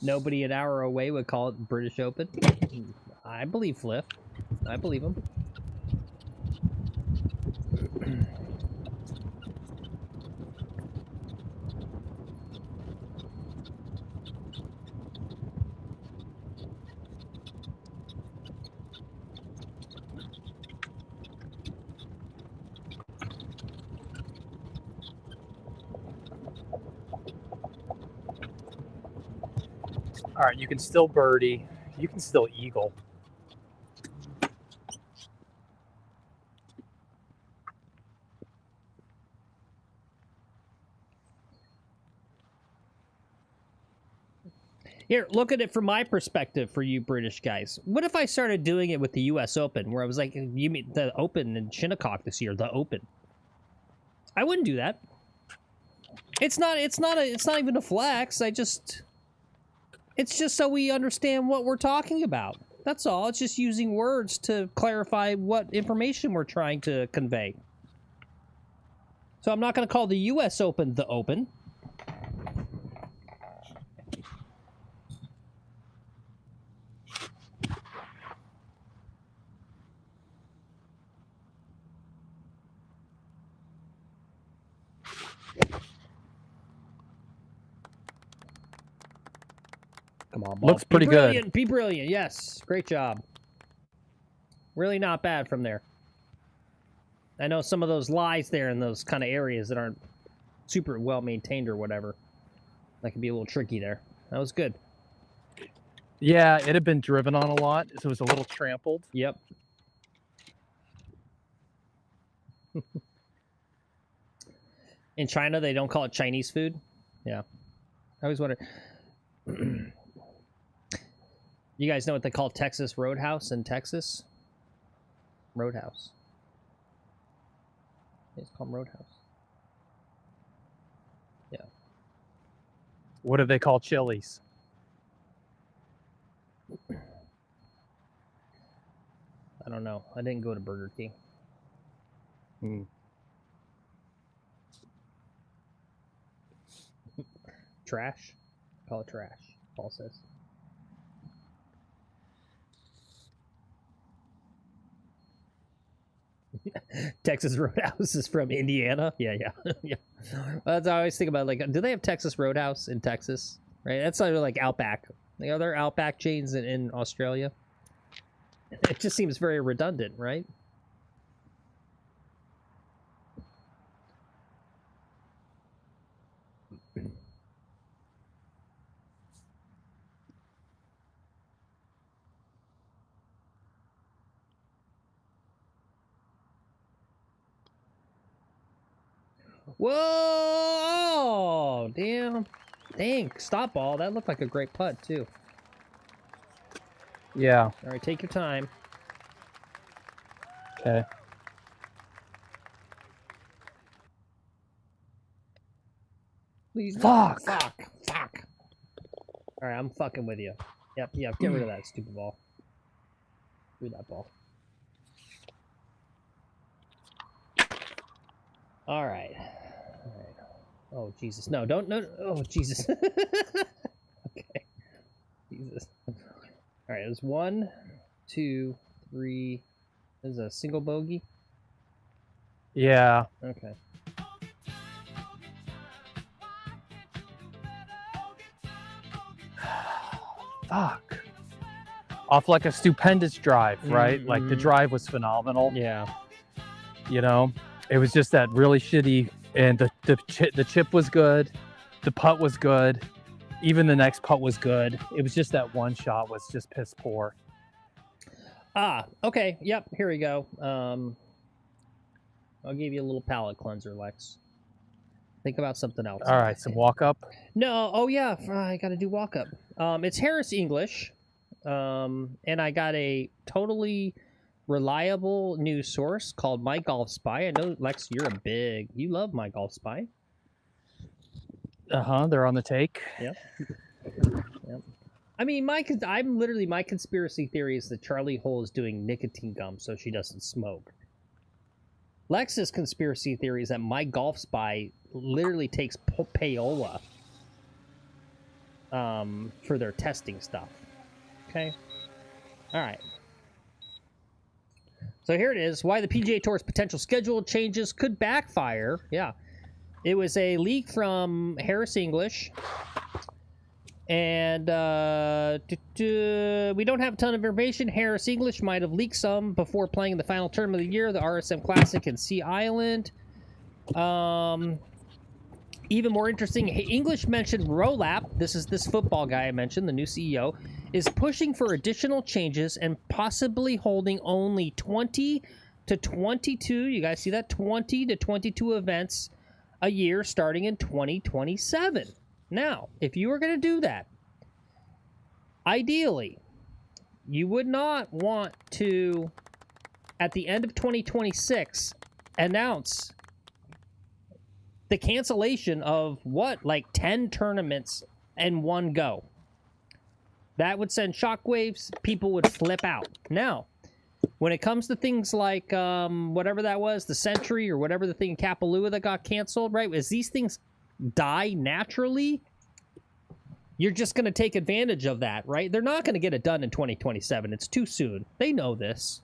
Nobody an hour away would call it British Open. I believe Fliff. I believe him. All right, you can still birdie. You can still eagle. Here, look at it from my perspective for you British guys. What if I started doing it with the US Open, where I was like, you mean the Open in Shinnecock this year, the Open? I wouldn't do that. It's not even a flex. It's just so we understand what we're talking about. That's all. It's just using words to clarify what information we're trying to convey. So I'm not going to call the US Open the Open. Come on, ball. Looks pretty good. Be brilliant. Yes. Great job. Really not bad from there. I know some of those lies there in those kind of areas that aren't super well maintained or whatever. That can be a little tricky there. That was good. Yeah, it had been driven on a lot, so it was a little trampled. Yep. In China, they don't call it Chinese food. Yeah. I always wonder. You guys know what they call Texas Roadhouse in Texas? Roadhouse. It's called Roadhouse. Yeah. What do they call Chili's? I don't know. I didn't go to Burger King. Trash? Call it trash. Paul says. Texas Roadhouse is from Indiana. Yeah. Yeah. That's what I always think about. Like, do they have Texas Roadhouse in Texas? Right. That's sort of like Outback. The other Outback chains in Australia. It just seems very redundant, right? Whoa! Damn. Dang. Stop ball. That looked like a great putt, too. Yeah. All right, take your time. Okay. Please. Fuck. Fuck. All right, I'm fucking with you. Yep. Get rid of that stupid ball. Give me that ball. All right. Oh, Jesus. No, don't. No. Oh, Jesus. Okay. Jesus. All right, it was 1, 2, 3. This is a single bogey? Yeah. Okay. Fuck. Off like a stupendous drive, right? Like the drive was phenomenal. Yeah. You know, it was just that really shitty, and the chip was good, the putt was good, even the next putt was good. It was just that one shot was just piss poor. Ah, okay. Yep, here we go. I'll give you a little palate cleanser, Lex. Think about something else. All right, some walk up. No, oh yeah, I got to do walk up. It's Harris English, and I got a totally reliable news source called My Golf Spy. I know, Lex, you love My Golf Spy. They're on the take. Yep. Yep. I mean, my conspiracy theory is that Charlie Hull is doing nicotine gum so she doesn't smoke. Lex's conspiracy theory is that my golf spy literally takes payola for their testing stuff. Okay? All right. So here it is. Why the PGA Tour's potential schedule changes could backfire. Yeah. It was a leak from Harris English. And we don't have a ton of information. Harris English might have leaked some before playing the final tournament of the year, the RSM Classic in Sea Island. Even more interesting, English mentioned Rolap. This is this football guy I mentioned, the new CEO, is pushing for additional changes and possibly holding only 20 to 22, you guys see that? 20 to 22 events a year starting in 2027. Now, if you were going to do that, ideally, you would not want to, at the end of 2026, announce the cancellation of, what, like 10 tournaments in one go. That would send shockwaves. People would flip out. Now, when it comes to things like whatever that was, the Century or whatever the thing in Kapalua that got canceled, right? As these things die naturally, you're just going to take advantage of that, right? They're not going to get it done in 2027. It's too soon. They know this.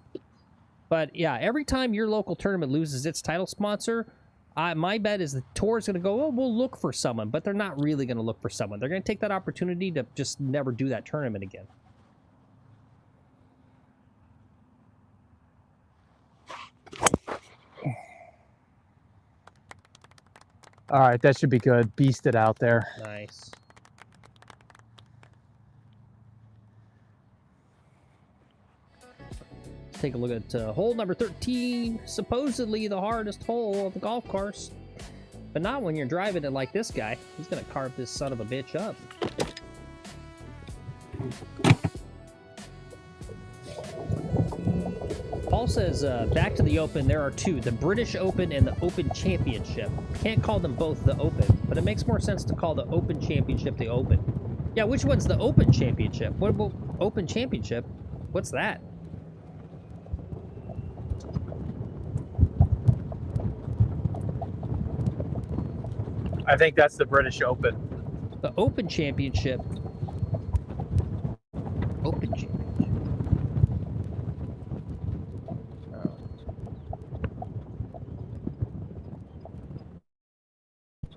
But yeah, every time your local tournament loses its title sponsor, my bet is the tour is going to go, oh, we'll look for someone. But they're not really going to look for someone. They're going to take that opportunity to just never do that tournament again. All right, that should be good. Beast it out there. Nice. Let's take a look at hole number 13. Supposedly the hardest hole of the golf course. But not when you're driving it like this guy. He's going to carve this son of a bitch up. Paul says, back to the Open, there are two, the British Open and the Open Championship. Can't call them both the Open, but it makes more sense to call the Open Championship the Open. Yeah, which one's the Open Championship? What about Open Championship? What's that? I think that's the British Open. The Open Championship. Open Championship.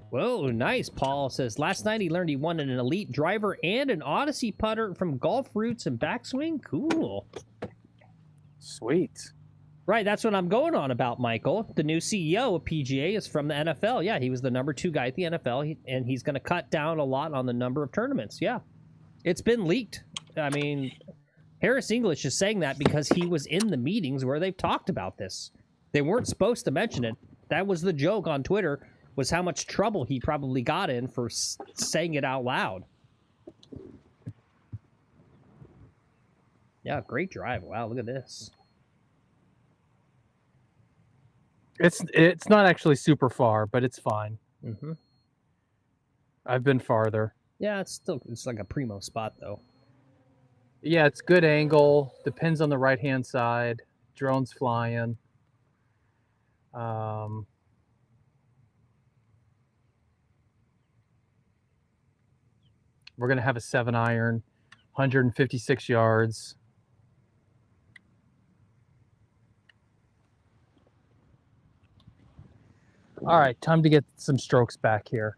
Whoa, nice. Paul says, last night he learned he won an elite driver and an Odyssey putter from Golf Roots and Backswing. Cool. Sweet. Right, that's what I'm going on about, Michael. The new CEO of PGA is from the NFL. Yeah, he was the number 2 guy at the NFL, and he's going to cut down a lot on the number of tournaments. Yeah, it's been leaked. I mean, Harris English is saying that because he was in the meetings where they've talked about this. They weren't supposed to mention it. That was the joke on Twitter, was how much trouble he probably got in for saying it out loud. Yeah, great drive. Wow, look at this. It's not actually super far, but it's fine. Mm-hmm. I've been farther. Yeah, it's like a primo spot, though. Yeah, it's good angle. Depends on the right-hand side. Drone's flying. We're going to have a 7-iron, 156 yards. All right, time to get some strokes back here.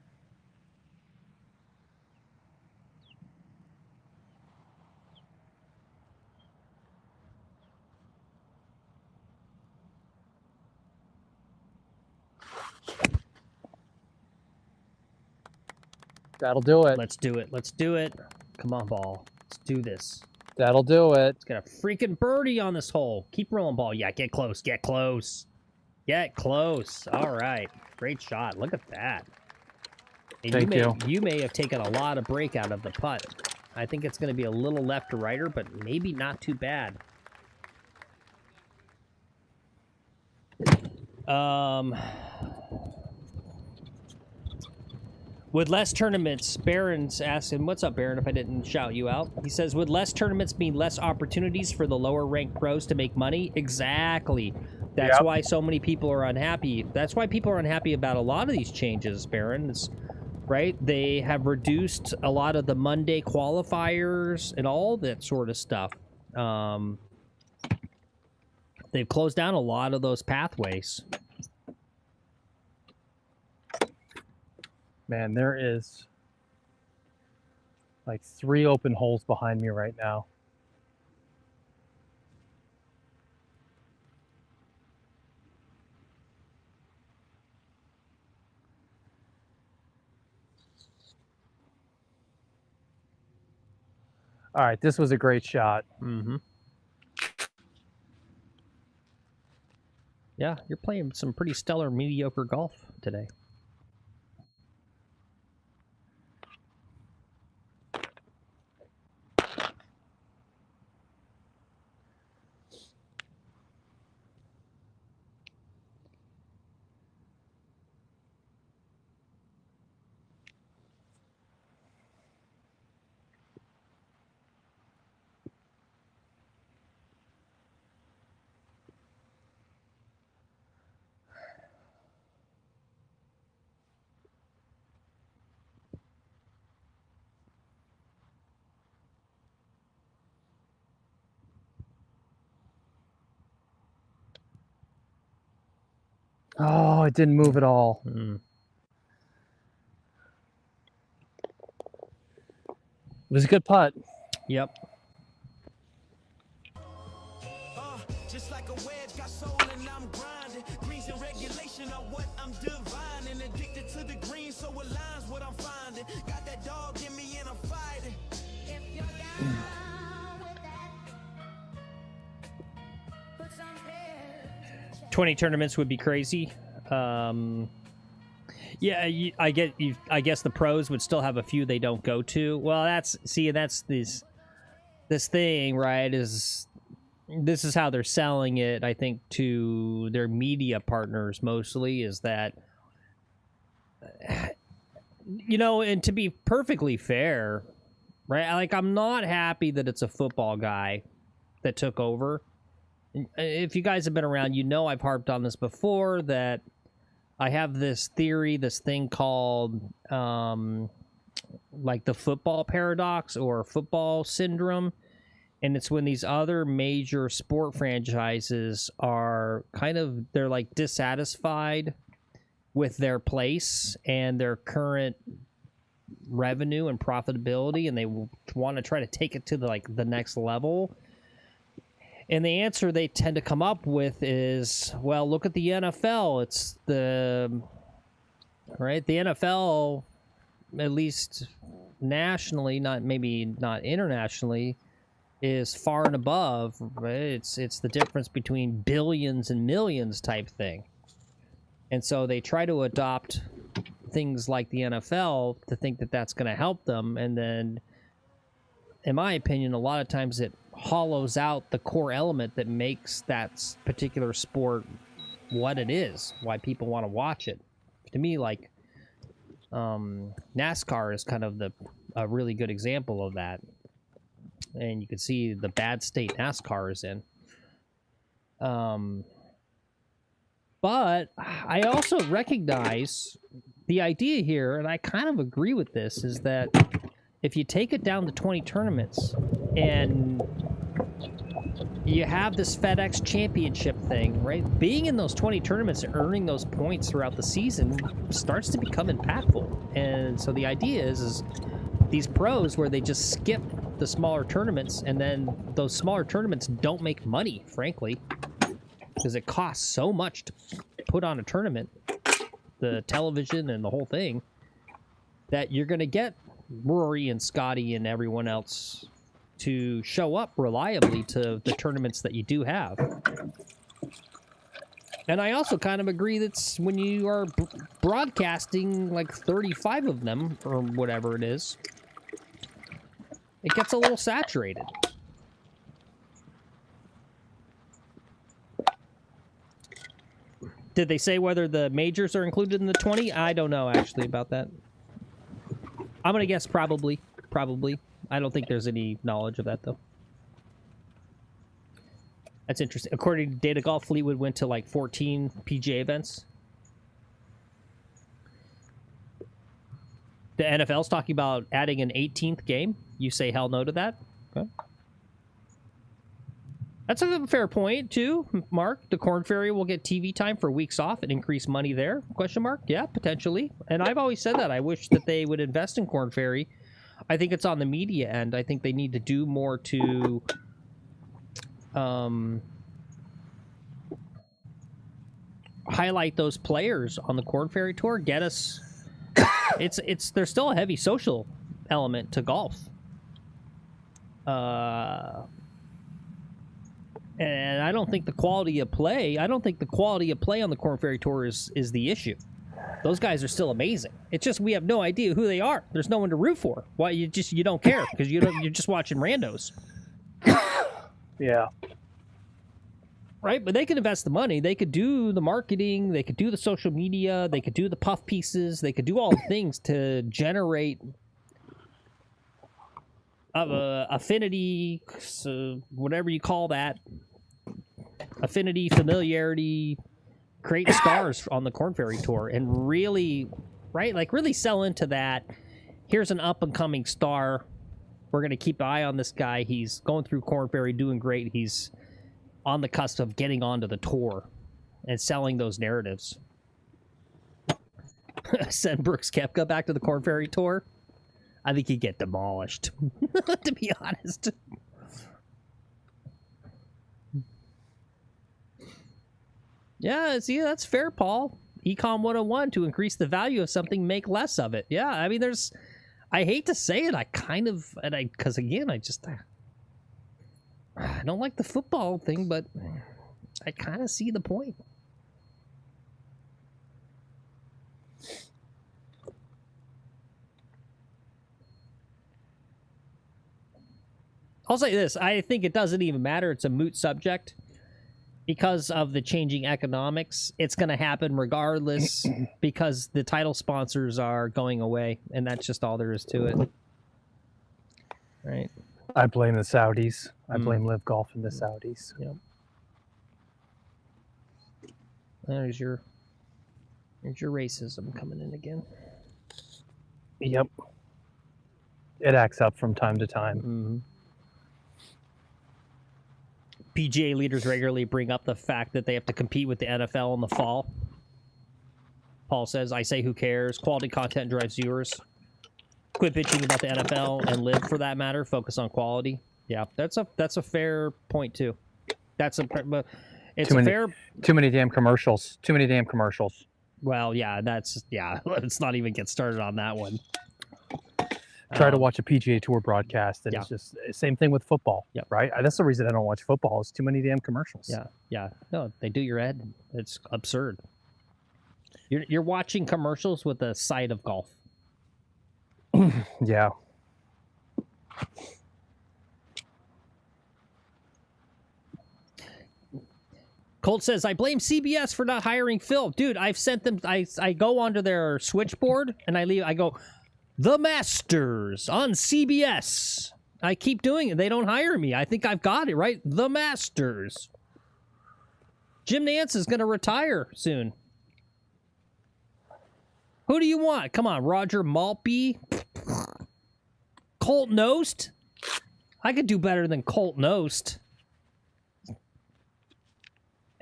That'll do it. Let's do it. Let's do it. Come on, ball. Let's do this. That'll do it. Let's get a freaking birdie on this hole. Keep rolling, ball. Yeah, get close. Get close. Get close. All right. Great shot. Look at that. And Thank you. You may have taken a lot of break out of the putt. I think it's going to be a little left to righter, but maybe not too bad. With less tournaments, Baron's asking, what's up, Baron, if I didn't shout you out? He says, would less tournaments mean less opportunities for the lower ranked pros to make money? Exactly. That's Yep. why so many people are unhappy. That's why people are unhappy about a lot of these changes, Baron. It's, right? They have reduced a lot of the Monday qualifiers and all that sort of stuff. They've closed down a lot of those pathways. Man, there is like 3 open holes behind me right now. All right, this was a great shot. Mm-hmm. Yeah, you're playing some pretty stellar, mediocre golf today. Oh, it didn't move at all. Mm. It was a good putt. Yep. Just like a wedge, got soul and I'm grinding. Greens and regulation are what I'm divining. Addicted to the green, so aligns what I'm finding. Got that dog in me and I'm fighting. If you're down with that, put some hair. 20 tournaments would be crazy. Yeah, I guess the pros would still have a few they don't go to. Well, that's this thing, right? This is how they're selling it, I think, to their media partners mostly, is that, you know, and to be perfectly fair, right? Like, I'm not happy that it's a football guy that took over. If you guys have been around, you know I've harped on this before, that I have this theory, this thing called like the football paradox or football syndrome. And it's when these other major sport franchises are they're like dissatisfied with their place and their current revenue and profitability, and they want to try to take it to the next level. And the answer they tend to come up with is, well, look at the NFL. It's the NFL, at least nationally, maybe not internationally, is far and above, right? It's the difference between billions and millions type thing. And so they try to adopt things like the NFL to think that that's going to help them. And then, in my opinion, a lot of times it hollows out the core element that makes that particular sport what it is, why people want to watch it. To me, like, NASCAR is kind of a really good example of that. And you can see the bad state NASCAR is in. But I also recognize the idea here, and I kind of agree with this, is that if you take it down to 20 tournaments and you have this FedEx championship thing, right? Being in those 20 tournaments and earning those points throughout the season starts to become impactful. And so the idea is these pros where they just skip the smaller tournaments, and then those smaller tournaments don't make money, frankly, because it costs so much to put on a tournament, the television and the whole thing, that you're going to get Rory and Scotty and everyone else to show up reliably to the tournaments that you do have. And I also kind of agree that when you are broadcasting like 35 of them or whatever it is, it gets a little saturated. Did they say whether the majors are included in the 20? I don't know, actually, about that. I'm gonna guess probably. Probably. I don't think there's any knowledge of that though. That's interesting. According to Data Golf, Fleetwood went to like 14 PGA events. The NFL's talking about adding an 18th game. You say hell no to that? Okay. That's a fair point, too, Mark. The Corn Ferry will get TV time for weeks off and increase money there? Question mark? Yeah, potentially. And I've always said that. I wish that they would invest in Corn Ferry. I think it's on the media end. I think they need to do more to highlight those players on the Corn Ferry Tour. Get us... There's still a heavy social element to golf. And I don't think the quality of play on the Corn Ferry Tour is the issue. Those guys are still amazing. It's just we have no idea who they are. There's no one to root for. Why you don't care because you're just watching randos. Yeah. Right, but they could invest the money. They could do the marketing. They could do the social media. They could do the puff pieces. They could do all the things to generate affinity, so whatever you call that, affinity, familiarity, create stars on the Corn Ferry Tour, and really, right, like really sell into that. Here's an up and coming star. We're gonna keep an eye on this guy. He's going through Corn Ferry, doing great. He's on the cusp of getting onto the tour and selling those narratives. Send Brooks Koepka back to the Corn Ferry Tour. I think he'd get demolished, to be honest. Yeah, see, that's fair, Paul. Econ 101, to increase the value of something, make less of it. Yeah, I mean, I hate to say it, because again, I don't like the football thing, but I kind of see the point. I'll say this. I think it doesn't even matter. It's a moot subject. Because of the changing economics, it's going to happen regardless because the title sponsors are going away, and that's just all there is to it. Right? I blame the Saudis. I blame Live Golf and the Saudis. Yep. There's your racism coming in again. Yep. It acts up from time to time. Mm-hmm. PGA leaders regularly bring up the fact that they have to compete with the NFL in the fall. Paul says, I say who cares? Quality content drives viewers. Quit bitching about the NFL and Live for that matter. Focus on quality. Yeah, that's a fair point too. Too many damn commercials. Too many damn commercials. Well, yeah, let's not even get started on that one. Try to watch a PGA Tour broadcast, and it's just the same thing with football, right? That's the reason I don't watch football. It's too many damn commercials. Yeah. No, they do your head. It's absurd. You're watching commercials with a side of golf. Yeah. Colt says, I blame CBS for not hiring Phil. Dude, I've sent them, I go onto their switchboard, and I go, The Masters on CBS. I keep doing it. They don't hire me. I think I've got it, right? The Masters. Jim Nance is going to retire soon. Who do you want? Come on, Roger Maltby? Colt Knost? I could do better than Colt Knost.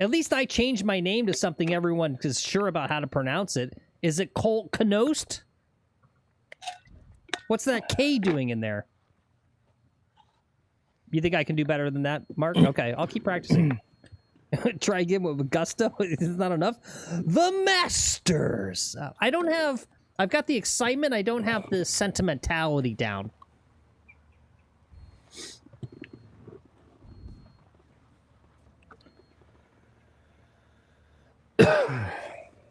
At least I changed my name to something everyone is sure about how to pronounce it. Is it Colt Knost? What's that K doing in there? You think I can do better than that, Mark? Okay, I'll keep practicing. Try again with gusto. Is not enough? The Masters. I've got the excitement. I don't have the sentimentality down.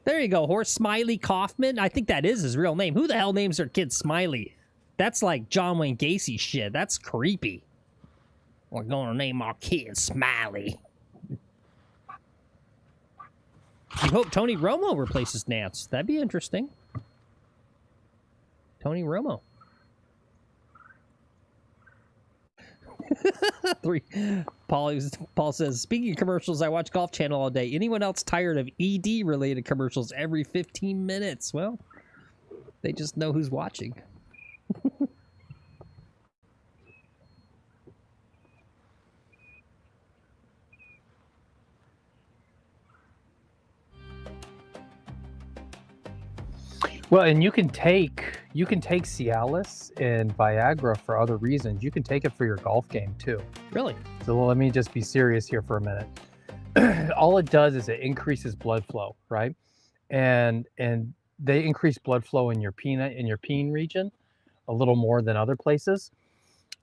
There you go, Horse Smiley Kaufman. I think that is his real name. Who the hell names their kid Smiley? That's like John Wayne Gacy shit. That's creepy. We're going to name our kid Smiley. You hope Tony Romo replaces Nance. That'd be interesting. Tony Romo. Three. Paul says, speaking of commercials, I watch Golf Channel all day. Anyone else tired of ED related commercials every 15 minutes? Well, they just know who's watching. Well, and you can take Cialis and Viagra for other reasons. You can take it for your golf game too. Really? So let me just be serious here for a minute. All it does is it increases blood flow, right? And they increase blood flow in your peen region a little more than other places,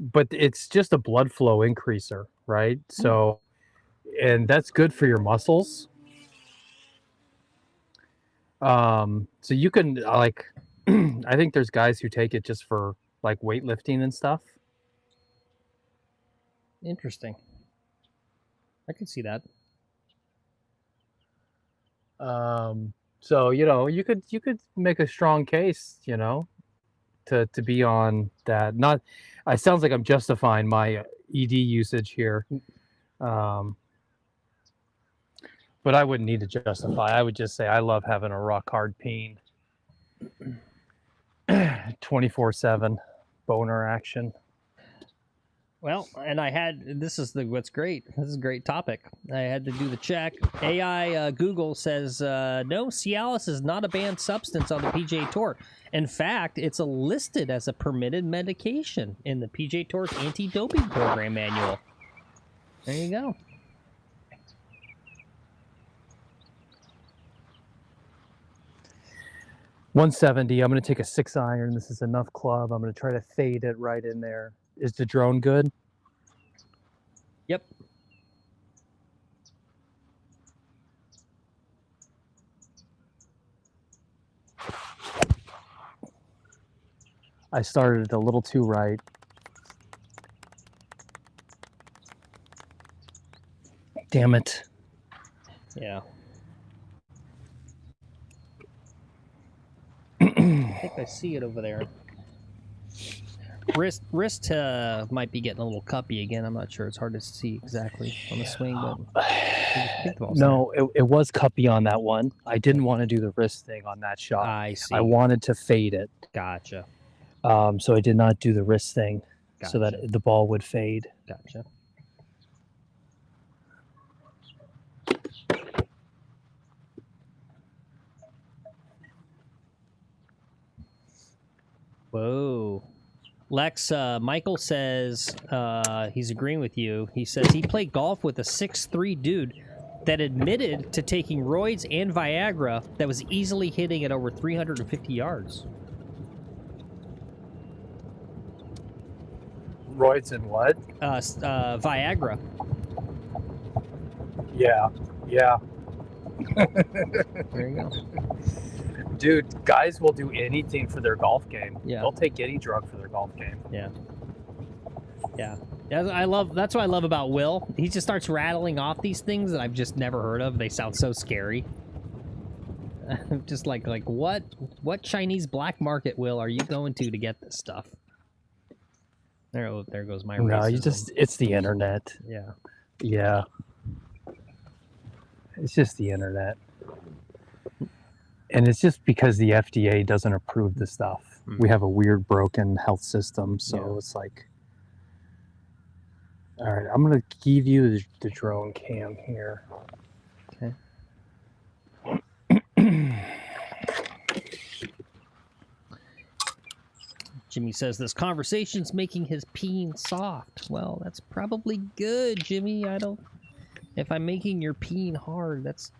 but it's just a blood flow increaser, right? So, and that's good for your muscles. So you can like, I think there's guys who take it just for like weightlifting and stuff. Interesting. I can see that. So, you could make a strong case, to be on that. Not, it sounds like I'm justifying my ED usage here. But I wouldn't need to justify. I would just say I love having a rock hard peen. 24/7 boner action. Well, and what's great. This is a great topic. I had to do the check. AI Google says, no, Cialis is not a banned substance on the PGA Tour. In fact, it's listed as a permitted medication in the PGA Tour's anti-doping program manual. There you go. $170. I'm going to take a 6-iron. This is enough club. I'm going to try to fade it right in there. Is the drone good? Yep. I started a little too right. Damn it. Yeah. I think I see it over there. Wrist might be getting a little cuppy again. I'm not sure. It's hard to see exactly on the swing, but no, it was cuppy on that one. I didn't want to do the wrist thing on that shot. I see. I wanted to fade it. Gotcha. So I did not do the wrist thing, Gotcha. so that the ball would fade. Gotcha. Whoa. Lex, Michael says he's agreeing with you. He says he played golf with a 6'3" dude that admitted to taking roids and Viagra that was easily hitting at over 350 yards. Roids and what? Viagra. Yeah. There you go. Dude, guys will do anything for their golf game. Yeah. They'll take any drug for their golf game. Yeah. That's what I love about Will. He just starts rattling off these things that I've just never heard of. They sound so scary. I'm just like what Chinese black market, Will, are you going to get this stuff? There goes my racism. No, it's the internet. Yeah. Yeah. It's just the internet. And it's just because the FDA doesn't approve the stuff. We have a weird broken health system, so It's like, all right, I'm going to give you the drone cam here. Okay. Jimmy says this conversation's making his peen soft. Well, that's probably good, Jimmy. If I'm making your peen hard, that's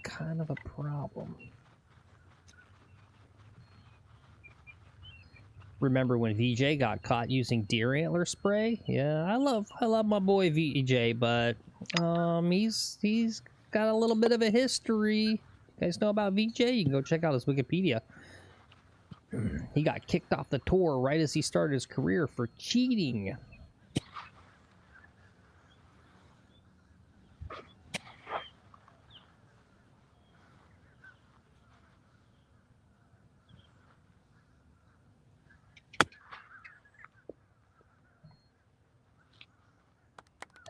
kind of a problem. Remember when VJ got caught using deer antler spray? Yeah, I love my boy VJ, but he's got a little bit of a history. You guys know about VJ? You can go check out his Wikipedia. He got kicked off the tour right as he started his career for cheating.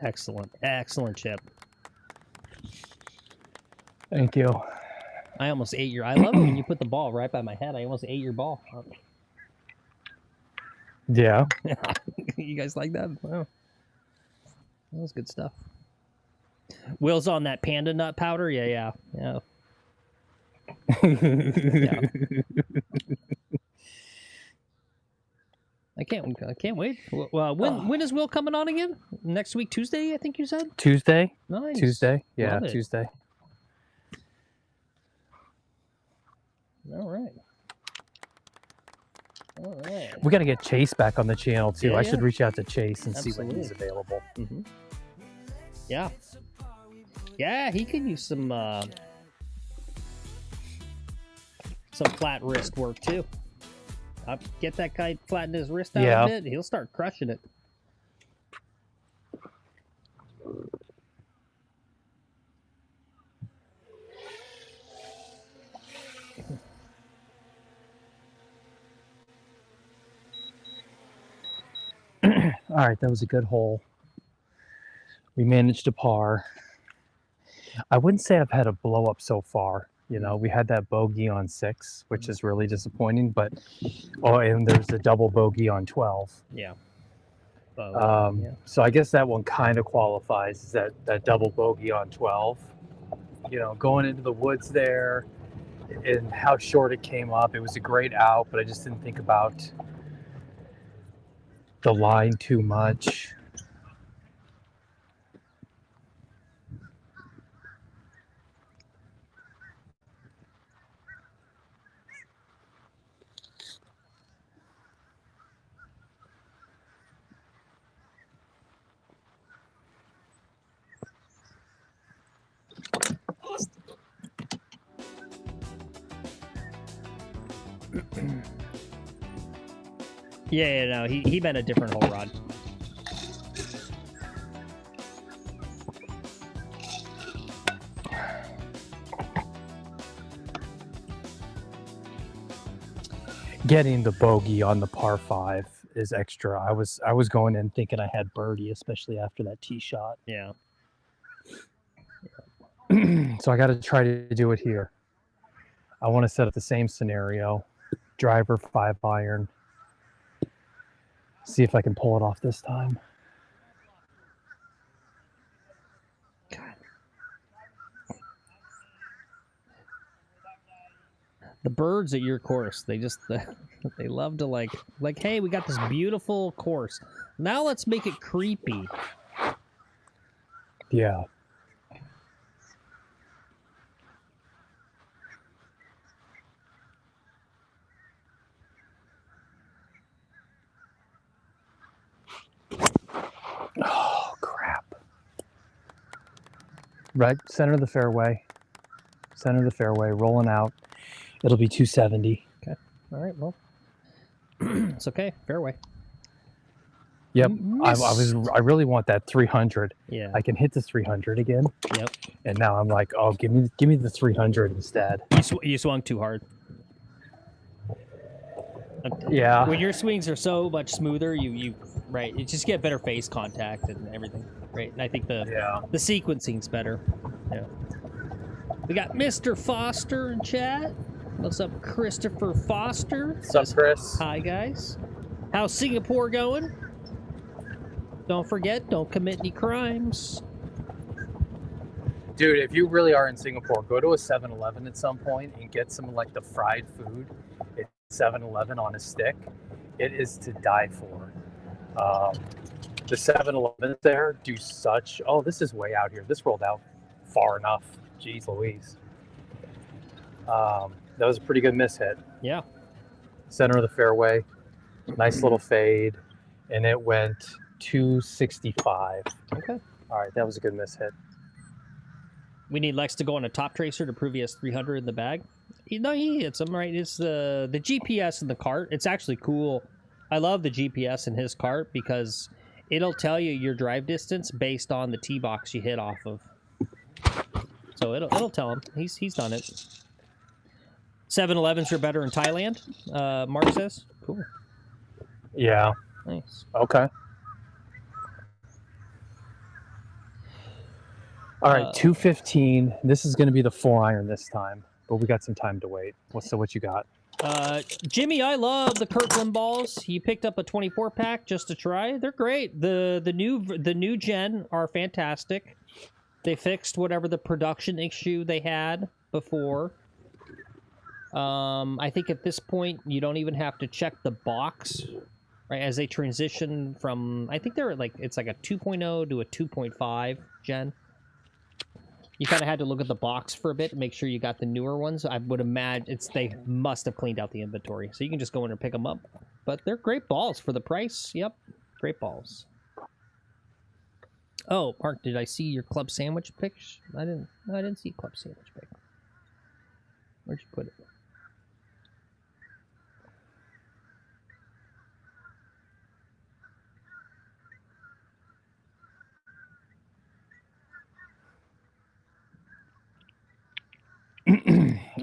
Excellent. Excellent chip. Thank you. I almost ate your... I love it when you put the ball right by my head. I almost ate your ball. Yeah. You guys like that? Wow. That was good stuff. Will's on that panda nut powder? Yeah. Yeah. I can't wait. Well, when is Will coming on again? Next week, Tuesday, I think you said? Tuesday? Nice. Tuesday? Yeah, Love it. Tuesday. All right. We got to get Chase back on the channel too. Yeah, I should reach out to Chase and see when Absolutely. he's available. Mm-hmm. Yeah. Yeah, he could use some flat wrist work too. Get that guy flatten his wrist out a bit, he'll start crushing it. All right, that was a good hole. We managed to par. I wouldn't say I've had a blow up so far. You know, we had that bogey on 6, which is really disappointing, but and there's a double bogey on 12. Yeah. So I guess that one kind of qualifies as that double bogey on 12. You know, going into the woods there and how short it came up. It was a great out, but I just didn't think about the line too much. No, he meant a different hole rod. Getting the bogey on the par 5 is extra. I was going in thinking I had birdie, especially after that tee shot. Yeah. So I got to try to do it here. I want to set up the same scenario. Driver 5 iron. See if I can pull it off this time. The birds at your course, they love to like, hey, we got this beautiful course. Now let's make it creepy. Yeah. Oh, crap. Right, center of the fairway. Center of the fairway, rolling out. It'll be 270. Okay. All right, well. It's okay. Fairway. Yep. I really want that 300. Yeah. I can hit the 300 again. Yep. And now I'm like, oh, give me the 300 instead. You swung too hard. Yeah. When your swings are so much smoother, you just get better face contact and everything, right? And I think the sequencing's better. Yeah. We got Mr. Foster in chat. What's up, Christopher Foster? What's up, Chris? Hi, guys. How's Singapore going? Don't forget, don't commit any crimes. Dude, if you really are in Singapore, go to a 7-Eleven at some point and get some like the fried food at 7-Eleven on a stick. It is to die for. The 7-Elevens there do such... Oh, this is way out here. This rolled out far enough. Jeez Louise. That was a pretty good miss hit. Yeah. Center of the fairway. Nice little fade. And it went 265. Okay. All right, that was a good miss hit. We need Lex to go on a top tracer to prove he has 300 in the bag. You know, he hits them, right? It's the GPS in the cart. It's actually cool. I love the GPS in his cart because it'll tell you your drive distance based on the tee box you hit off of. So it'll tell him. He's done it. 7-Elevens are better in Thailand, Mark says. Cool. Yeah. Nice. Okay. All right, 215. This is going to be the 4-iron this time, but we got some time to wait. What you got? Jimmy, I love the Kirkland balls. He picked up a 24 pack just to try. They're great. The new gen are fantastic. They fixed whatever the production issue they had before. I think at this point you don't even have to check the box, right? As they transition from, I think they're like, it's like a 2.0 to a 2.5 gen. You kind of had to look at the box for a bit and make sure you got the newer ones. I would imagine they must have cleaned out the inventory, so you can just go in and pick them up. But they're great balls for the price. Yep, great balls. Oh, Mark, did I see your club sandwich pick? I didn't see club sandwich pick. Where'd you put it?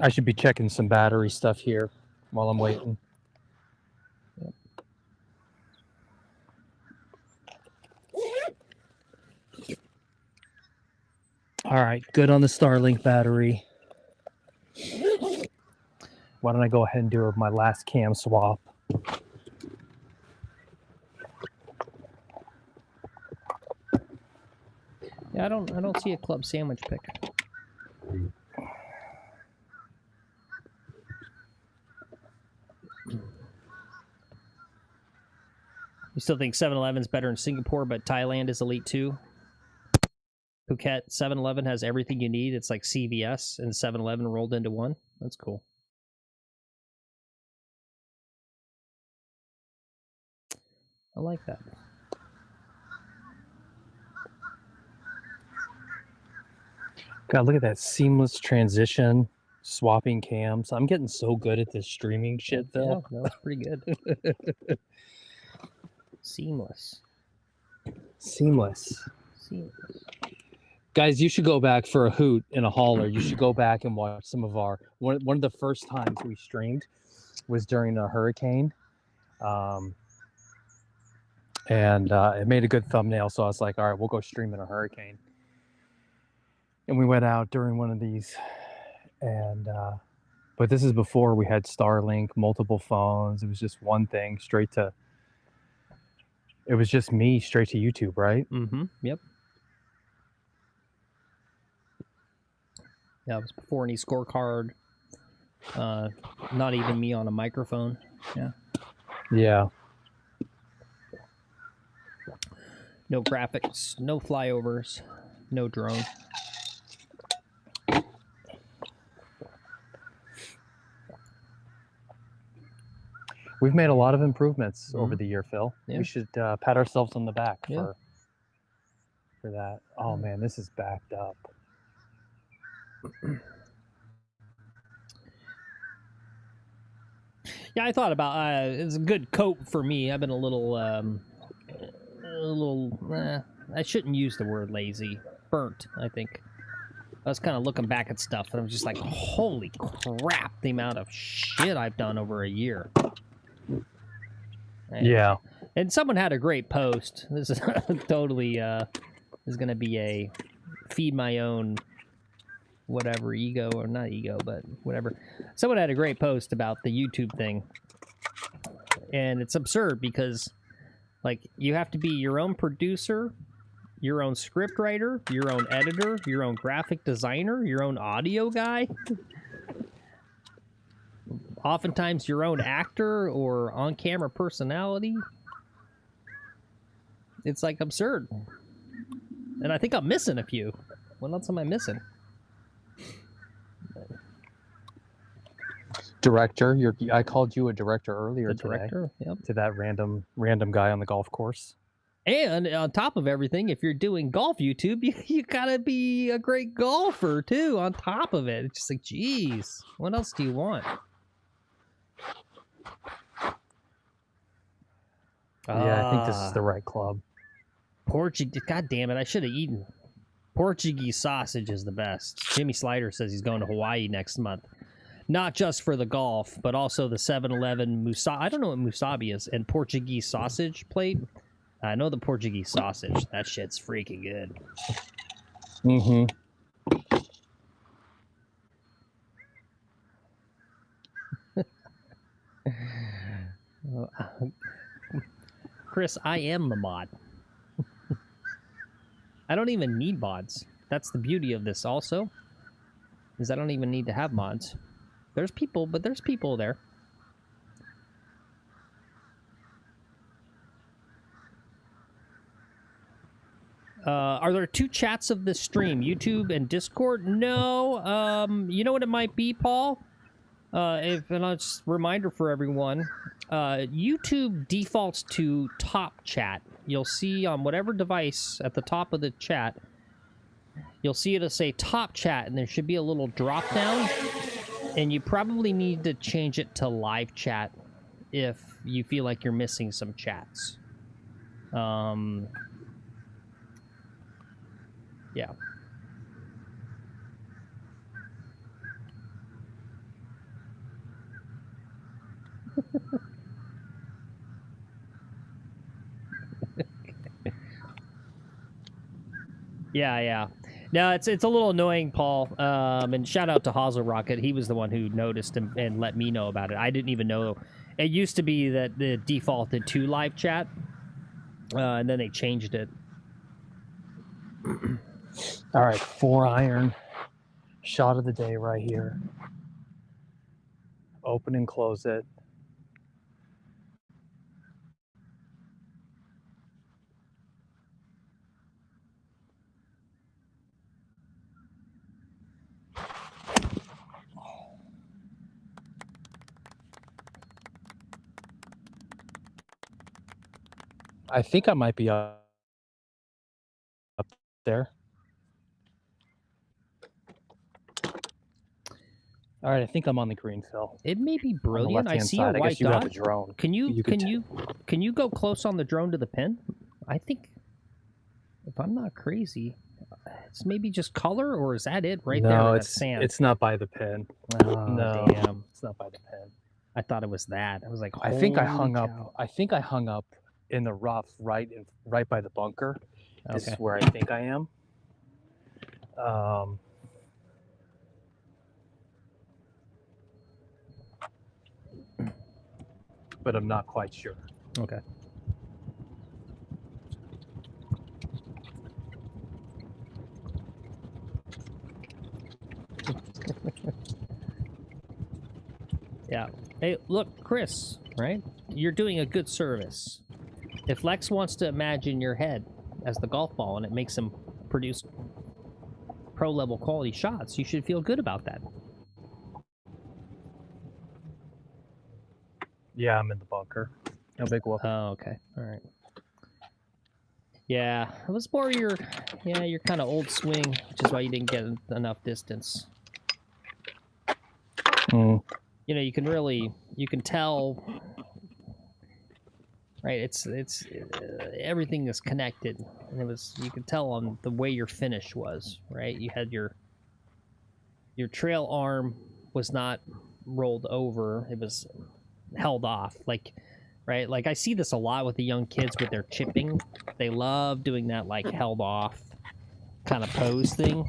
I should be checking some battery stuff here while I'm waiting. Yep. All right, good on the Starlink battery. Why don't I go ahead and do my last cam swap? Yeah, I don't see a club sandwich pick. You still think 7-Eleven's better in Singapore, but Thailand is elite too? Phuket 7-Eleven has everything you need. It's like CVS and 7-Eleven rolled into one. That's cool. I like that. God, look at that seamless transition, swapping cams. I'm getting so good at this streaming shit, Phil. Yeah, that was pretty good. Seamless. Seamless. Seamless. Guys, you should go back for a hoot and a hauler. You should go back and watch some of our one of the first times we streamed was during a hurricane. It made a good thumbnail, so I was like, all right, we'll go stream in a hurricane. And we went out during one of these, and but this is before we had Starlink, multiple phones. It was just one thing straight to. It was just me straight to YouTube, right? Mm-hmm. Yep. Yeah, it was before any scorecard. Not even me on a microphone. Yeah. Yeah. No graphics, no flyovers, no drone. We've made a lot of improvements over the year, Phil. Yeah. We should pat ourselves on the back Yeah. for that. Oh man, this is backed up. Yeah, I thought about it's a good coat for me. I've been a little I shouldn't use the word lazy. Burnt, I think. I was kind of looking back at stuff and I was just like, holy crap, the amount of shit I've done over a year. Yeah. And someone had a great post. This is totally is going to be a feed my own whatever ego, or not ego, but whatever. Someone had a great post about the YouTube thing. And it's absurd because like you have to be your own producer, your own script writer, your own editor, your own graphic designer, your own audio guy. Oftentimes your own actor or on-camera personality. It's like absurd. And I think I'm missing a few. What else am I missing? Director, I called you a director earlier The director, today. yep. To that random guy on the golf course. And on top of everything, if you're doing golf YouTube, you gotta be a great golfer too. On top of it, it's just like, geez, what else do you want? Yeah, I think this is the right club. Portuguese. God damn it! I should have eaten. Portuguese sausage is the best. Jimmy Slider says he's going to Hawaii next month, not just for the golf, but also the 7-Eleven musabi. I don't know what musabi is, and Portuguese sausage plate. I know the Portuguese sausage. That shit's freaking good. Mm-hmm. Chris, I am the mod. I don't even need mods. That's the beauty of this also, is I don't even need to have mods. There's people, but there's people there. Are there two chats of this stream, YouTube and Discord? No. You know what it might be, Paul? And just reminder for everyone, YouTube defaults to top chat. You'll see on whatever device at the top of the chat, you'll see it'll say top chat, and there should be a little drop down, and you probably need to change it to live chat if you feel like you're missing some chats. Yeah. Yeah. No, it's a little annoying, Paul. And shout out to Hazel Rocket. He was the one who noticed and let me know about it. I didn't even know. It used to be that the defaulted to live chat, and then they changed it. All right, 4-iron shot of the day right here. Open and close it. I think I might be up there. All right, I think I'm on the green, Phil. It may be brilliant. I see side. a I white guess you dot. got the drone. Can you could can you go close on the drone to the pin? I think, if I'm not crazy, it's maybe just color, or is that it right there? No, In that sand. it's not by the pin. Oh, No, damn. it's not by the pin. I thought it was that. I was like, I think I holy hung cow. up. I think I hung up in the rough right by the bunker. This is Okay. where I think I am. But I'm not quite sure. Okay. Yeah. Hey, look, Chris, right? You're doing a good service. If Lex wants to imagine your head as the golf ball and it makes him produce pro-level quality shots, you should feel good about that. Yeah, I'm in the bunker. No big whoop. Oh, okay. All right. Yeah, it was more your kind of old swing, which is why you didn't get enough distance. Mm. You know, you can tell, right? It's everything is connected, and you could tell on the way your finish was, right? You had your trail arm was not rolled over; it was held off, like, right? Like I see this a lot with the young kids with their chipping. They love doing that, like held off kind of pose thing.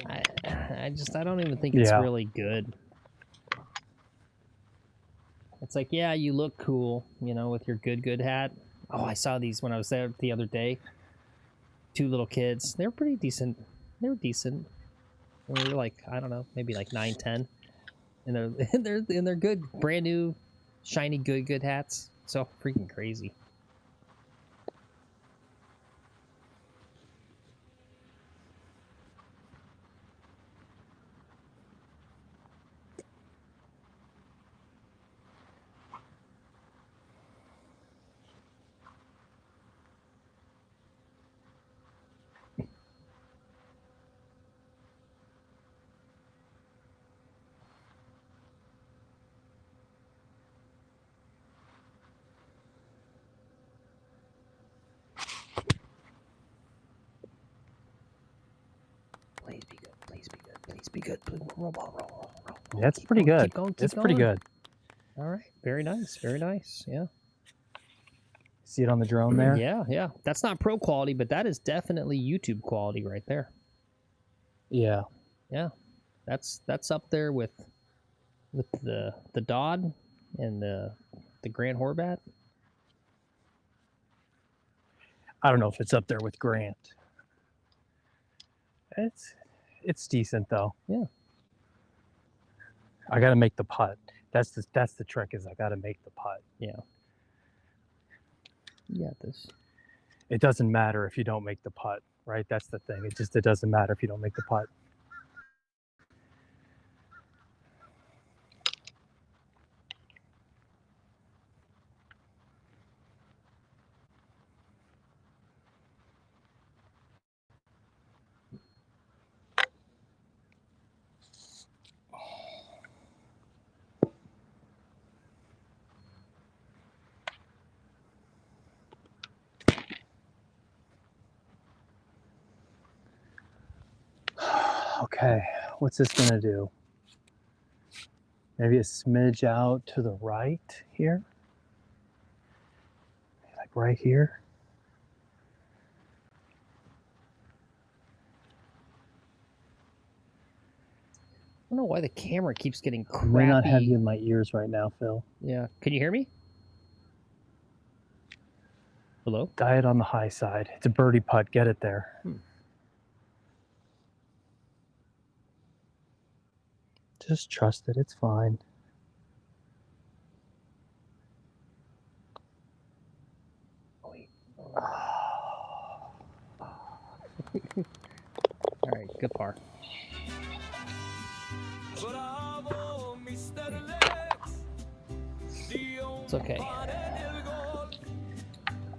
I don't even think it's really good. It's like, yeah, you look cool, you know, with your good hat. Oh, I saw these when I was there the other day. 2 little kids. They were pretty decent. They were decent. They were like, I don't know, maybe like 9, 10. And they're good, brand new, shiny good hats. So freaking crazy. Please be good. Please be good. Please be good. Please roll. Yeah, it's pretty good. Keep going. It's pretty good. All right. Very nice. Very nice. Yeah. See it on the drone there? Yeah, yeah. That's not pro quality, but that is definitely YouTube quality right there. Yeah. Yeah, that's up there with the Dodd and the Grand Horvat. I don't know if it's up there with Grant. It's decent though. Yeah. I got to make the putt. That's the trick, is I got to make the putt. Yeah. You got this. It doesn't matter if you don't make the putt, right? That's the thing. It doesn't matter if you don't make the putt. Okay, what's this gonna do? Maybe a smidge out to the right here? Like right here? I don't know why the camera keeps getting I crappy. may not have you in my ears right now, Phil. Yeah. Can you hear me? Hello? Diet on the high side. It's a birdie putt. Get it there. Just trust it. It's fine. Wait. All right, good par. It's okay.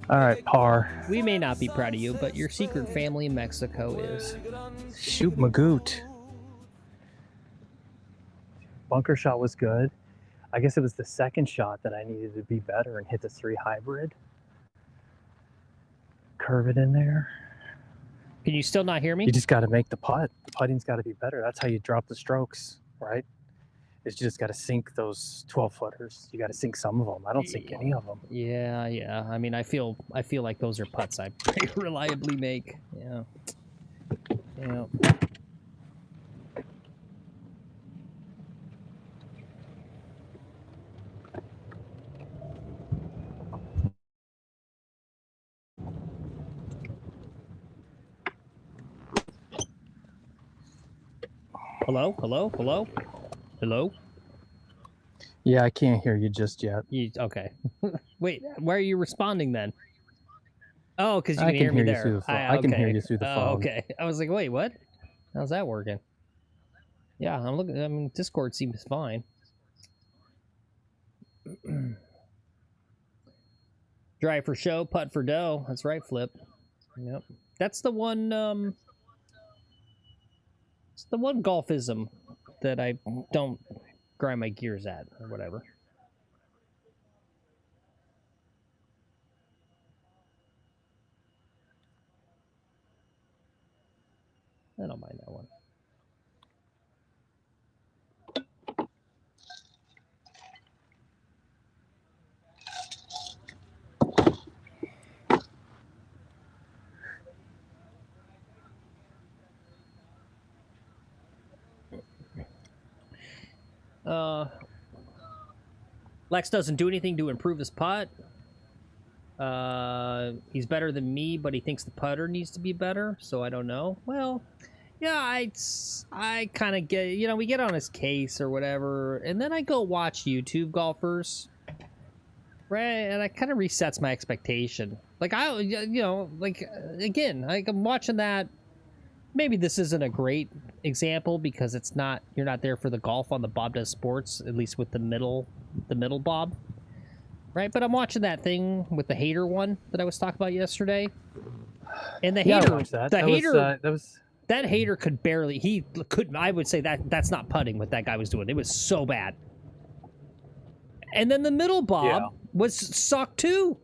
All right, par. We may not be proud of you, but your secret family in Mexico is. Shoot Magoot. Bunker shot was good. I guess it was the second shot that I needed to be better and hit the 3 hybrid. Curve it in there. Can you still not hear me? You just got to make the putt. The putting's got to be better. That's how you drop the strokes, right? Is you just got to sink those 12-footers. You got to sink some of them. I don't sink any of them. Yeah, yeah. I mean, I feel like those are putts I pretty reliably make. Yeah. Yeah. Hello? Hello? Hello? Hello? Yeah, I can't hear you just yet. Okay. Wait, why are you responding then? Oh, because you I can hear me there. through the phone. I can hear you through the phone. Okay. I was like, wait, what? How's that working? Yeah, I'm looking. I mean, Discord seems fine. Drive for show, putt for dough. That's right, Flip. Yep. That's the one. It's the one golfism that I don't grind my gears at or whatever. I don't mind that one. Lex doesn't do anything to improve his putt. He's better than me, but he thinks the putter needs to be better, so I don't know. Well, yeah, I kind of get, you know, we get on his case or whatever, and then I go watch YouTube golfers, right? And I kind of resets my expectation. Like, again, like I'm watching that. Maybe this isn't a great example because it's not, you're not there for the golf on the Bob Does Sports, at least with the middle Bob, right? But I'm watching that thing with the hater one that I was talking about yesterday, and the hater, that hater could barely, I would say that that's not putting what that guy was doing. It was so bad. And then the middle Bob was sucked too.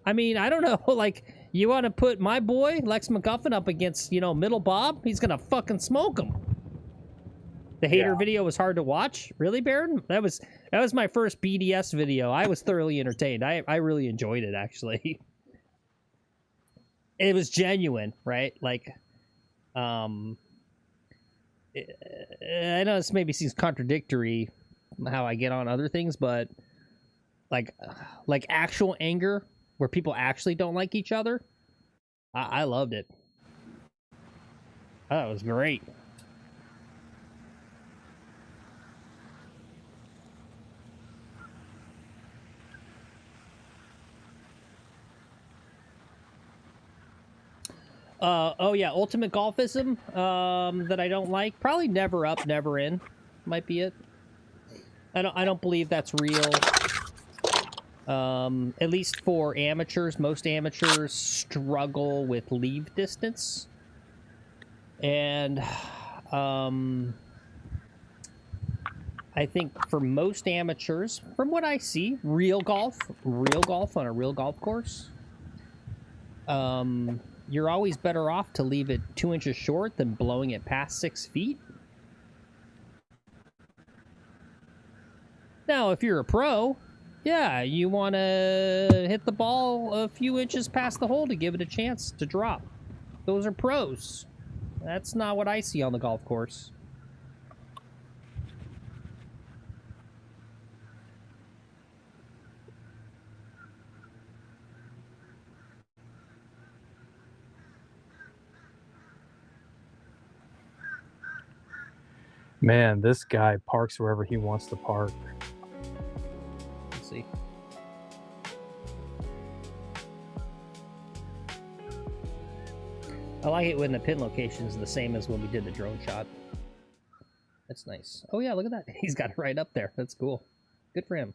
I mean, I don't know, like, you want to put my boy, Lex McGuffin, up against, you know, middle Bob? He's going to fucking smoke him. The hater Yeah. video was hard to watch. Really, Baron? That was my first BDS video. I was thoroughly entertained. I really enjoyed it, actually. It was genuine, right? Like, I know this maybe seems contradictory how I get on other things, but like actual anger where people actually don't like each other, I loved it. That was great. Oh yeah, ultimate golfism that I don't like. Probably never up, never in. Might be it. I don't believe that's real. At least for amateurs, most amateurs struggle with leave distance. And I think for most amateurs, from what I see, real golf on a real golf course, you're always better off to leave it 2 inches short than blowing it past 6 feet. Now, if you're a pro, yeah, you want to hit the ball a few inches past the hole to give it a chance to drop. Those are pros. That's not what I see on the golf course. Man, this guy parks wherever he wants to park. Let's see. I like it when the pin location is the same as when we did the drone shot. That's nice. Oh yeah, look at that. He's got it right up there. That's cool. Good for him.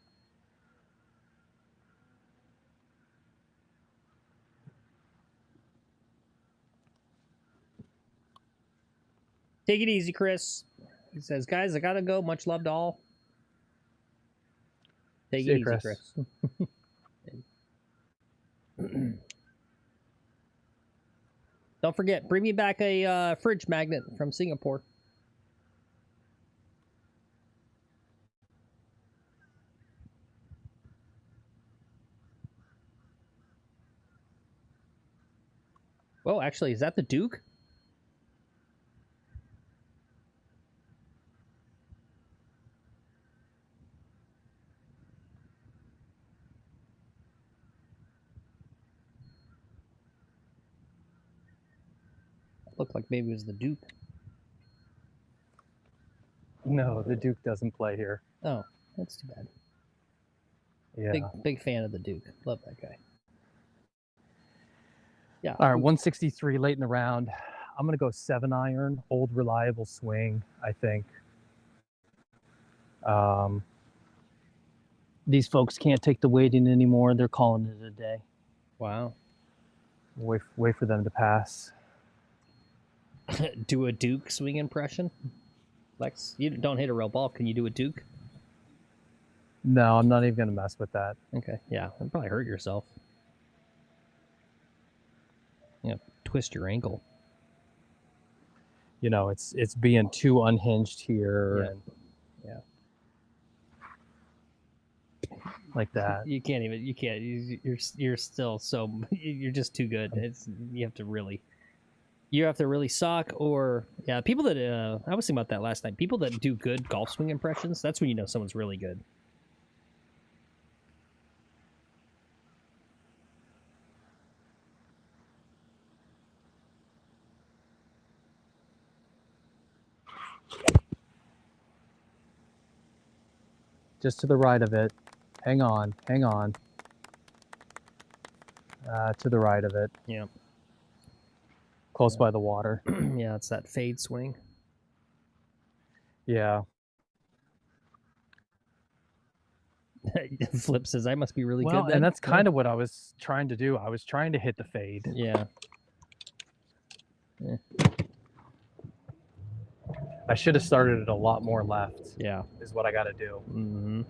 Take it easy, Chris. He says, guys, I gotta go. Much love to all. Take it easy, Chris. Don't forget, bring me back a fridge magnet from Singapore. Oh, actually, is that the Duke? Looked like maybe it was the Duke. No, the Duke doesn't play here. Oh, that's too bad. Yeah. Big fan of the Duke. Love that guy. Yeah. All right, 163 late in the round. I'm gonna go 7-iron, old reliable swing, I think. These folks can't take the weighting anymore. They're calling it a day. Wow. Wait for them to pass. Do a Duke swing impression? Lex, you don't hit a real ball. Can you do a Duke? No, I'm not even gonna mess with that. Okay, yeah, that'd probably hurt yourself. Yeah, twist your ankle. You know, it's being too unhinged here. Yeah. And Yeah. like that. You can't even. You can't. You're still so. You're just too good. You have to really. You have to really suck, or yeah. People that I was thinking about that last night. People that do good golf swing impressions. That's when you know someone's really good. Just to the right of it. Hang on, hang on. To the right of it. Yeah. Close by the water. Yeah, it's that fade swing. Yeah. Flip says, I must be really Well, good then. and that's kind of what I was trying to do. I was trying to hit the fade. Yeah. I should have started it a lot more left. Yeah. Is what I got to do. Mm-hmm.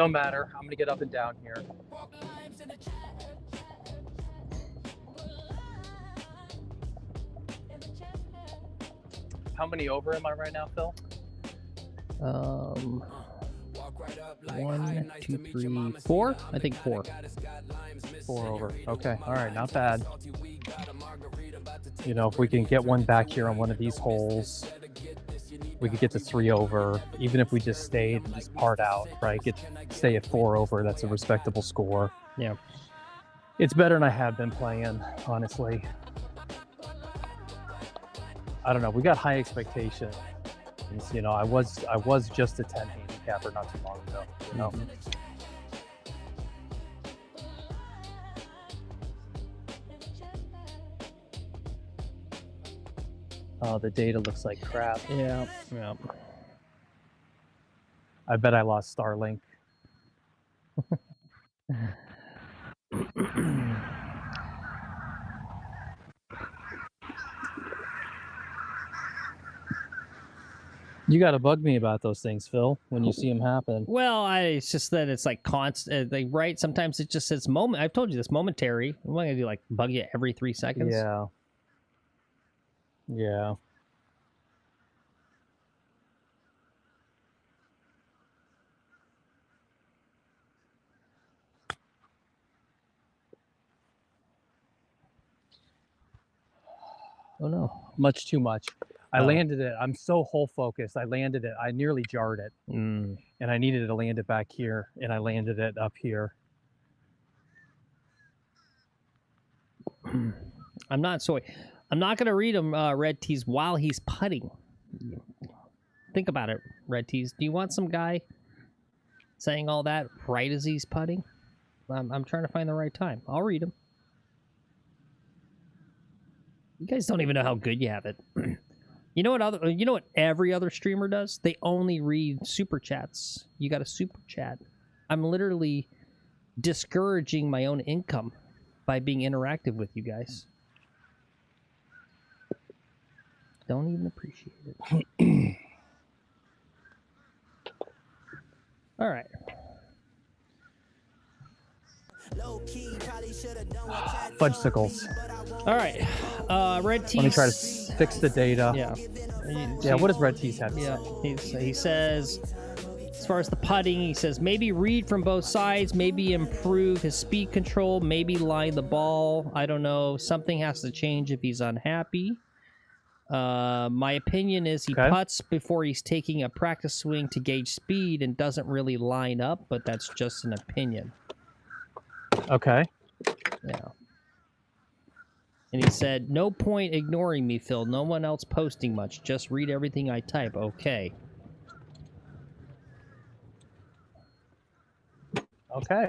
No matter. I'm gonna get up and down here. How many over am I right now, Phil? 1, 2, 3, 4. I think 4. 4 over. Okay. All right. Not bad. You know, if we can get one back here on one of these holes, we could get to 3 over. Even if we just stayed and just part out, right? Stay at 4 over. That's a respectable score. Yeah. It's better than I have been playing, honestly. I don't know. We got high expectations. You know, I was just a 10 handicapper not too long ago. You know. Oh, the data looks like crap. Yeah. Yeah. I bet I lost Starlink. You got to bug me about those things, Phil, when you see them happen. Well, it's just that it's like constant. Like, right? Sometimes it just says moment. I've told you this, momentary. I'm not gonna do like bug you every 3 seconds. Yeah. Yeah. Oh no. Much too much. I landed it. I'm so hole focused. I landed it. I nearly jarred it. And I needed to land it back here. And I landed it up here. I'm not going to read him, Red Tees, while he's putting. Think about it, Red Tees. Do you want some guy saying all that right as he's putting? I'm trying to find the right time. I'll read him. You guys don't even know how good you have it. You know what every other streamer does? They only read super chats. You got a super chat. I'm literally discouraging my own income by being interactive with you guys. Don't even appreciate it. All right. Fudgesicles. All right. Red Tees. Let me try to fix the data. Yeah. Yeah, what does Red Tees have to Yeah. say? He says, as far as the putting, he says maybe read from both sides, maybe improve his speed control, maybe line the ball. I don't know. Something has to change if he's unhappy. My opinion is he putts before he's taking a practice swing to gauge speed and doesn't really line up, but that's just an opinion. Okay. Yeah. And he said, no point ignoring me, Phil. No one else posting much. Just read everything I type. Okay. Okay.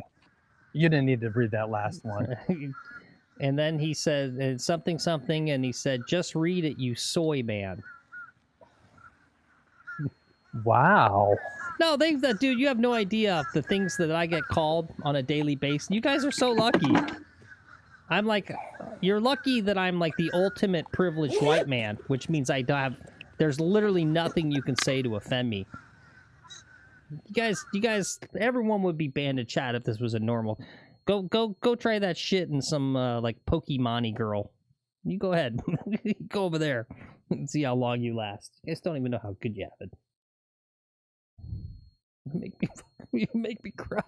You didn't need to read that last one. And then he said something, and he said, just read it, you soy man. Wow. No, dude, you have no idea the things that I get called on a daily basis. You guys are so lucky. I'm like, you're lucky that I'm like the ultimate privileged white man, which means I don't have, there's literally nothing you can say to offend me. You guys, everyone would be banned in chat if this was a normal. Go try that shit in some like Pokemon-y girl. You go ahead, go over there and see how long you last. You guys don't even know how good you have it. You make me cry.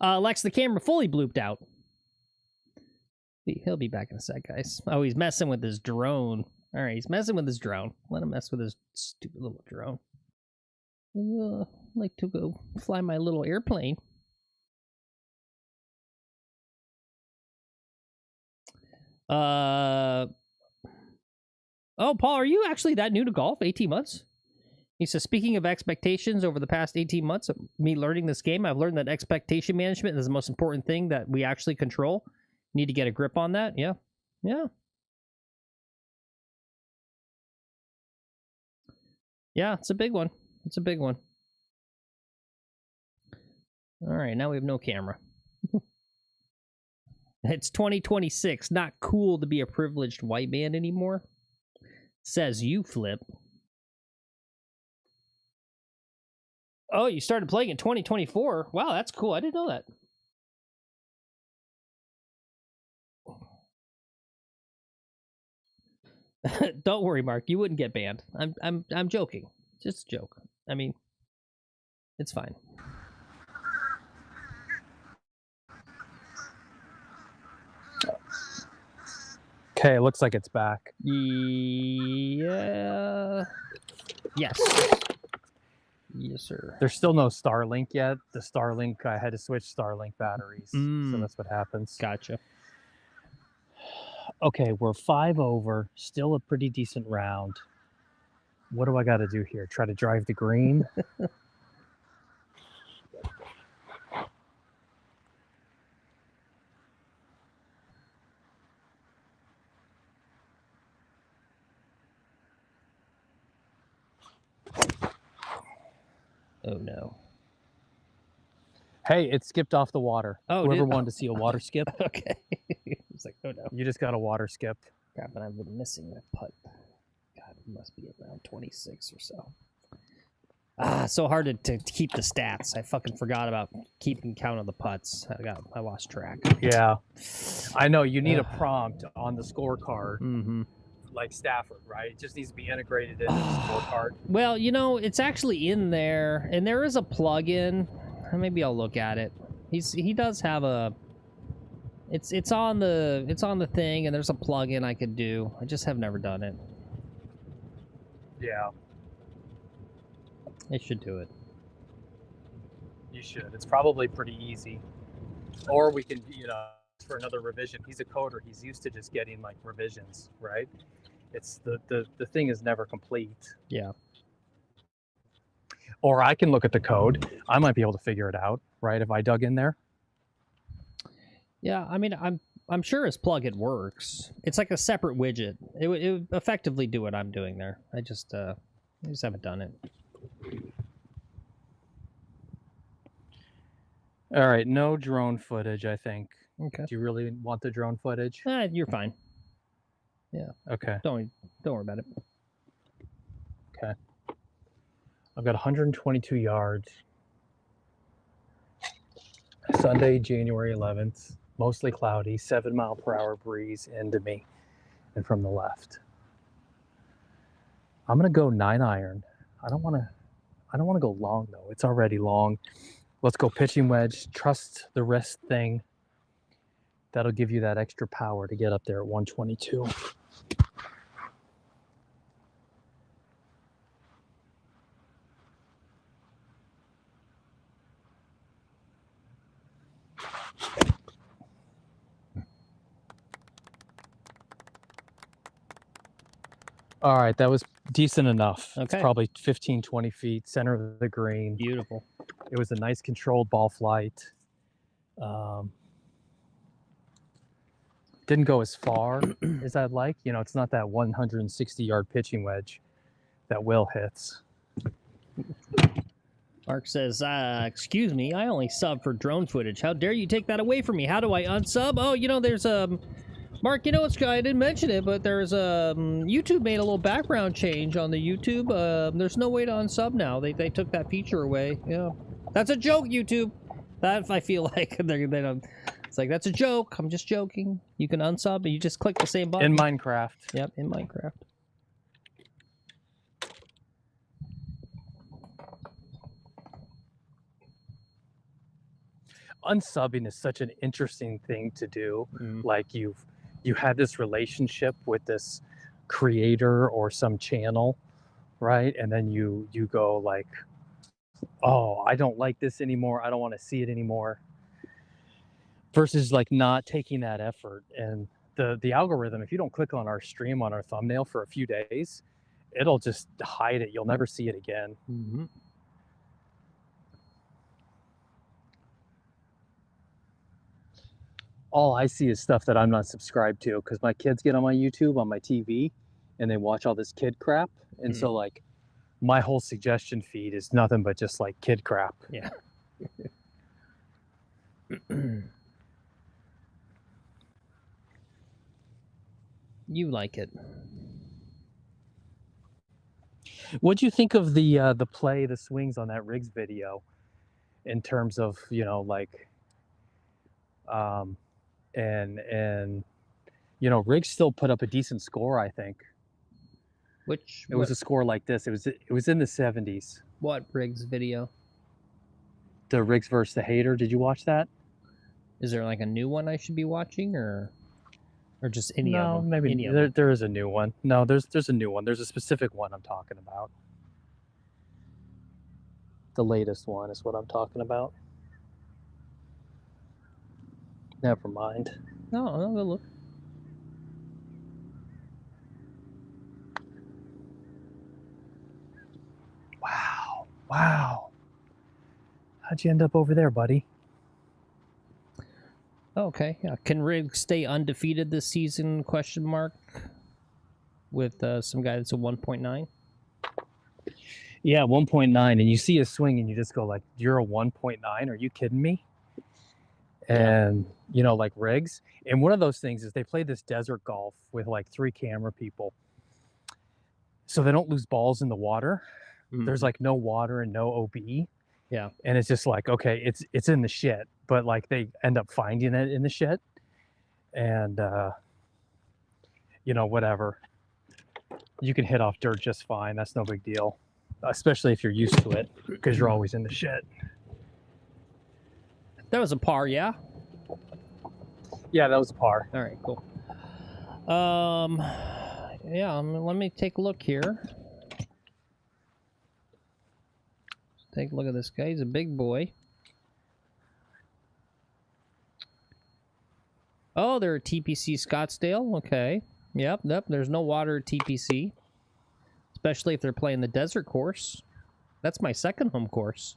Lex, the camera fully blooped out. He'll be back in a sec, guys. Oh, he's messing with his drone. All right, he's messing with his drone. Let him mess with his stupid little drone. I'd like to go fly my little airplane. Oh, Paul, are you actually that new to golf? 18 months? He says, speaking of expectations, over the past 18 months of me learning this game, I've learned that expectation management is the most important thing that we actually control. Need to get a grip on that. Yeah. Yeah. Yeah, it's a big one. It's a big one. All right, now we have no camera. It's 2026. Not cool to be a privileged white man anymore. Says you, Flip. Oh, you started playing in 2024. Wow, that's cool. I didn't know that. Don't worry, Mark. You wouldn't get banned. I'm joking. Just a joke. I mean, it's fine. Okay, it looks like it's back. Yeah. Yes. Yes, sir. There's still no Starlink yet. The Starlink, I had to switch Starlink batteries. So that's what happens. Gotcha. Okay, we're 5 over. Still a pretty decent round. What do I got to do here? Try to drive the green? Oh, no. Hey, it skipped off the water. Oh, Whoever wanted to see a water skip, Okay. It's like, oh, no. you just got a water skip. Crap, and I've been missing that putt. God, it must be around 26 or so. So hard to keep the stats. I fucking forgot about keeping count of the putts. I lost track. Yeah. I know, you need a prompt on the scorecard, Mm-hmm. like Stafford, right? It just needs to be integrated into the scorecard. Well, you know, it's actually in there, and there is a plug-in. Maybe I'll look at it. He does have a. It's on the thing, and there's a plug-in I could do. I just have never done it. Yeah, It should do it. you should. It's probably pretty easy. Or we can, for another revision. He's a coder. He's used to just getting like revisions, right? It's the thing is never complete. Yeah. Or I can look at the code. I might be able to figure it out, right? If I dug in there. Yeah, I mean, I'm sure his plugin works. It's like a separate widget. It would effectively do what I'm doing there. I just haven't done it. All right, no drone footage, I think. Okay. Do you really want the drone footage? You're fine. Yeah. Okay. Don't worry about it. Okay. I've got 122 yards. Sunday, January 11th. Mostly cloudy, 7-mile-per-hour breeze into me and from the left. I'm gonna go 9-iron. I don't want to go long though. It's already long. Let's go pitching wedge. Trust the wrist thing. That'll give you that extra power to get up there at 122. All right, that was decent enough. Okay. It's probably 15, 20 feet, center of the green. Beautiful. It was a nice controlled ball flight. Didn't go as far as I'd like. It's not that 160-yard pitching wedge that Will hits. Mark says, excuse me, I only sub for drone footage. How dare you take that away from me? How do I unsub? Oh, there's Mark, I didn't mention it, but there's YouTube made a little background change on the YouTube. There's no way to unsub now. They took that feature away. Yeah, that's a joke, YouTube. That I feel like they don't. It's like, that's a joke. I'm just joking. You can unsub, and you just click the same button. In Minecraft. Yep, in Minecraft. Unsubbing is such an interesting thing to do. Like you had this relationship with this creator or some channel, right? And then you go like, oh, I don't like this anymore. I don't want to see it anymore. Versus like not taking that effort. And the algorithm, if you don't click on our stream on our thumbnail for a few days, it'll just hide it. You'll never see it again. Mm-hmm. All I see is stuff that I'm not subscribed to because my kids get on my YouTube, on my TV, and they watch all this kid crap. And so like my whole suggestion feed is nothing but just like kid crap. Yeah. You like it. What'd you think of the play, the swings on that Riggs video, in terms of, you know, like, and you know, Riggs still put up a decent score, I think. Which It was a score like this. It was in the 70s. what Riggs video? The Riggs versus the Hater. Did you watch that? Is there like a new one I should be watching, or just any of No, them? maybe Any of them. there is a new one. No, there's a new one. There's a specific one I'm talking about. The latest one is what I'm talking about. Never mind. No, I'll go look. Wow. Wow. How'd you end up over there, buddy? Okay, yeah. Can Riggs stay undefeated this season? Question mark. With some guy that's a 1.9. Yeah, 1.9, and you see a swing and you just go like, you're a 1.9? Are you kidding me? And you know, like Riggs. And one of those things is they play this desert golf with like 3 camera people, so they don't lose balls in the water. There's like no water and no OB. Yeah. And it's just like, okay, it's in the shit, but like they end up finding it in the shit. And you know, whatever. You can hit off dirt just fine. That's no big deal. Especially if you're used to it, because you're always in the shit. That was a par, yeah? Yeah, that was a par. All right, cool. Yeah, let me take a look here. Take a look at this guy. He's a big boy. Oh, they're at TPC Scottsdale. Okay. Yep. There's no water at TPC. Especially if they're playing the desert course. That's my second home course.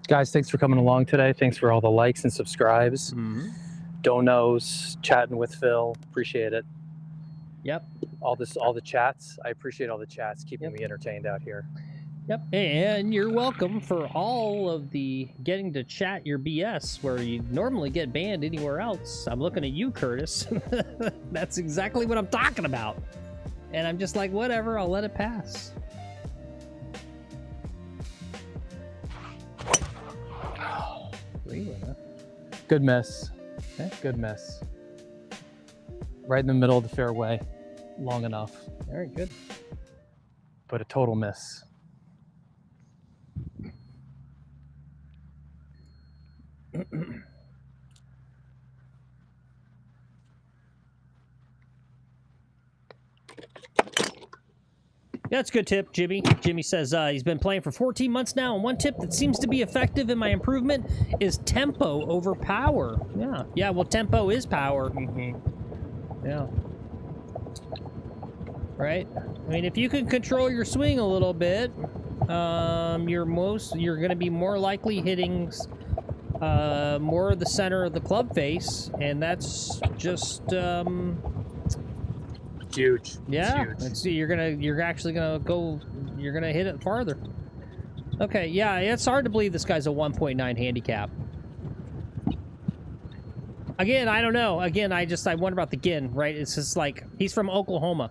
Guys, thanks for coming along today. Thanks for all the likes and subscribes. Donos, chatting with Phil. Appreciate it. Yep. All the chats. I appreciate all the chats, keeping me entertained out here. Yep. And you're welcome for all of the getting to chat your BS where you normally get banned anywhere else. I'm looking at you, Curtis. That's exactly what I'm talking about. And I'm just like, whatever, I'll let it pass. Good miss. Okay. Good miss. Right in the middle of the fairway. Long enough. Very good. But a total miss. That's a good tip, Jimmy. Jimmy says he's been playing for 14 months now, and one tip that seems to be effective in my improvement is tempo over power. Yeah, well, tempo is power. Yeah. Right? I mean, if you can control your swing a little bit, you're going to be more likely hitting more of the center of the club face, and that's just... huge. Yeah, it's huge. you're actually gonna hit it farther. Okay, yeah, it's hard to believe this guy's a 1.9 handicap. Again, I don't know. Again, I wonder about the gin, right? It's just like he's from Oklahoma.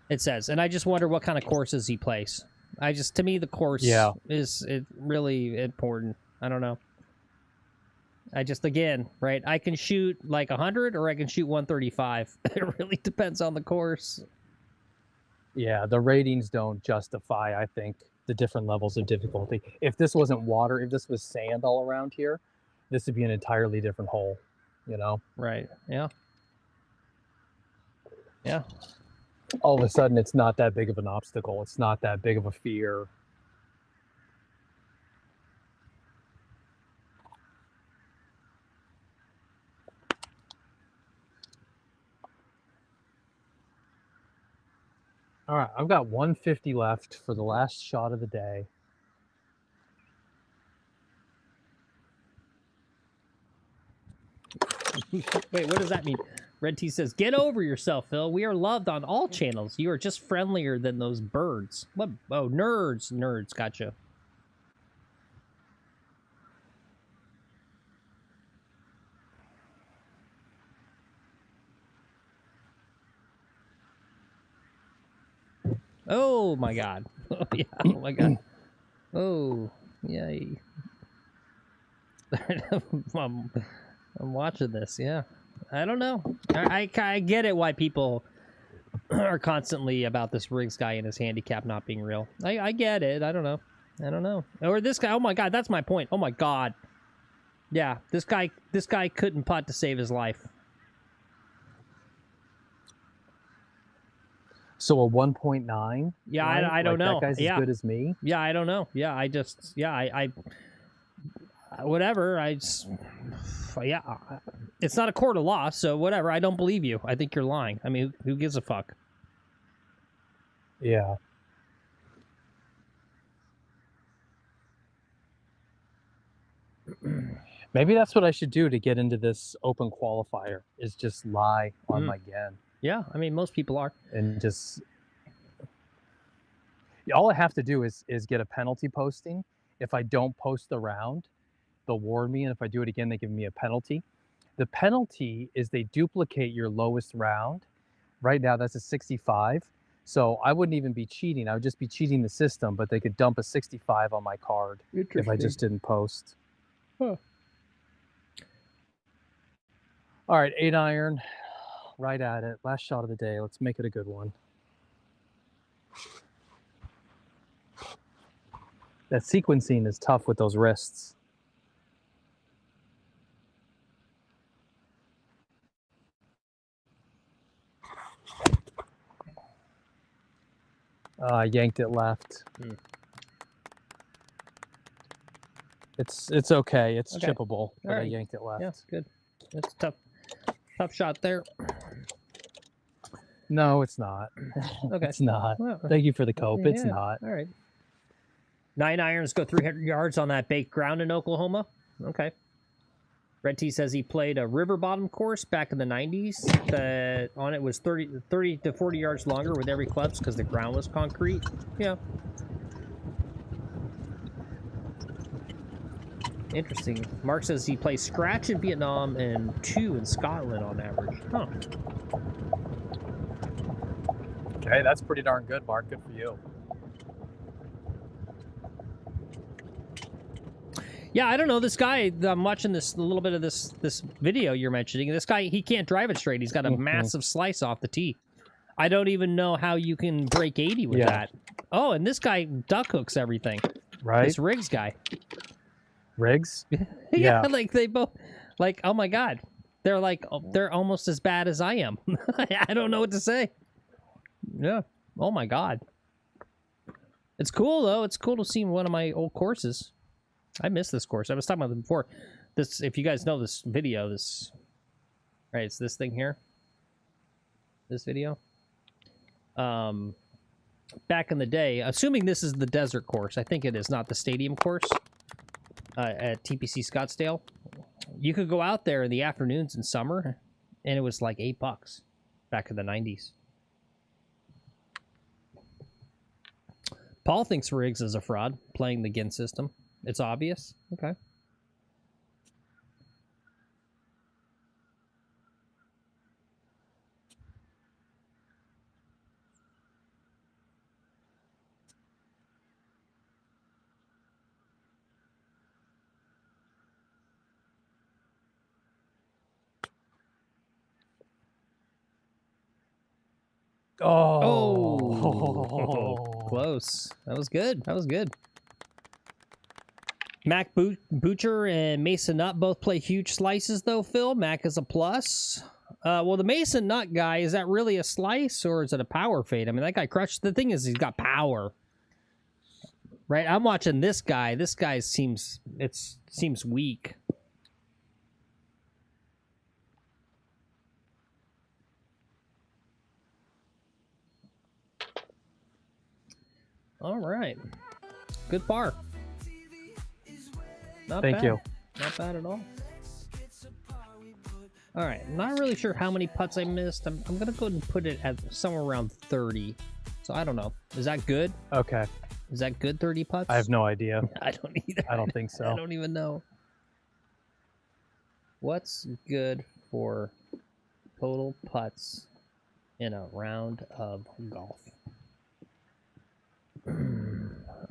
It says, and I just wonder what kind of courses he plays. To me, the course is really important. I don't know. Again, right? I can shoot like 100 or I can shoot 135. It really depends on the course. Yeah, the ratings don't justify, I think, the different levels of difficulty. If this wasn't water, if this was sand all around here, this would be an entirely different hole. you know? Right. Yeah. Yeah. All of a sudden, it's not that big of an obstacle. It's not that big of a fear. All right, I've got 150 left for the last shot of the day. Wait, what does that mean? Red T says, "Get over yourself, Phil. We are loved on all channels. You are just friendlier than those birds." What? Oh, nerds. Nerds. Gotcha. Oh my god. Oh yeah. Oh my god. Oh yay. I'm watching this. Yeah. I don't know. I get it why people are constantly about this Riggs guy and his handicap not being real. I get it. I don't know. I don't know. Or this guy. Oh my god. That's my point. Oh my god. Yeah. This guy couldn't putt to save his life. So a 1.9? Yeah, right? I don't know. That guy's Yeah. as good as me? Yeah, I don't know. Yeah, I just, yeah, I whatever. Yeah, it's not a court of law, so whatever. I don't believe you. I think you're lying. I mean, who gives a fuck? Yeah. Maybe that's what I should do to get into this open qualifier, is just lie on my GAN. Yeah, I mean, most people are. And just... all I have to do is get a penalty posting. If I don't post the round, they'll warn me, and if I do it again, they give me a penalty. The penalty is they duplicate your lowest round. Right now, that's a 65. So I wouldn't even be cheating. I would just be cheating the system, but they could dump a 65 on my card if I just didn't post. Huh. All right, 8 iron, right at it. Last shot of the day. Let's make it a good one. That sequencing is tough with those wrists. I yanked it left. It's okay. It's Okay. chippable, but I right. yanked it left. Yeah, good. That's tough. Tough shot there. No, it's not. Okay. It's not. Well, Thank you for the cope. It's yeah, not. All right. 9 irons go 300 yards on that baked ground in Oklahoma. Okay. Red T says he played a river bottom course back in the 90s. On it was 30 to 40 yards longer with every clubs because the ground was concrete. Yeah. Interesting. Mark says he plays scratch in Vietnam and 2 in Scotland on average. Huh. Okay, that's pretty darn good, Mark. Good for you. Yeah, I don't know. This guy, I'm watching a little bit of this video you're mentioning. This guy, he can't drive it straight. He's got a massive slice off the tee. I don't even know how you can break 80 with that. Oh, and this guy duck hooks everything. Right? This Riggs guy. Riggs? Yeah, like they both, like, oh my God. They're like, they're almost as bad as I am. I don't know what to say. Yeah. Oh my God. It's cool though. It's cool to see one of my old courses. I miss this course. I was talking about it before. This, if you guys know this video, this, right? It's this thing here. This video. Back in the day, assuming this is the desert course, I think it is, not the stadium course. At TPC Scottsdale, you could go out there in the afternoons in summer, and it was like $8 back in the 90s. Paul thinks Riggs is a fraud playing the GIN system. It's obvious. Okay. Oh, close. That was good. That was good. Mac Butcher and Mason Nut both play huge slices, though, Phil. Mac is a plus. Well, the Mason Nut guy, is that really a slice or is it a power fade? I mean, that guy crushed. The thing is, he's got power. Right? I'm watching this guy. This guy seems weak. All right. Good par. Not Thank bad. you. Not bad at all. All right. I'm not really sure how many putts I missed. I'm going to go ahead and put it at somewhere around 30. So I don't know. Is that good? Okay. Is that good, 30 putts? I have no idea. I don't either. I don't think so. I don't even know. What's good for total putts in a round of golf?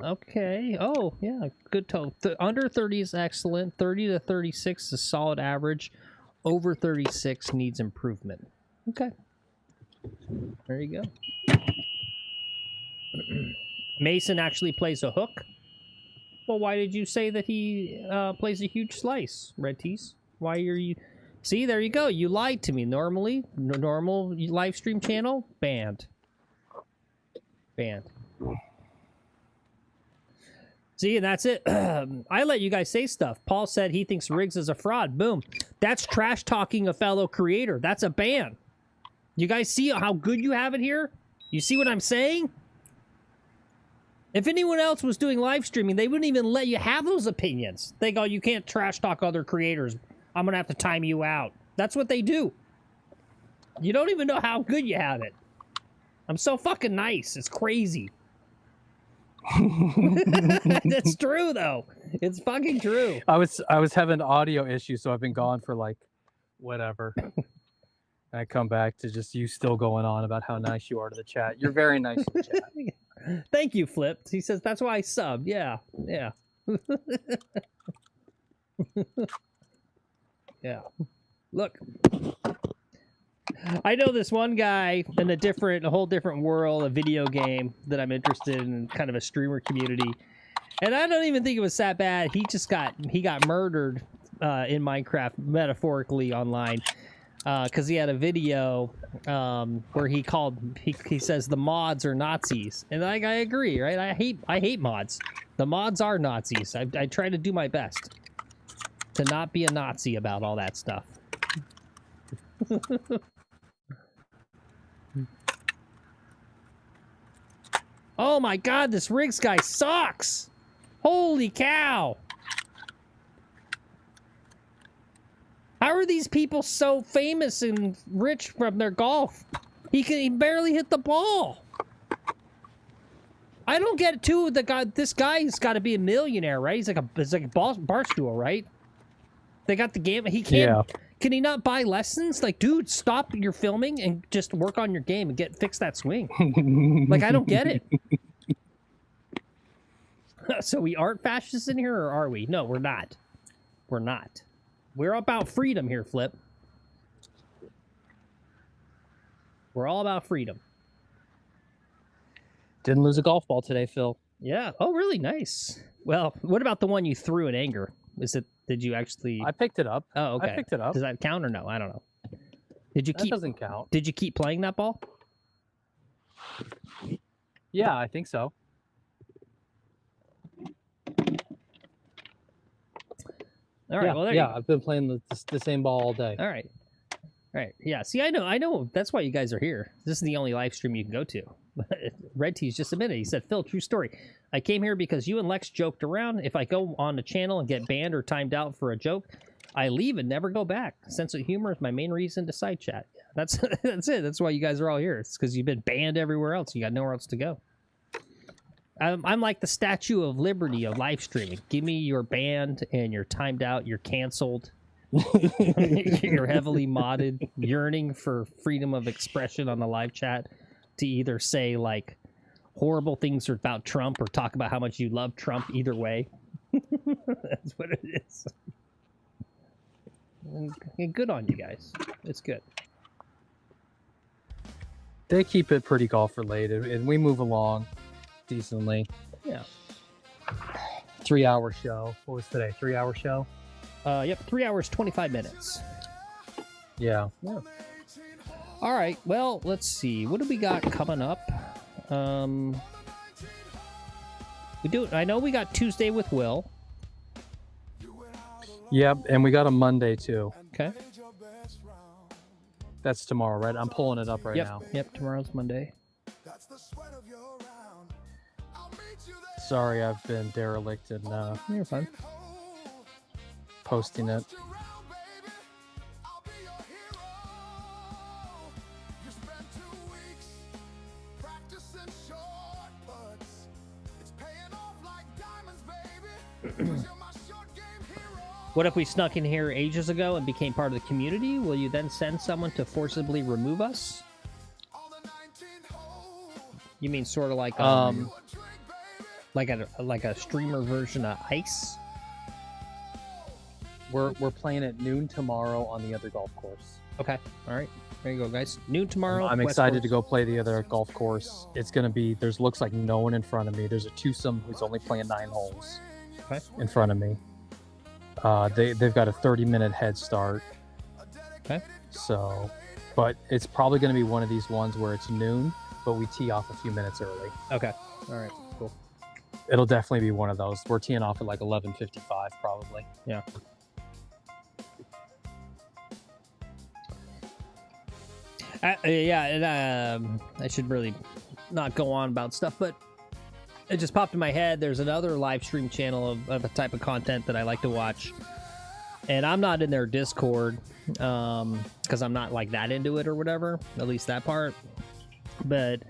Okay. Oh, yeah. Good total. Under 30 is excellent. 30 to 36 is a solid average. Over 36 needs improvement. Okay. There you go. Mason actually plays a hook. Well, why did you say that he plays a huge slice, Red Tees? Why are you... See, there you go. You lied to me. Normally, normal live stream channel, banned. Banned. See, and that's it. I let you guys say stuff. Paul said he thinks Riggs is a fraud. Boom. That's trash talking a fellow creator. That's a ban. You guys see how good you have it here? You see what I'm saying? If anyone else was doing live streaming, they wouldn't even let you have those opinions. They go, you can't trash talk other creators. I'm going to have to time you out. That's what they do. You don't even know how good you have it. I'm so fucking nice. It's crazy. That's true, though. It's fucking true. I was having audio issues, so I've been gone for like whatever. I come back to just you still going on about how nice you are to the chat. You're very nice to the chat. Thank you, Flipped. He says that's why I subbed. Yeah, yeah. Yeah. Look, I know this one guy in a whole different world, a video game that I'm interested in, kind of a streamer community, and I don't even think it was that bad. He got murdered in Minecraft, metaphorically, online, because he had a video where he says the mods are Nazis, and I agree, right? I hate mods. The mods are Nazis. I try to do my best to not be a Nazi about all that stuff. Oh my god, this Riggs guy sucks! Holy cow! How are these people so famous and rich from their golf? He barely hit the ball. I don't get it too. This guy's got to be a millionaire, right? He's like a barstool, right? They got the game. He can't. Yeah. Can he not buy lessons? Like, dude, stop your filming and just work on your game and fix that swing. Like, I don't get it. So we aren't fascists in here, or are we? No, we're not. We're not. We're about freedom here, Flip. We're all about freedom. Didn't lose a golf ball today, Phil. Yeah. Oh, really? Nice. Well, what about the one you threw in anger? Did you actually... I picked it up. Oh, okay. I picked it up. Does that count or no? I don't know. That doesn't count. Did you keep playing that ball? Yeah, I think so. All right. Yeah, well, there yeah, I've been playing the same ball all day. All right. All right. Yeah. See, I know. That's why you guys are here. This is the only live stream you can go to. Red Tees just a minute. He said, Phil, true story. I came here because you and Lex joked around. If I go on a channel and get banned or timed out for a joke, I leave and never go back. Sense of humor is my main reason to side chat. That's it. That's why you guys are all here. It's because you've been banned everywhere else. You got nowhere else to go. I'm like the Statue of Liberty of live streaming. Give me your banned and you're timed out. You're canceled. You're heavily modded. Yearning for freedom of expression on the live chat to either say like horrible things about Trump or talk about how much you love Trump. Either way. That's what it is. And good on you guys. It's good. They keep it pretty golf related, and we move along decently. Yeah. 3-hour show. What was today? 3-hour show? Yep, 3 hours, 25 minutes. Yeah. Yeah. All right, well, let's see. What do we got coming up? I know we got Tuesday with Will. Yep, and we got a Monday too. Okay. That's tomorrow, right? I'm pulling it up right now. Yep, tomorrow's Monday. Sorry, I've been derelict in You're fine. posting it. What if we snuck in here ages ago and became part of the community? Will you then send someone to forcibly remove us? You mean sort of like like a streamer version of Ice? We're playing at noon tomorrow on the other golf course. Okay, all right. There you go, guys. Noon tomorrow. I'm West excited to course. go play the other golf course. It's gonna be. Looks like no one in front of me. There's a twosome who's only playing 9 holes Okay. in front of me. They've got a 30-minute head start. Okay. So, but it's probably going to be one of these ones where it's noon, but we tee off a few minutes early. Okay. All right. Cool. It'll definitely be one of those. We're teeing off at like 11:55 probably. Yeah. And I should really not go on about stuff, but it just popped in my head. There's another live stream channel of a type of content that I like to watch, and I'm not in their Discord because I'm not like that into it or whatever, at least that part. But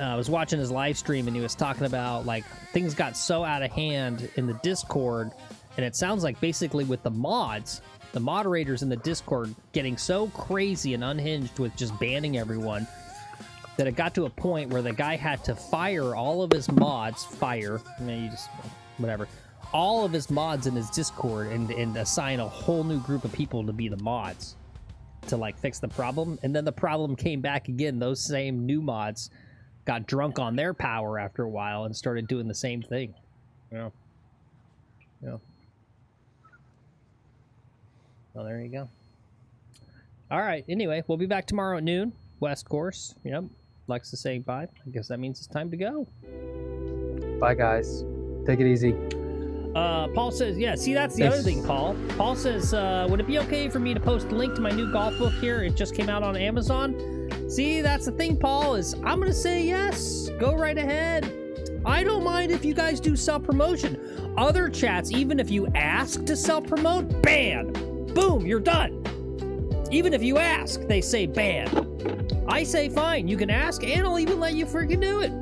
I was watching his live stream, and he was talking about like things got so out of hand in the Discord, and it sounds like basically with the mods, the moderators in the Discord getting so crazy and unhinged with just banning everyone, that it got to a point where the guy had to fire all of his mods, all of his mods in his Discord and assign a whole new group of people to be the mods to like fix the problem. And then the problem came back again. Those same new mods got drunk on their power after a while and started doing the same thing. Yeah. Yeah. Well, there you go. All right. Anyway, we'll be back tomorrow at noon. West course. Yep. Lex is saying bye. I guess that means it's time to go. Bye, guys. Take it easy. Paul says, yeah, see, that's the other thing, Paul. Paul says, would it be okay for me to post a link to my new golf book here? It just came out on Amazon. See, that's the thing, Paul, is I'm going to say yes. Go right ahead. I don't mind if you guys do self-promotion. Other chats, even if you ask to self-promote, ban. Boom, you're done. Even if you ask, they say ban. I say fine, you can ask, and I'll even let you freaking do it.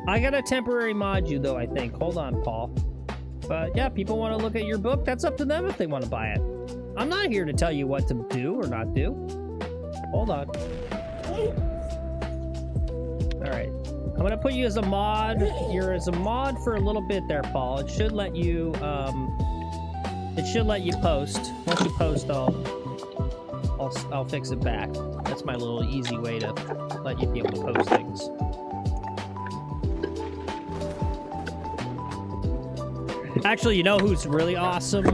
I gotta temporary mod you, though, I think. Hold on, Paul. But yeah, people want to look at your book. That's up to them if they want to buy it. I'm not here to tell you what to do or not do. Hold on. All right. I'm going to put you as a mod. You're as a mod for a little bit there, Paul. It should let you, post. Once you post, I'll fix it back. That's my little easy way to let you be able to post things. Actually, you know who's really awesome?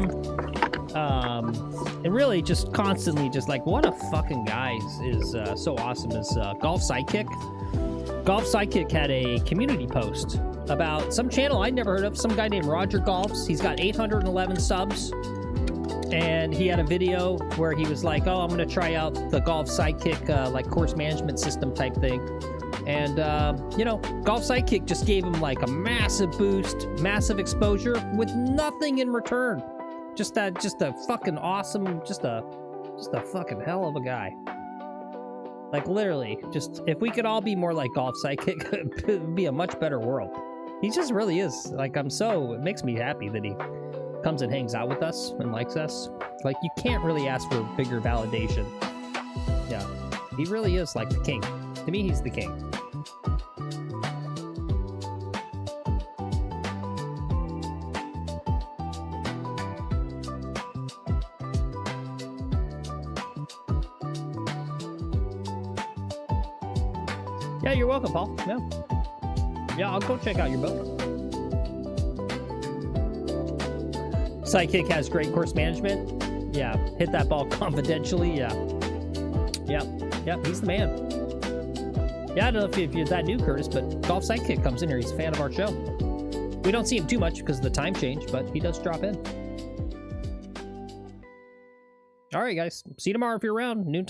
And really just constantly just like, what a fucking guy is so awesome is Golf Sidekick. Golf Sidekick had a community post about some channel I'd never heard of, some guy named Roger Golfs. He's got 811 subs. And he had a video where he was like, oh, I'm going to try out the Golf Sidekick like course management system type thing. And, you know, Golf Sidekick just gave him like a massive boost, massive exposure with nothing in return. Just a fucking awesome, just a fucking hell of a guy. Like literally, just if we could all be more like Golf Sidekick, it would be a much better world. He just really is. Like, it makes me happy that he comes and hangs out with us and likes us. Like, you can't really ask for bigger validation. Yeah, he really is like the king. To me, he's the king. Yeah, you're welcome, Paul. Yeah, I'll go check out your book. Sidekick has great course management. Yeah, hit that ball confidentially. Yeah. Yep, he's the man. Yeah, I don't know if you're that new, Curtis, but Golf Sidekick comes in here. He's a fan of our show. We don't see him too much because of the time change, but he does drop in. All right, guys. See you tomorrow if you're around. Noon.